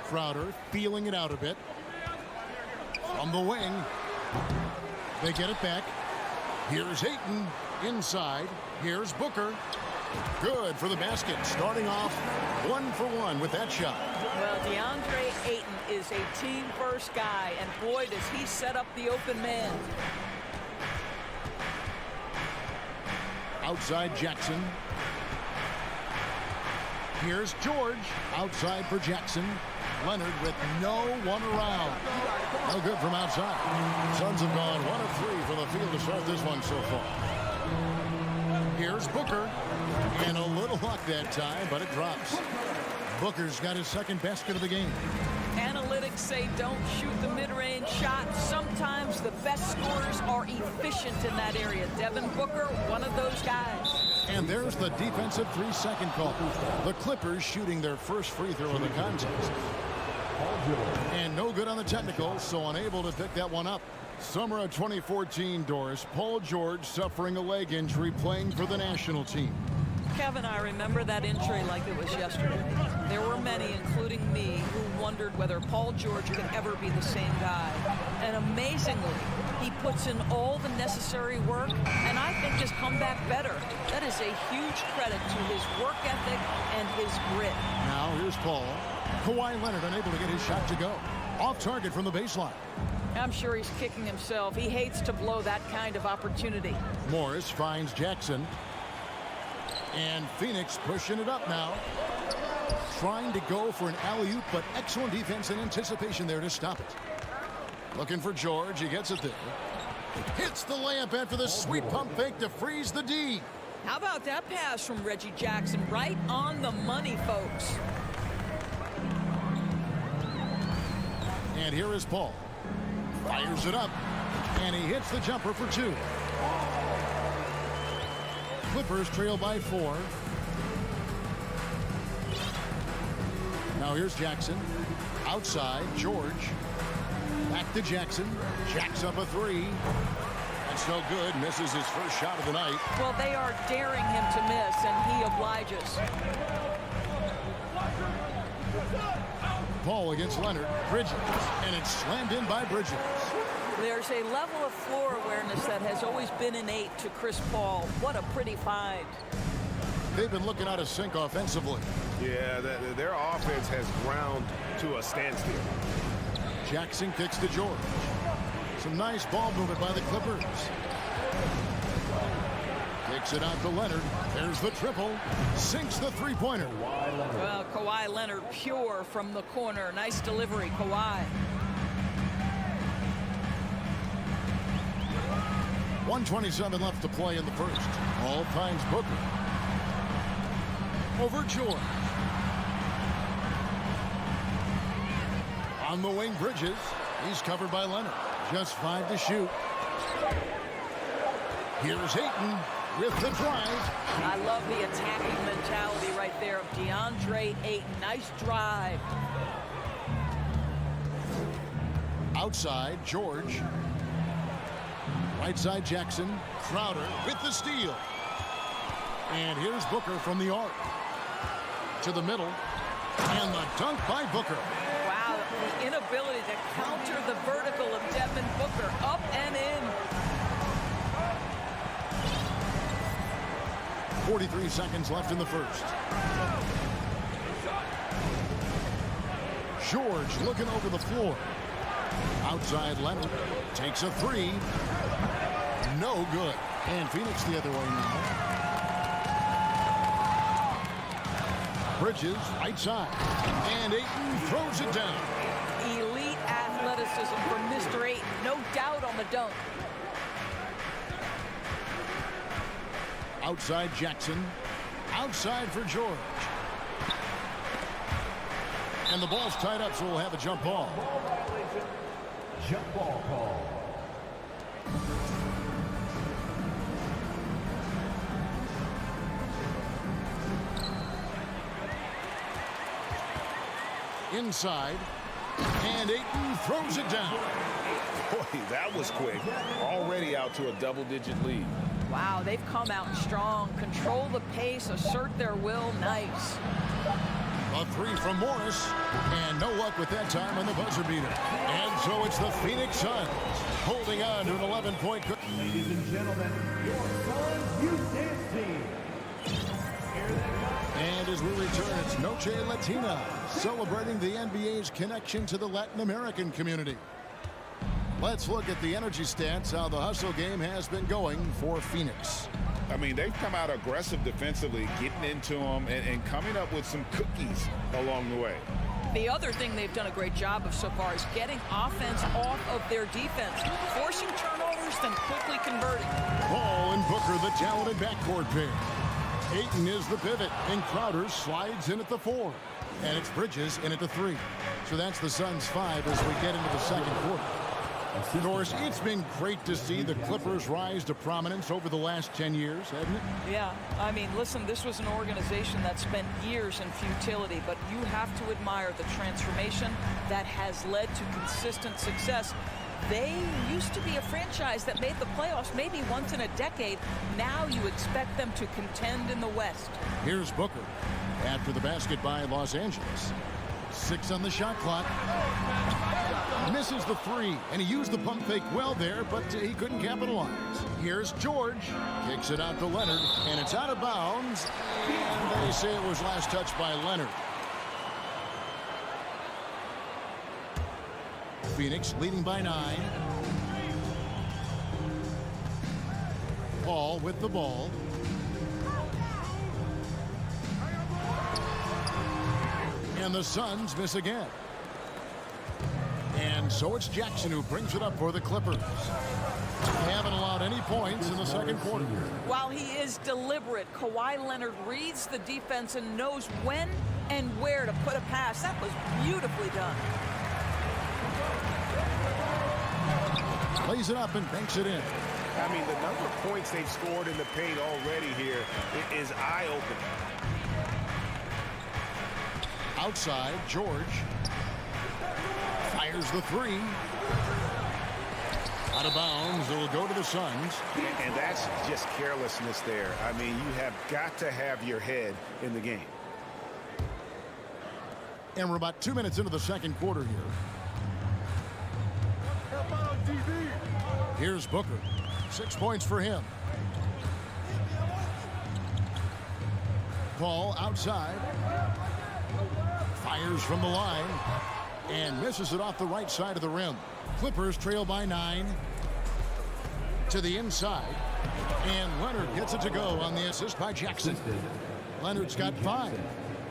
Crowder feeling it out a bit. From the wing. They get it back. Here's Ayton inside. Here's Booker. Good for the basket. Starting off 1 for 1 with that shot. Well, DeAndre Ayton is a team-first guy, and boy, does he set up the open man. Outside Jackson. Here's George. Outside for Jackson. Leonard with no one around. No good from outside. Suns have gone 1 of 3 from the field to start this one so far. Here's Booker. And a little luck that time, but it drops. Booker's got his second basket of the game. Analytics say don't shoot the mid-range shot. Sometimes the best scorers are efficient in that area. Devin Booker, one of those guys. And there's the defensive 3-second call. The Clippers shooting their first free throw of the contest. And no good on the technical, so unable to pick that one up. Summer of 2014, Doris. Paul George suffering a leg injury playing for the national team. Kevin, I remember that injury like it was yesterday. There were many, including me, who wondered whether Paul George could ever be the same guy. And amazingly, he puts in all the necessary work, and I think has come back better. That is a huge credit to his work ethic and his grit. Now here's Paul. Kawhi Leonard unable to get his shot to go. Off target from the baseline. I'm sure he's kicking himself. He hates to blow that kind of opportunity. Morris finds Jackson. And Phoenix pushing it up now. Trying to go for an alley-oop, but excellent defense and anticipation there to stop it. Looking for George. He gets it there. Hits the layup after the sweet pump fake to freeze the D. How about that pass from Reggie Jackson? Right on the money, folks. And here is Paul. Fires it up. And he hits the jumper for 2. Clippers trail by 4. Now here's Jackson. Outside, George. Back to Jackson. Jacks up a 3. That's no good. Misses his first shot of the night. Well, they are daring him to miss, and he obliges. Paul against Leonard. Bridges. And it's slammed in by Bridges. There's a level of floor awareness that has always been innate to Chris Paul. What a pretty find. They've been looking out of sync offensively. Yeah, their offense has ground to a standstill. Jackson kicks to George. Some nice ball movement by the Clippers. Kicks it out to Leonard. There's the triple. Sinks the three-pointer. Well, Kawhi Leonard pure from the corner. Nice delivery, Kawhi. 1:27 left to play in the first. All finds Booker. Over George. On the wing, Bridges. He's covered by Leonard. Just 5 to shoot. Here's Ayton with the drive. I love the attacking mentality right there of DeAndre Ayton. Nice drive. Outside, George. Right side, Jackson. Crowder with the steal. And here's Booker from the arc. To the middle. And the dunk by Booker. Wow, the inability to counter the vertical of Devin Booker. Up and in. 43 seconds left in the first. George looking over the floor. Outside Leonard. Takes a 3. No good. And Phoenix the other way now. Bridges, right side. And Ayton throws it down. Elite athleticism from Mr. Ayton. No doubt on the dunk. Outside Jackson. Outside for George. And the ball's tied up, so we'll have a jump ball. Jump ball call. Inside. And Ayton throws it down. Boy, that was quick. Already out to a double-digit lead. Wow, they've come out strong. Control the pace, assert their will. Nice. A three from Morris. And no luck with that time on the buzzer beater. And so it's the Phoenix Suns holding on to an 11-point. Ladies and gentlemen, your Suns Youth Dance Team. And as we return, it's Noche Latina, celebrating the NBA's connection to the Latin American community. Let's look at the energy stats, how the hustle game has been going for Phoenix. I mean, they've come out aggressive defensively, getting into them and coming up with some cookies along the way. The other thing they've done a great job of so far is getting offense off of their defense, forcing turnovers, then quickly converting. Paul and Booker, the talented backcourt pair. Ayton is the pivot, and Crowder slides in at the 4. And it's Bridges in at the 3. So that's the Suns' 5 as we get into the second quarter. Of course, it's been great to see the Clippers rise to prominence over the last 10 years, hasn't it? Yeah, I mean, listen, this was an organization that spent years in futility, but you have to admire the transformation that has led to consistent success. They used to be a franchise that made the playoffs maybe once in a decade. Now you expect them to contend in the West. Here's Booker after the basket by Los Angeles. 6 on the shot clock. Misses the 3, and he used the pump fake well there, but he couldn't capitalize. Here's George. Kicks it out to Leonard, and it's out of bounds. And they say it was last touched by Leonard. Phoenix leading by 9. Paul with the ball. And the Suns miss again. And so it's Jackson who brings it up for the Clippers. They haven't allowed any points in the second quarter. While he is deliberate, Kawhi Leonard reads the defense and knows when and where to put a pass. That was beautifully done. Plays it up and banks it in. I mean, the number of points they've scored in the paint already here is eye-opening. Outside, George fires the 3. Out of bounds, it'll go to the Suns. And that's just carelessness there. I mean, you have got to have your head in the game. And we're about 2 minutes into the second quarter here. Here's Booker. 6 points for him. Paul outside. Fires from the line. And misses it off the right side of the rim. Clippers trail by 9. To the inside. And Leonard gets it to go on the assist by Jackson. Leonard's got 5.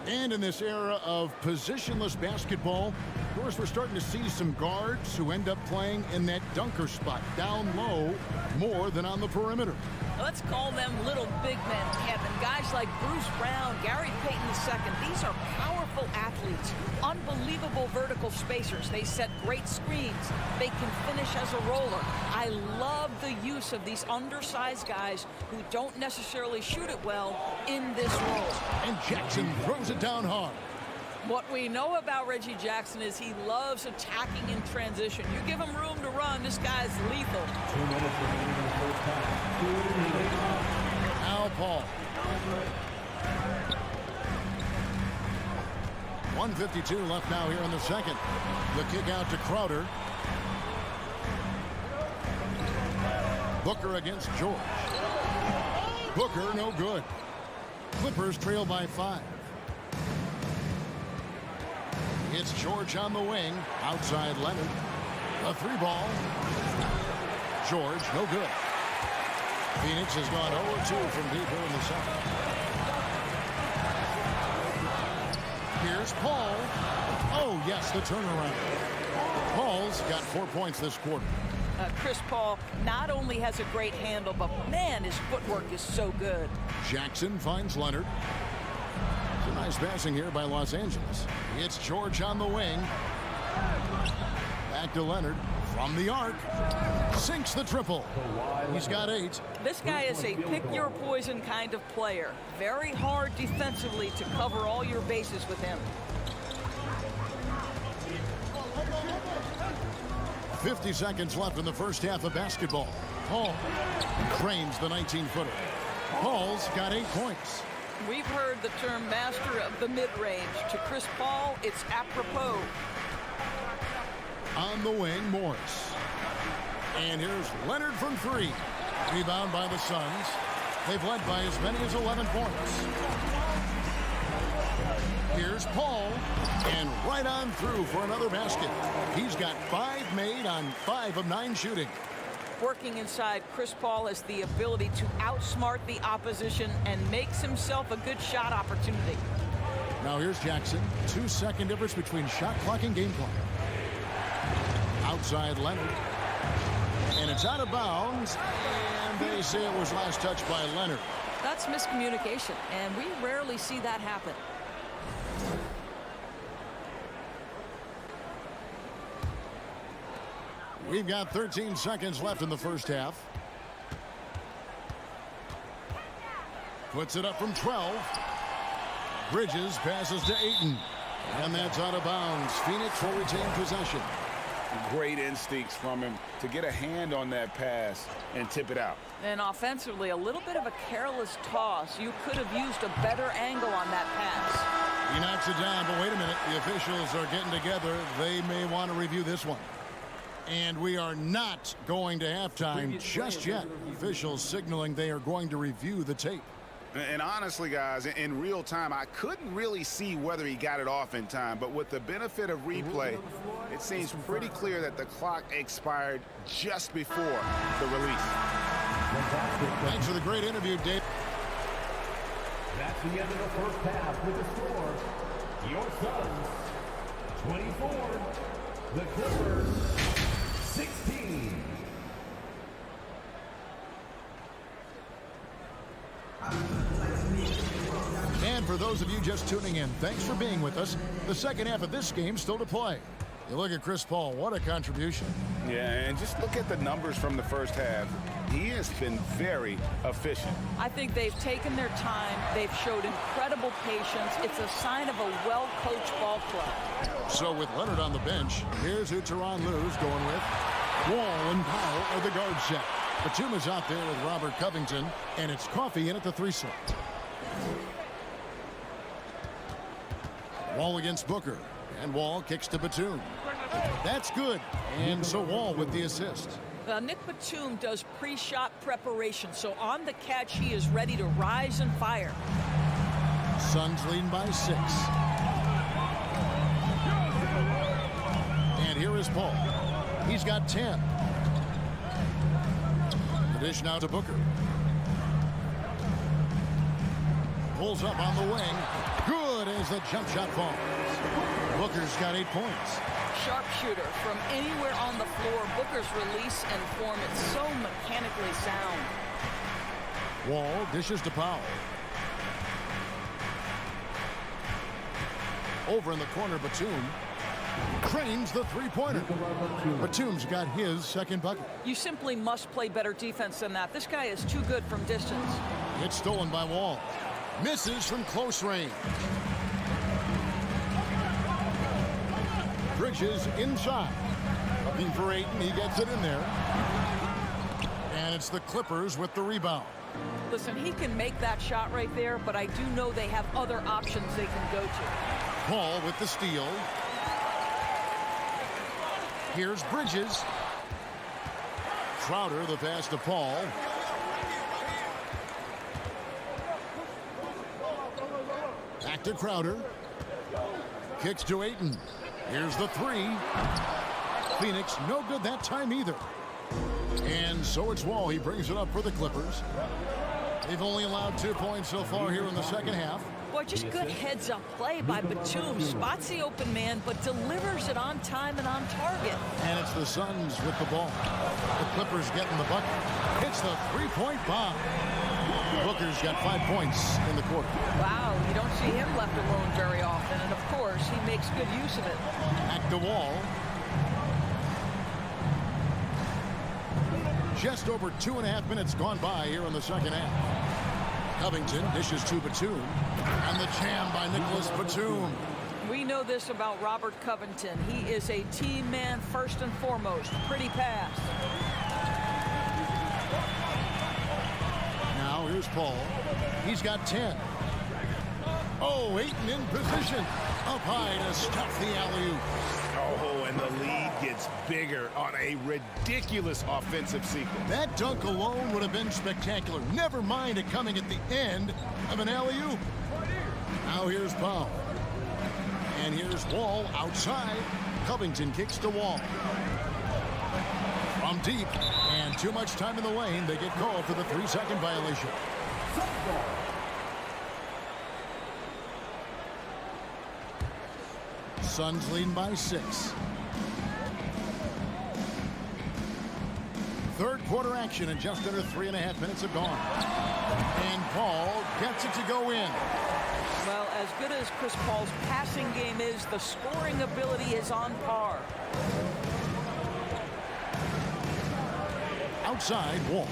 And in this era of positionless basketball, of course, we're starting to see some guards who end up playing in that dunker spot, down low, more than on the perimeter. Let's call them little big men, Kevin. Guys like Bruce Brown, Gary Payton II. These are powerful athletes, unbelievable vertical spacers. They set great screens. They can finish as a roller. I love the use of these undersized guys who don't necessarily shoot it well in this role. And Jackson throws it down hard. What we know about Reggie Jackson is he loves attacking in transition. You give him room to run, this guy's lethal. 2 minutes remaining in the first half. Now Paul. 1:52 left now here in the second. The kick out to Crowder. Booker against George. Booker no good. Clippers trail by 5. It's George on the wing. Outside Leonard. A 3 ball. George, no good. Phoenix has gone 0-2 from deep here in the second. Here's Paul. Oh, yes, the turnaround. Paul's got 4 points this quarter. Chris Paul not only has a great handle, but man, his footwork is so good. Jackson finds Leonard. It's a nice passing here by Los Angeles. It's George on the wing. Back to Leonard from the arc. Sinks the triple. He's got 8. This guy is a pick-your-poison kind of player. Very hard defensively to cover all your bases with him. 50 seconds left in the first half of basketball. Paul cranes the 19-footer. Paul's got 8 points. We've heard the term master of the mid-range. To Chris Paul, it's apropos. On the wing, Morris. And here's Leonard from 3. Rebound by the Suns. They've led by as many as 11 points. Here's Paul. And right on through for another basket. He's got 5 made on 5 of 9 shooting. Working inside, Chris Paul has the ability to outsmart the opposition and makes himself a good shot opportunity. Now here's Jackson. 2-second difference between shot clock and game clock. Outside Leonard. And it's out of bounds. And they say it was last touched by Leonard. That's miscommunication, and we rarely see that happen. We've got 13 seconds left in the first half. Puts it up from 12. Bridges passes to Ayton. And that's out of bounds. Phoenix will retain possession. Great instincts from him to get a hand on that pass and tip it out. And offensively, a little bit of a careless toss. You could have used a better angle on that pass. He knocks it down, but wait a minute. The officials are getting together. They may want to review this one. And we are not going to halftime just yet. Officials signaling they are going to review the tape. And honestly, guys, in real time, I couldn't really see whether he got it off in time. But with the benefit of replay, it seems pretty clear that the clock expired just before the release. Thanks for the great interview, Dave. That's the end of the first half with the score. Your Suns, 24. The Clippers, 16. And for those of you just tuning in, thanks for being with us. The second half of this game still to play. You look at Chris Paul, what a contribution. Yeah, and just look at the numbers from the first half. He has been very efficient. I think they've taken their time. They've showed incredible patience. It's a sign of a well-coached ball club. So with Leonard on the bench, here's who Tyronn Lue's going with. Wall and Powell are the guard set. Batum is out there with Robert Covington, and it's Coffey in at the 3 slot. Wall against Booker, and Wall kicks to Batum. That's good, and so Wall with the assist. Nick Batum does pre-shot preparation, so on the catch he is ready to rise and fire. Suns leading by 6. And here is Paul. He's got 10. The dish now to Booker. Pulls up on the wing. Good as the jump shot falls. Booker's got 8 points. Sharpshooter from anywhere on the floor. Booker's release and form, it's so mechanically sound. Wall dishes to Powell. Over in the corner, Batum cranes the 3-pointer. Batum's got his second bucket. You simply must play better defense than that. This guy is too good from distance. It's stolen by Wall. Misses from close range. Bridges inside. Looking for Ayton. He gets it in there. And it's the Clippers with the rebound. Listen, he can make that shot right there, but I do know they have other options they can go to. Paul with the steal. Here's Bridges. Crowder, the pass to Paul. Back to Crowder. Kicks to Ayton. Here's the 3. Phoenix no good that time either. And so it's Wall. He brings it up for the Clippers. They've only allowed 2 points so far here in the second half. Boy, just good heads-up play by Batum. Spots the open man, but delivers it on time and on target. And it's the Suns with the ball. The Clippers getting the bucket. Hits the three-point bomb. Booker's got 5 points in the quarter. Wow, you don't see him left alone very often, and of course, he makes good use of it. Back to Wall. Just over 2.5 minutes gone by here in the second half. Covington dishes to Batum. And the jam by Nicholas Batum. We know this about Robert Covington. He is a team man first and foremost. Pretty pass. Now here's Paul. He's got 10. Oh, Ayton in position. Up high to stuff the alley-oop. Oh, and the lead gets bigger on a ridiculous offensive sequence. That dunk alone would have been spectacular. Never mind it coming at the end of an alley-oop. Now here's Powell. And here's Wall outside. Covington kicks to Wall. From deep. And too much time in the lane. They get called for the 3-second violation. Suns leading by 6. Third quarter action and just under 3.5 minutes have gone. And Paul gets it to go in. Well, as good as Chris Paul's passing game is, the scoring ability is on par. Outside, Wall.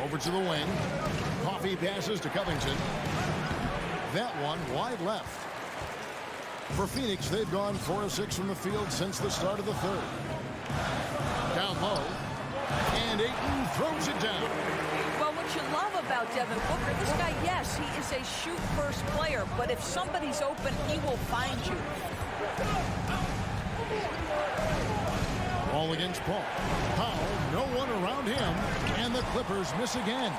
Over to the wing. Coffee passes to Covington. That one wide left. For Phoenix, they've gone 4 of 6 from the field since the start of the third. Down low. And Ayton throws it down. Well, what you love about Devin Booker, this guy, yes, he is a shoot-first player, but if somebody's open, he will find you. Ball against Paul. Powell, no one around him, and the Clippers miss again.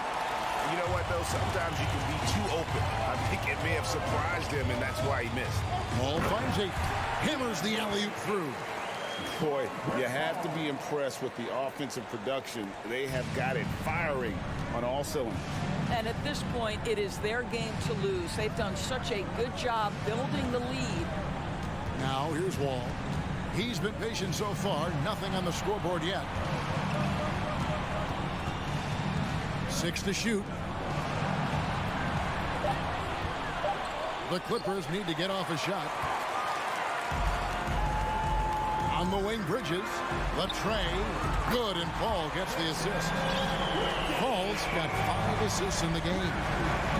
You know what, though? Sometimes you can be too open. I think it may have surprised him, and that's why he missed. Paul finds it. Hammers the alley-oop through. Boy, you have to be impressed with the offensive production. They have got it firing on all cylinders. And at this point, it is their game to lose. They've done such a good job building the lead. Now, here's Wall. He's been patient so far. Nothing on the scoreboard yet. 6 to shoot. The Clippers need to get off a shot. On the wing, Bridges. The tray. Good, and Paul gets the assist. Paul's got 5 assists in the game.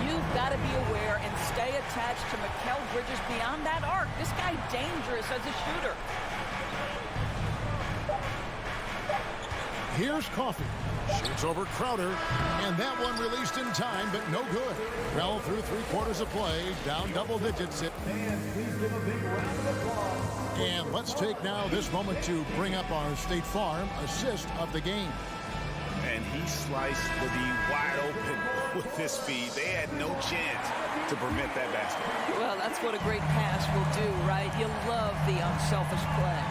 You've got to be aware and stay attached to Mikal Bridges beyond that arc. This guy dangerous as a shooter. Here's Coffee. Shoots over Crowder. And that one released in time, but no good. Well through 3 quarters of play. Down double digits. And let's take now this moment to bring up our State Farm assist of the game. And he sliced the D wide open with his speed. They had no chance to prevent that basket. Well, that's what a great pass will do, right? You love the unselfish play.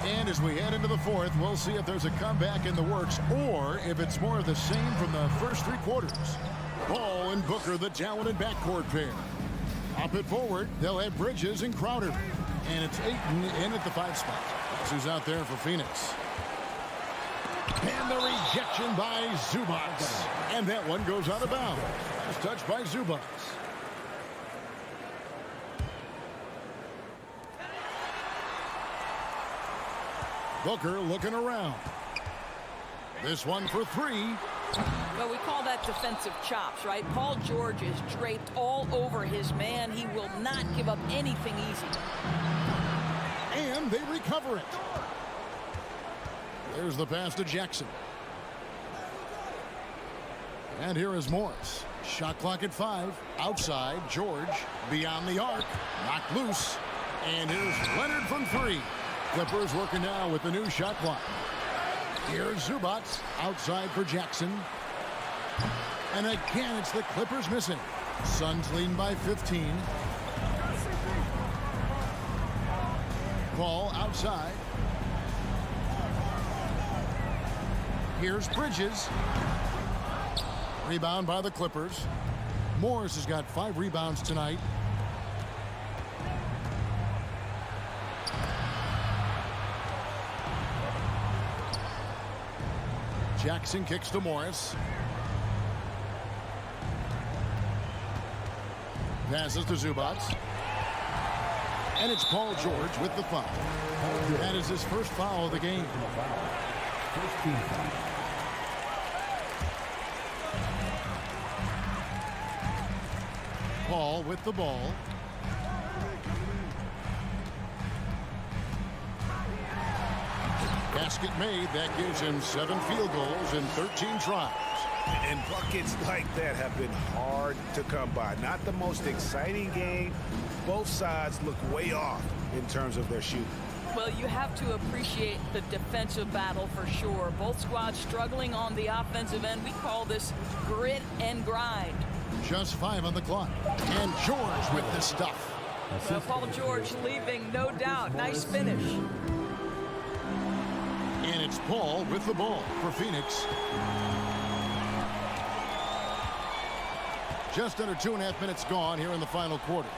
And as we head into the fourth, we'll see if there's a comeback in the works or if it's more of the same from the first 3 quarters. Ball and Booker, the talented backcourt pair. Up it forward, they'll have Bridges and Crowder. And it's Ayton in at the 5 spot. That's who's out there for Phoenix. And the rejection by Zubac. And that one goes out of bounds. Last touch by Zubac. Booker looking around. This one for 3. Well, we call that defensive chops, right? Paul George is draped all over his man. He will not give up anything easy. And they recover it. There's the pass to Jackson. And here is Morris. Shot clock at 5. Outside, George. Beyond the arc. Knocked loose. And here's Leonard from 3. Clippers working now with the new shot clock. Here's Zubac. Outside for Jackson. And again, it's the Clippers missing. Suns leading by 15. Ball outside. Here's Bridges. Rebound by the Clippers. Morris has got 5 rebounds tonight. Jackson kicks to Morris. Passes to Zubac. And it's Paul George with the foul. That is his first foul of the game. Paul with the ball. Basket made. That gives him 7 field goals in 13 tries. And buckets like that have been hard to come by. Not the most exciting game. Both sides look way off in terms of their shooting. Well, you have to appreciate the defensive battle for sure. Both squads struggling on the offensive end. We call this grit and grind. Just 5 on the clock. And George with the stuff. Well, Paul George leaving, no doubt. Nice finish. And it's Paul with the ball for Phoenix. Just under 2.5 minutes gone here in the final quarter.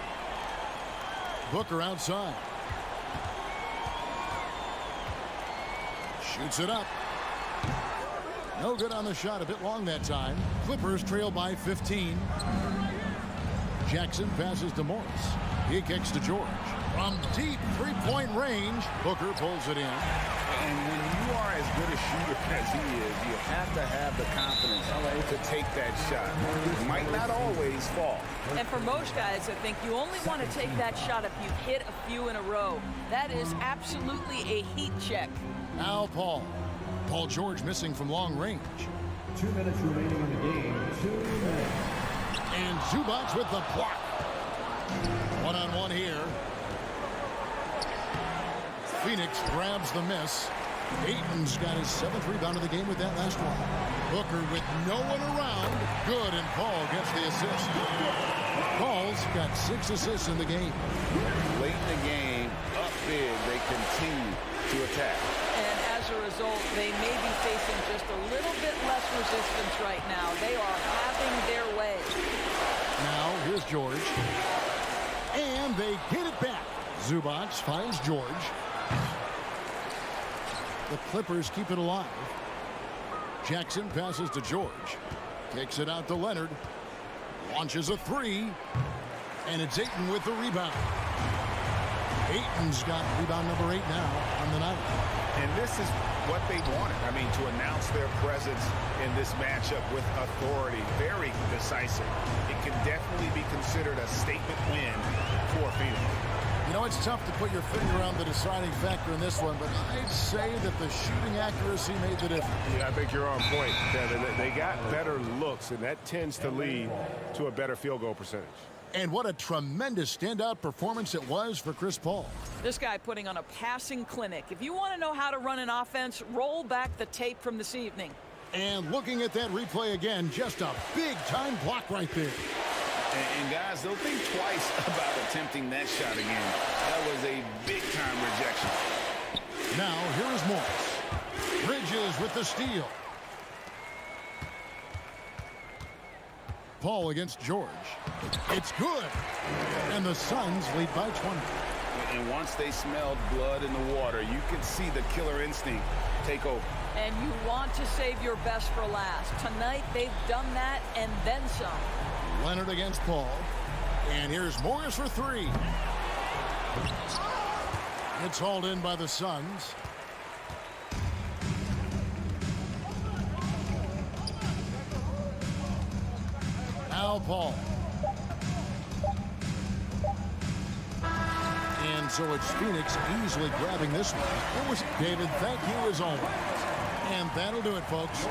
Booker outside. Shoots it up. No good on the shot. A bit long that time. Clippers trail by 15. Jackson passes to Morris. He kicks to George. From deep three-point range, Booker pulls it in. And when you are as good a shooter as he is, you have to have the confidence to take that shot. It might not always fall. And for most guys, I think you only want to take that shot if you've hit a few in a row. That is absolutely a heat check. Now Paul. Paul George missing from long range. 2 minutes remaining in the game. 2 minutes. And Zubac with the block. One-on-one here. Phoenix grabs the miss. Ayton's got his 7th rebound of the game with that last one. Booker with no one around. Good, and Paul gets the assist. Paul's got 6 assists in the game. Late in the game, up big, they continue to attack. And as a result, they may be facing just a little bit less resistance right now. They are having their way. Now, here's George. And they get it back. Zubac finds George. The Clippers keep it alive. Jackson passes to George. Kicks it out to Leonard. Launches a 3. And it's Ayton with the rebound. Ayton's got rebound number 8 now on the night. And this is what they wanted. I mean, to announce their presence in this matchup with authority. Very decisive. It can definitely be considered a statement win for Phoenix. You know, it's tough to put your finger on the deciding factor in this one, but I'd say that the shooting accuracy made the difference. Yeah, I think you're on point, Kevin. They got better looks, and that tends to lead to a better field goal percentage. And what a tremendous standout performance it was for Chris Paul. This guy putting on a passing clinic. If you want to know how to run an offense, roll back the tape from this evening. And looking at that replay again, just a big-time block right there. And guys, they'll think twice about attempting that shot again. That was a big-time rejection. Now, here is Morris. Bridges with the steal. Paul against George. It's good. And the Suns lead by 20. And once they smelled blood in the water, you could see the killer instinct take over. And you want to save your best for last. Tonight, they've done that and then some. Leonard against Paul. And here's Morris for 3. It's hauled in by the Suns. Now Paul. And so it's Phoenix easily grabbing this one. It was David, thank you as always. And that'll do it, folks.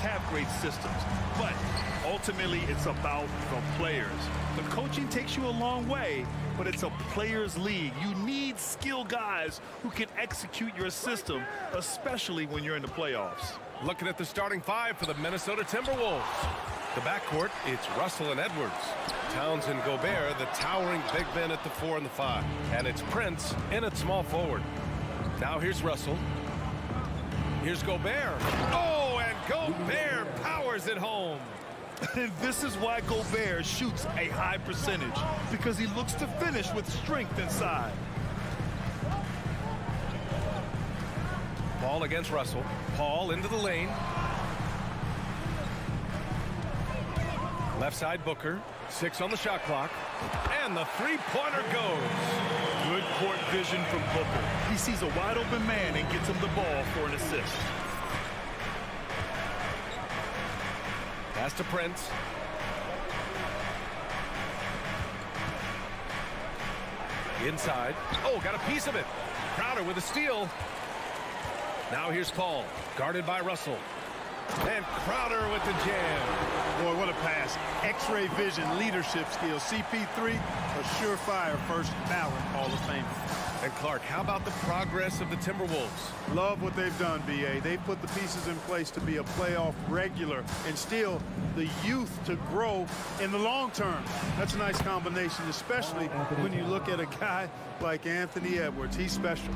have great systems, but ultimately it's about the players. The coaching takes you a long way, but it's a players' league. You need skilled guys who can execute your system, especially when you're in the playoffs. Looking at the starting five for the Minnesota Timberwolves. The backcourt, it's Russell and Edwards. Towns and Gobert, the towering big men at the 4 and the 5. And it's Prince in at small forward. Now here's Russell. Here's Gobert. Oh, and Gobert powers it home. And this is why Gobert shoots a high percentage, because he looks to finish with strength inside. Paul against Russell. Paul into the lane. Left side Booker. 6 on the shot clock. And the three-pointer goes. Good court vision from Booker. He sees a wide open man and gets him the ball for an assist. Pass to Prince. Inside. Oh, got a piece of it. Crowder with a steal. Now here's Paul, guarded by Russell. And Crowder with the jam. Boy, what a pass. X-ray vision, leadership skills. CP3, a surefire first ballot Hall of Famer. And Clark, how about the progress of the Timberwolves? Love what they've done, B.A. They've put the pieces in place to be a playoff regular and still the youth to grow in the long term. That's a nice combination, especially when you look at a guy like Anthony Edwards. He's special.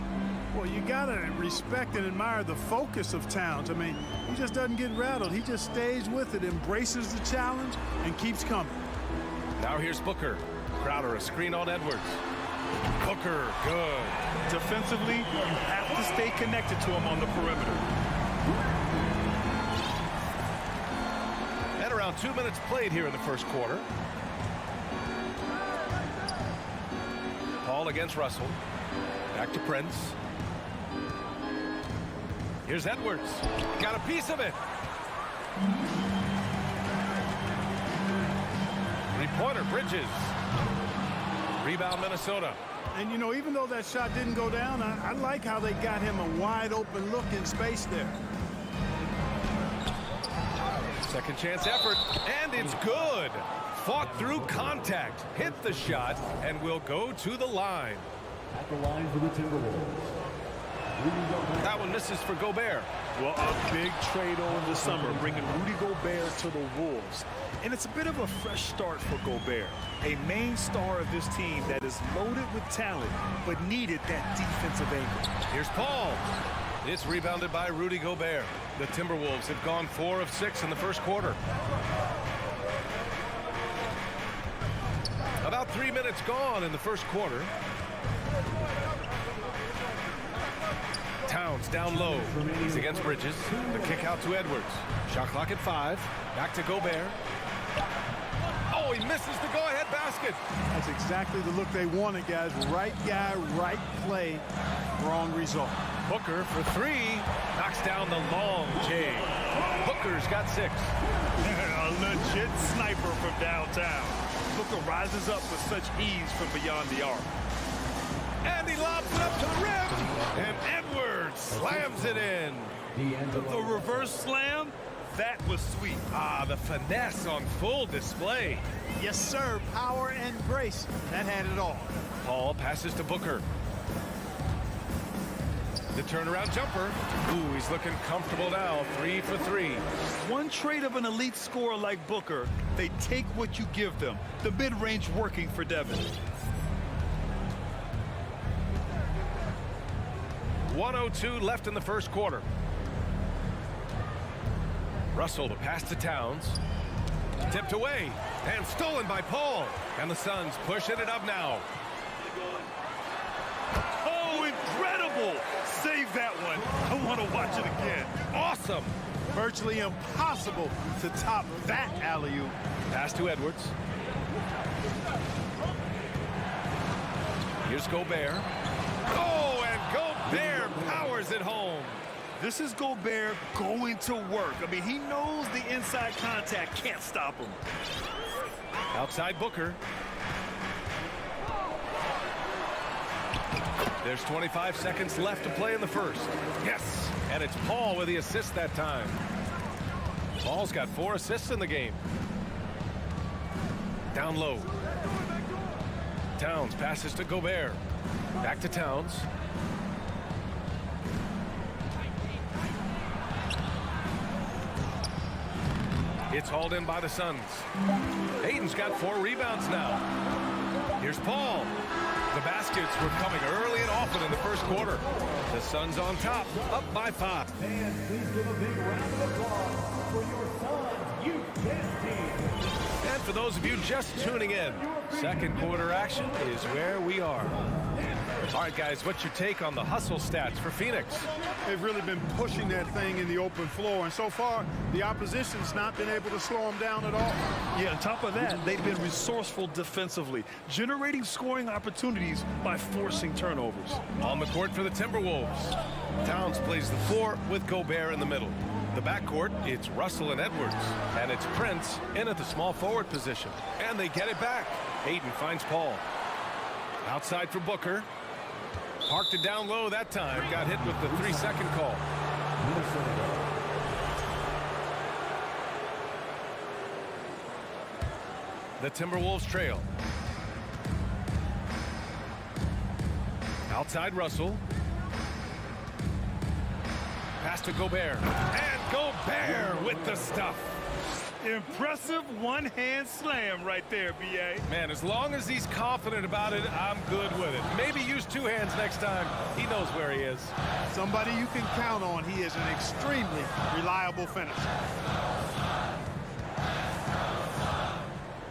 Well, you got to respect and admire the focus of Towns. I mean, he just doesn't get rattled. He just stays with it, embraces the challenge, and keeps coming. Now here's Booker. Crowder, a screen on Edwards. Booker, good. Defensively, you have to stay connected to him on the perimeter. And around 2 minutes played here in the first quarter. Paul against Russell. Back to Prince. Here's Edwards. Got a piece of it. Three-pointer, Bridges. Rebound, Minnesota. And, you know, even though that shot didn't go down, I like how they got him a wide-open look in space there. Second chance effort, and it's good. Fought through contact, hit the shot, and will go to the line. At the line for the Timberwolves. That one misses for Gobert. Well, a big trade over the summer, bringing Rudy Gobert to the Wolves. And it's a bit of a fresh start for Gobert, a main star of this team that is loaded with talent, but needed that defensive angle. Here's Paul. It's rebounded by Rudy Gobert. The Timberwolves have gone 4 of 6 in the first quarter. About 3 minutes gone in the first quarter. Towns down low. He's against Bridges. The kick out to Edwards. Shot clock at 5. Back to Gobert. Oh, he misses the go-ahead basket. That's exactly the look they wanted, guys. Right guy, right play, wrong result. Booker for 3. Knocks down the long J. Booker's got 6. A legit sniper from downtown. Booker rises up with such ease from beyond the arc. And he lobs it up to the rim. And Edwards slams it in. The reverse slam, that was sweet. Ah, the finesse on full display. Yes, sir. Power and grace. That had it all. Paul passes to Booker. The turnaround jumper. Ooh, he's looking comfortable now. 3 for 3. One trait of an elite scorer like Booker, they take what you give them. The mid-range working for Devin. 1:02 left in the first quarter. Russell to pass to Towns. Tipped away and stolen by Paul. And the Suns pushing it up now. Oh, incredible! Save that one. I want to watch it again. Awesome. Virtually impossible to top that alley-oop. Pass to Edwards. Here's Gobert. Oh, and Gobert powers it home. This is Gobert going to work. I mean, he knows the inside contact can't stop him. Outside Booker. There's 25 seconds left to play in the first. Yes, and it's Paul with the assist that time. Paul's got 4 assists in the game. Down low. Towns passes to Gobert. Back to Towns. It's hauled in by the Suns. Ayton's got 4 rebounds now. Here's Paul. The baskets were coming early and often in the first quarter. The Suns on top, up by 5. Fans, please give a big round of applause for your Suns youth dance team. And for those of you just tuning in, second quarter action is where we are. All right, guys, what's your take on the hustle stats for Phoenix? They've really been pushing that thing in the open floor, and so far, the opposition's not been able to slow them down at all. Yeah, on top of that, they've been resourceful defensively, generating scoring opportunities by forcing turnovers. On the court for the Timberwolves, Towns plays the 4 with Gobert in the middle. The backcourt, it's Russell and Edwards, and it's Prince in at the small forward position. And they get it back. Ayton finds Paul. Outside for Booker. Parked it down low that time. Got hit with the 3-second call. The Timberwolves trail. Outside Russell. Pass to Gobert. And Gobert with the stuff. Impressive one-hand slam right there, B.A. Man, as long as he's confident about it, I'm good with it. Maybe use 2 hands next time. He knows where he is. Somebody you can count on. He is an extremely reliable finisher.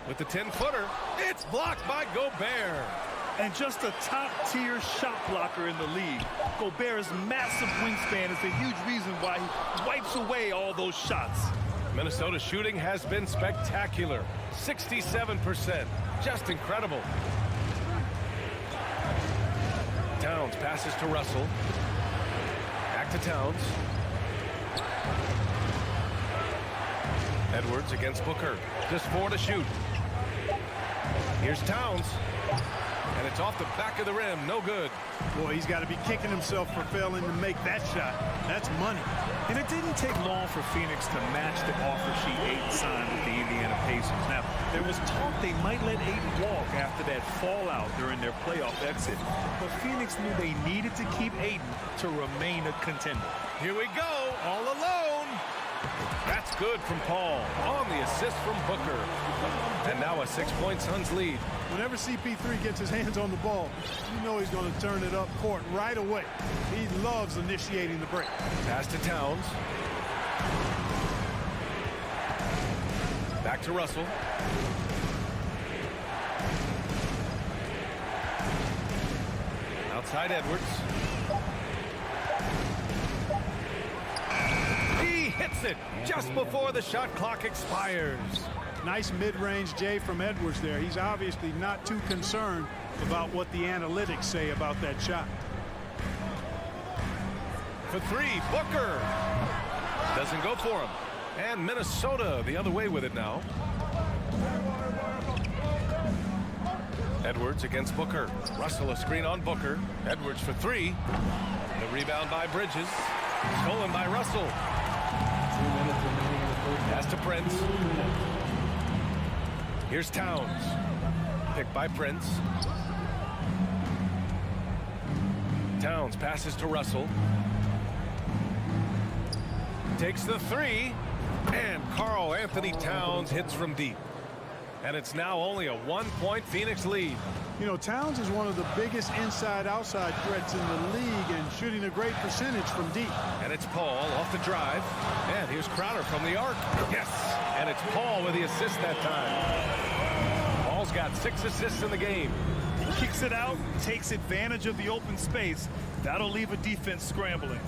With the 10-footer, it's blocked by Gobert. And just a top-tier shot blocker in the league. Gobert's massive wingspan is a huge reason why he wipes away all those shots. Minnesota's shooting has been spectacular. 67%. Just incredible. Towns passes to Russell. Back to Towns. Edwards against Booker. Just 4 to shoot. Here's Towns. And it's off the back of the rim. No good. Boy, he's got to be kicking himself for failing to make that shot. That's money. And it didn't take long for Phoenix to match the offer sheet Ayton signed with the Indiana Pacers. Now, there was talk they might let Ayton walk after that fallout during their playoff exit. But Phoenix knew they needed to keep Ayton to remain a contender. Here we go, all alone. That's good from Paul on the assist from Booker. And now a 6-point Suns lead. Whenever CP3 gets his hands on the ball, you know he's going to turn it up court right away. He loves initiating the break. Pass to Towns. Back to Russell. Outside Edwards. He hits it just before the shot clock expires. Nice mid-range J from Edwards there. He's obviously not too concerned about what the analytics say about that shot. For 3, Booker. Doesn't go for him. And Minnesota the other way with it now. Edwards against Booker. Russell a screen on Booker. Edwards for 3. The rebound by Bridges. Stolen by Russell. Pass to Prince. Here's Towns. Picked by Prince. Towns passes to Russell. Takes the 3. And Karl Anthony Towns hits from deep. And it's now only a 1-point Phoenix lead. You know, Towns is one of the biggest inside-outside threats in the league and shooting a great percentage from deep. And it's Paul off the drive. And here's Crowder from the arc. Yes! And it's Paul with the assist that time. Paul's got 6 assists in the game. Kicks it out, takes advantage of the open space. That'll leave a defense scrambling.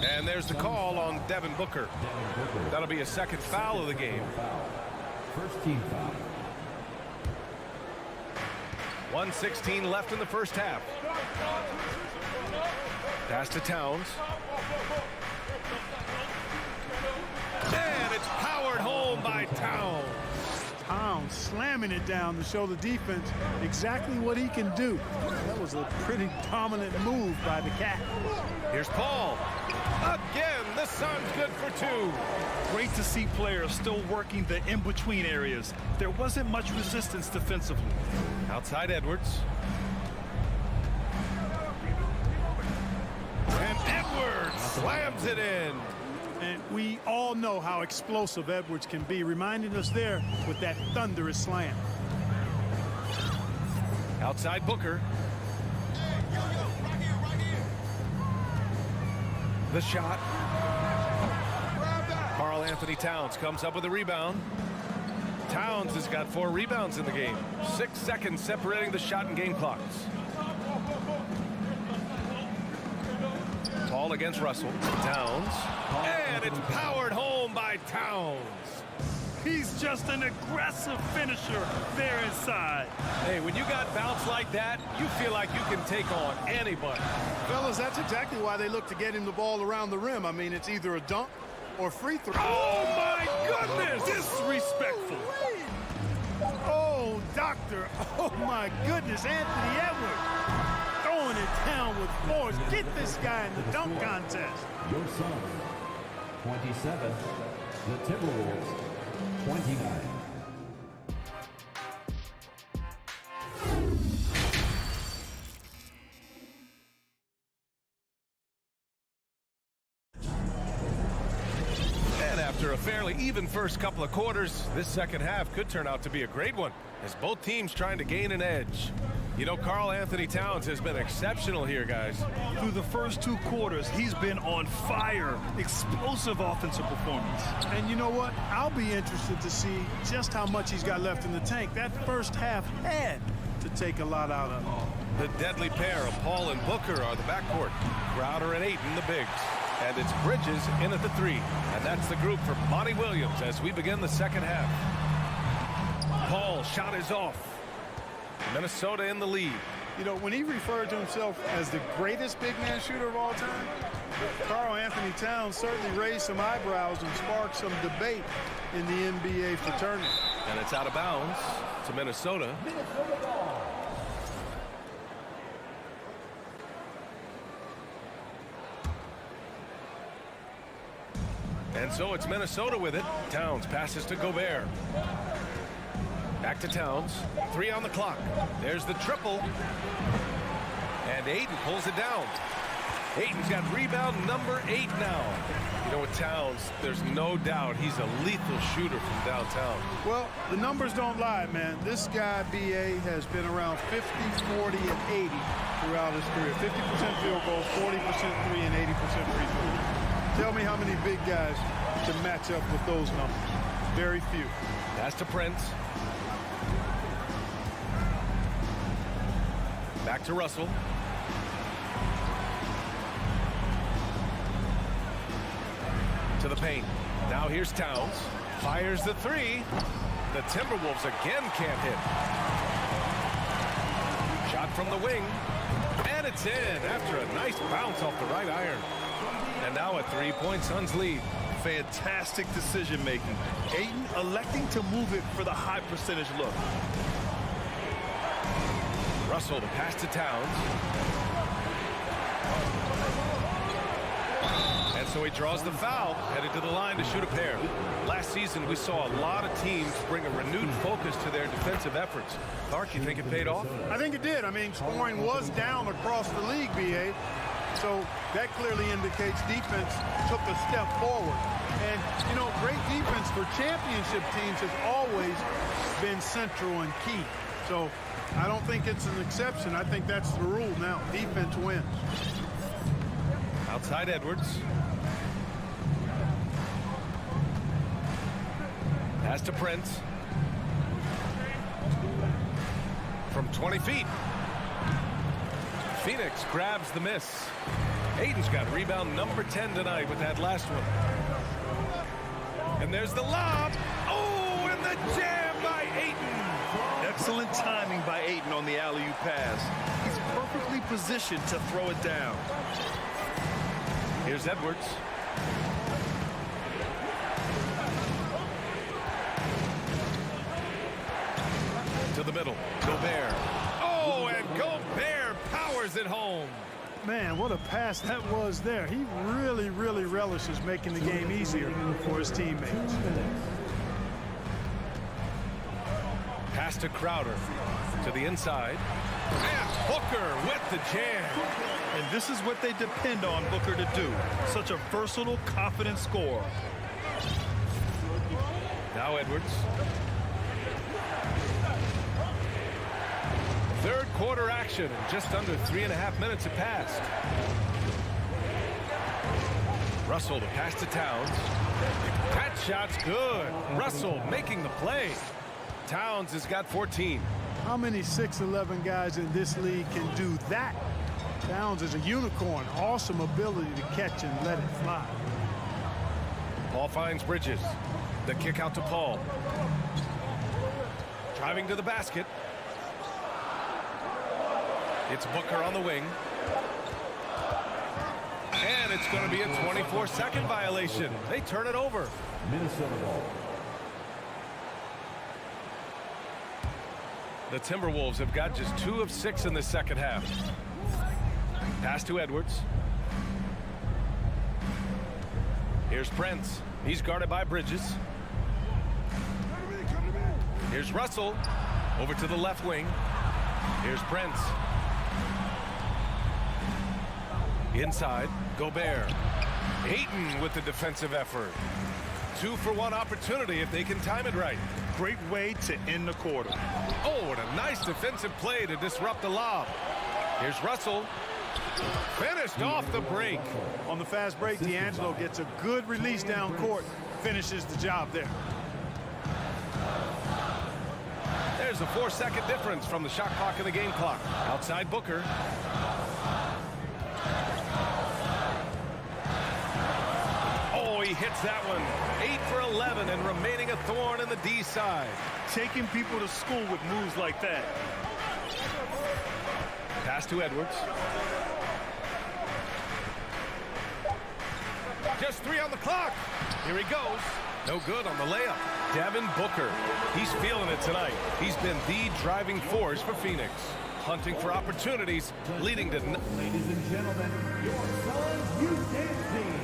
And there's the call on Devin Booker. That'll be a second foul of the game. First team foul. 1:16 left in the first half. Pass to Towns. And it's powered home by Towns. Towns slamming it down to show the defense exactly what he can do. That was a pretty dominant move by the Cats. Here's Paul. Again, the Suns good for 2. Great to see players still working the in-between areas. There wasn't much resistance defensively. Outside Edwards. And Edwards slams it in. And we all know how explosive Edwards can be, reminding us there with that thunderous slam. Outside Booker. The shot. Karl Anthony Towns comes up with a rebound. Towns has got 4 rebounds in the game. 6 seconds separating the shot and game clocks. Paul against Russell. Towns. And it's powered home by Towns. He's just an aggressive finisher there inside. Hey, when you got bounce like that, you feel like you can take on anybody. Fellas, that's exactly why they look to get him the ball around the rim. I mean, it's either a dunk or free throw. Oh, my goodness! Disrespectful. Oh, doctor. Oh, my goodness. Anthony Edwards throwing it down with force. Get this guy in the dunk contest. Your son, 27. The Timberwolves, 29. And after a fairly even first couple of quarters, this second half could turn out to be a great one, as both teams trying to gain an edge. You know, Karl Anthony Towns has been exceptional here, guys. Through the first 2 quarters, he's been on fire. Explosive offensive performance. And you know what? I'll be interested to see just how much he's got left in the tank. That first half had to take a lot out of him. The deadly pair of Paul and Booker are the backcourt. Crowder and Ayton, the bigs. And it's Bridges in at the 3. And that's the group for Monty Williams as we begin the second half. Paul shot is off. Minnesota in the lead. You know, when he referred to himself as the greatest big man shooter of all time, Karl Anthony Towns certainly raised some eyebrows and sparked some debate in the NBA fraternity. And it's out of bounds to Minnesota. And so it's Minnesota with it. Towns passes to Gobert. Back to Towns. 3 on the clock. There's the triple. And Ayton pulls it down. Ayton's got rebound number 8 now. You know, with Towns, there's no doubt he's a lethal shooter from downtown. Well, the numbers don't lie, man. This guy, B.A., has been around 50, 40, and 80 throughout his career. 50% field goals, 40% 3, and 80% free throws. Tell me how many big guys can match up with those numbers. Very few. Pass to Prince. Back to Russell. To the paint. Now here's Towns. Fires the 3. The Timberwolves again can't hit. Shot from the wing. And it's in after a nice bounce off the right iron. And now a 3-point Suns lead. Fantastic decision making. Ayton electing to move it for the high percentage look. Russell to pass to Towns. And so he draws the foul, headed to the line to shoot a pair. Last season, we saw a lot of teams bring a renewed focus to their defensive efforts. Clark, you think it paid off? I think it did. I mean, scoring was down across the league, B.A. So that clearly indicates defense took a step forward. And, you know, great defense for championship teams has always been central and key. So I don't think it's an exception. I think that's the rule now. Defense wins. Outside Edwards. Pass to Prince. From 20 feet. Phoenix grabs the miss. Ayton's got rebound number 10 tonight with that last one. And there's the lob. Oh, and the jam by Ayton. Excellent timing by Ayton on the alley-oop pass. He's perfectly positioned to throw it down. Here's Edwards. To the middle. Gobert. Oh, and Gobert powers it home. Man, what a pass that was there. He really, really relishes making the game easier for his teammates. Pass to Crowder. To the inside. And Booker with the jam. And this is what they depend on Booker to do. Such a versatile, confident scorer. Now Edwards. Third quarter action, and just under 3.5 minutes have passed. Russell to pass to Towns. That shot's good. Russell making the play. Towns has got 14. How many 6'11" guys in this league can do that? Towns is a unicorn. Awesome ability to catch and let it fly. Paul finds Bridges. The kick out to Paul. Driving to the basket. It's Booker on the wing. And it's going to be a 24-second violation. They turn it over. Minnesota ball. The Timberwolves have got just 2 of 6 in the second half. Pass to Edwards. Here's Prince. He's guarded by Bridges. Here's Russell. Over to the left wing. Here's Prince. Inside, Gobert. Ayton with the defensive effort. 2-for-1 opportunity if they can time it right. Great way to end the quarter. Oh, and a nice defensive play to disrupt the lob. Here's Russell. Finished off the break. On the fast break, D'Angelo gets a good release down court, finishes the job there. There's a 4-second difference from the shot clock and the game clock. Outside Booker. Oh, he hits that one. 8 for 11 and remaining a thorn in the D side. Taking people to school with moves like that. Pass to Edwards. Just 3 on the clock. Here he goes. No good on the layup. Devin Booker. He's feeling it tonight. He's been the driving force for Phoenix. Hunting for opportunities, leading to... Ladies and gentlemen, your Suns youth dance team.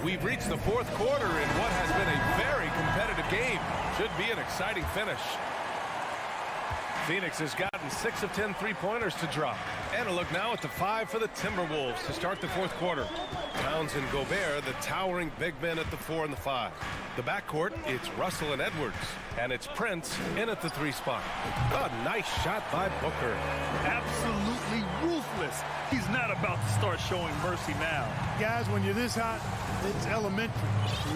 We've reached the fourth quarter in what has been a very competitive game. Should be an exciting finish. Phoenix has gotten 6 of 10 three-pointers to drop. And a look now at the 5 for the Timberwolves to start the fourth quarter. Towns and Gobert, the towering big men at the 4 and the 5. The backcourt, it's Russell and Edwards. And it's Prince in at the 3 spot. A nice shot by Booker. Absolutely ruthless. He's not about to start showing mercy now. Guys, when you're this hot, it's elementary.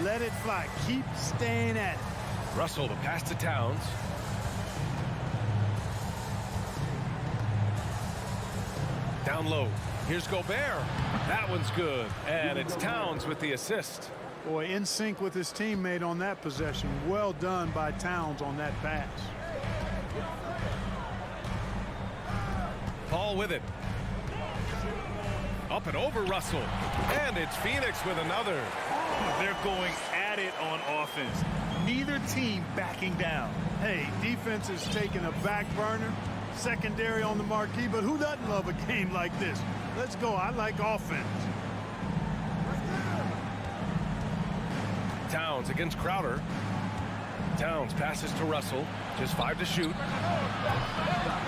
Let it fly. Keep staying at it. Russell to pass to Towns. Down low. Here's Gobert. That one's good. And it's Towns with the assist. Boy, in sync with his teammate on that possession. Well done by Towns on that pass. Paul with it. Up and over Russell. And it's Phoenix with another. They're going at it on offense. Neither team backing down. Hey, defense is taking a back burner. Secondary on the marquee, but who doesn't love a game like this? Let's go. I like offense. Towns against Crowder. Towns passes to Russell. Just 5 to shoot.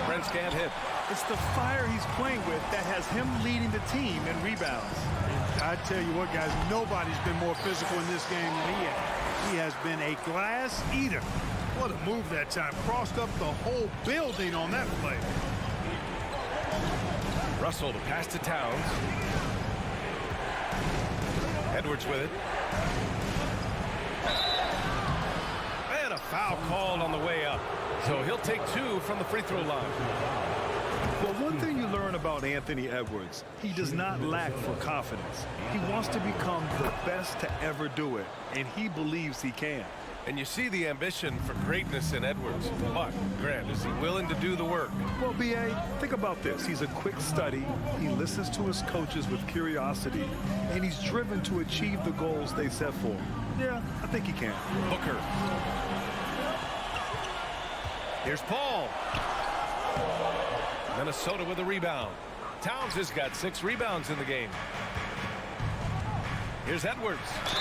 Prince can't hit. It's the fire he's playing with that has him leading the team in rebounds. I tell you what, guys, nobody's been more physical in this game than he has. He has been a glass eater. What a move that time. Crossed up the whole building on that play. Russell to pass to Towns. Edwards with it. And a foul called on the way up. So he'll take 2 from the free throw line. Well, one thing you learn about Anthony Edwards, he does not lack for confidence. He wants to become the best to ever do it, and he believes he can. And you see the ambition for greatness in Edwards. But, Grant, is he willing to do the work? Well, B.A., think about this. He's a quick study. He listens to his coaches with curiosity, and he's driven to achieve the goals they set for him. Yeah, I think he can. Booker. Here's Paul. Minnesota with a rebound. Towns has got 6 rebounds in the game. Here's Edwards,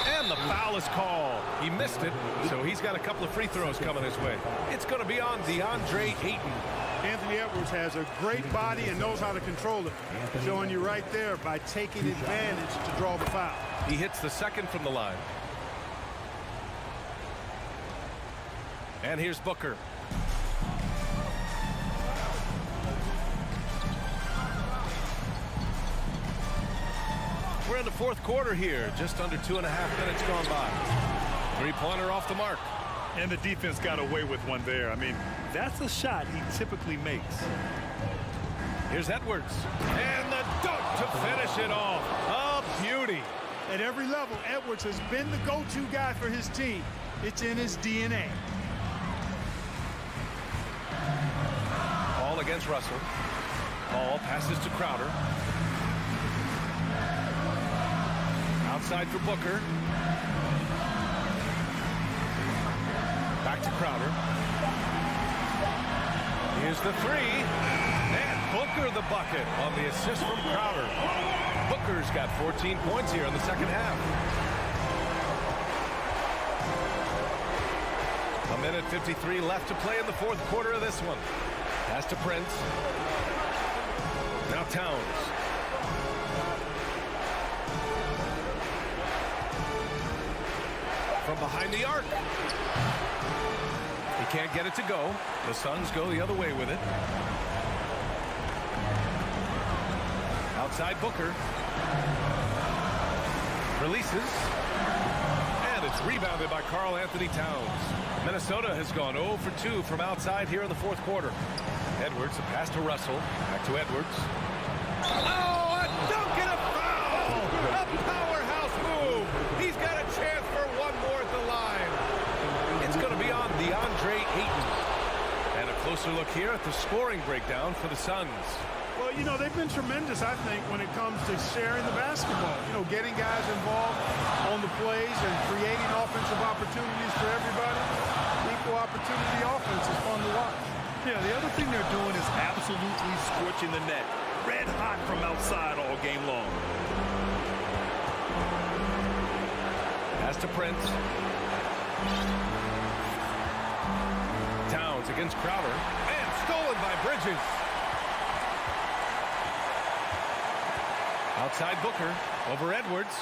and the foul is called. He missed it, so he's got a couple of free throws coming his way. It's going to be on DeAndre Ayton. Anthony Edwards has a great body and knows how to control it. Showing you right there by taking advantage to draw the foul. He hits the second from the line. And here's Booker. We're in the fourth quarter here. Just under 2.5 minutes gone by. Three-pointer off the mark. And the defense got away with one there. I mean, that's a shot he typically makes. Here's Edwards. And the dunk to finish it off. A beauty. At every level, Edwards has been the go-to guy for his team. It's in his DNA. Ball against Russell. Ball passes to Crowder. Outside for Booker. Back to Crowder. Here's the three. And Booker the bucket on the assist from Crowder. Booker's got 14 points here in the second half. 1:53 left to play in the fourth quarter of this one. Pass to Prince. Now Towns. From behind the arc. He can't get it to go. The Suns go the other way with it. Outside Booker. Releases. And it's rebounded by Karl Anthony Towns. Minnesota has gone 0 for 2 from outside here in the fourth quarter. Edwards, a pass to Russell. Back to Edwards. Oh, a dunk and a foul! A powerhouse move! He's got a chance for one more at the line. It's going to be on DeAndre Ayton. And a closer look here at the scoring breakdown for the Suns. Well, you know, they've been tremendous, I think, when it comes to sharing the basketball. You know, getting guys involved on the plays and creating offensive opportunities for everybody. Equal opportunity offense is fun to watch. Yeah, the other thing they're doing is absolutely scorching the net. Red hot from outside all game long. Pass to Prince. Towns against Crowder. And stolen by Bridges. Outside Booker. Over Edwards.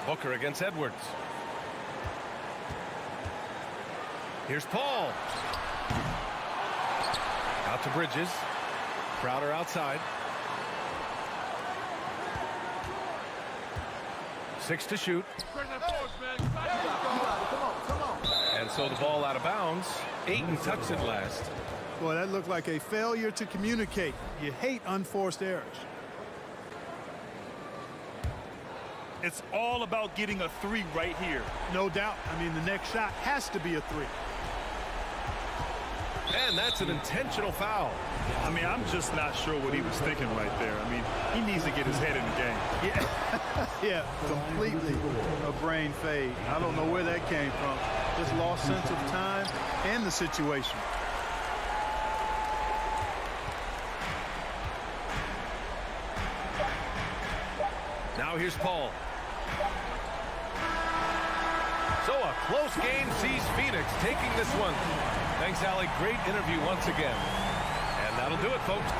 Booker against Edwards. Here's Paul. Out to Bridges. Crowder outside. 6 to shoot. And so the ball out of bounds. Ayton touched it last. Boy, that looked like a failure to communicate. You hate unforced errors. It's all about getting a three right here. No doubt. I mean, the next shot has to be a three. And that's an intentional foul. I mean, I'm just not sure what he was thinking right there. I mean, he needs to get his head in the game. Yeah, completely a brain fade. I don't know where that came from. Just lost sense of time and the situation. Now here's Paul. So a close game sees Phoenix taking this one. Thanks, Allie. Great interview once again. And that'll do it, folks.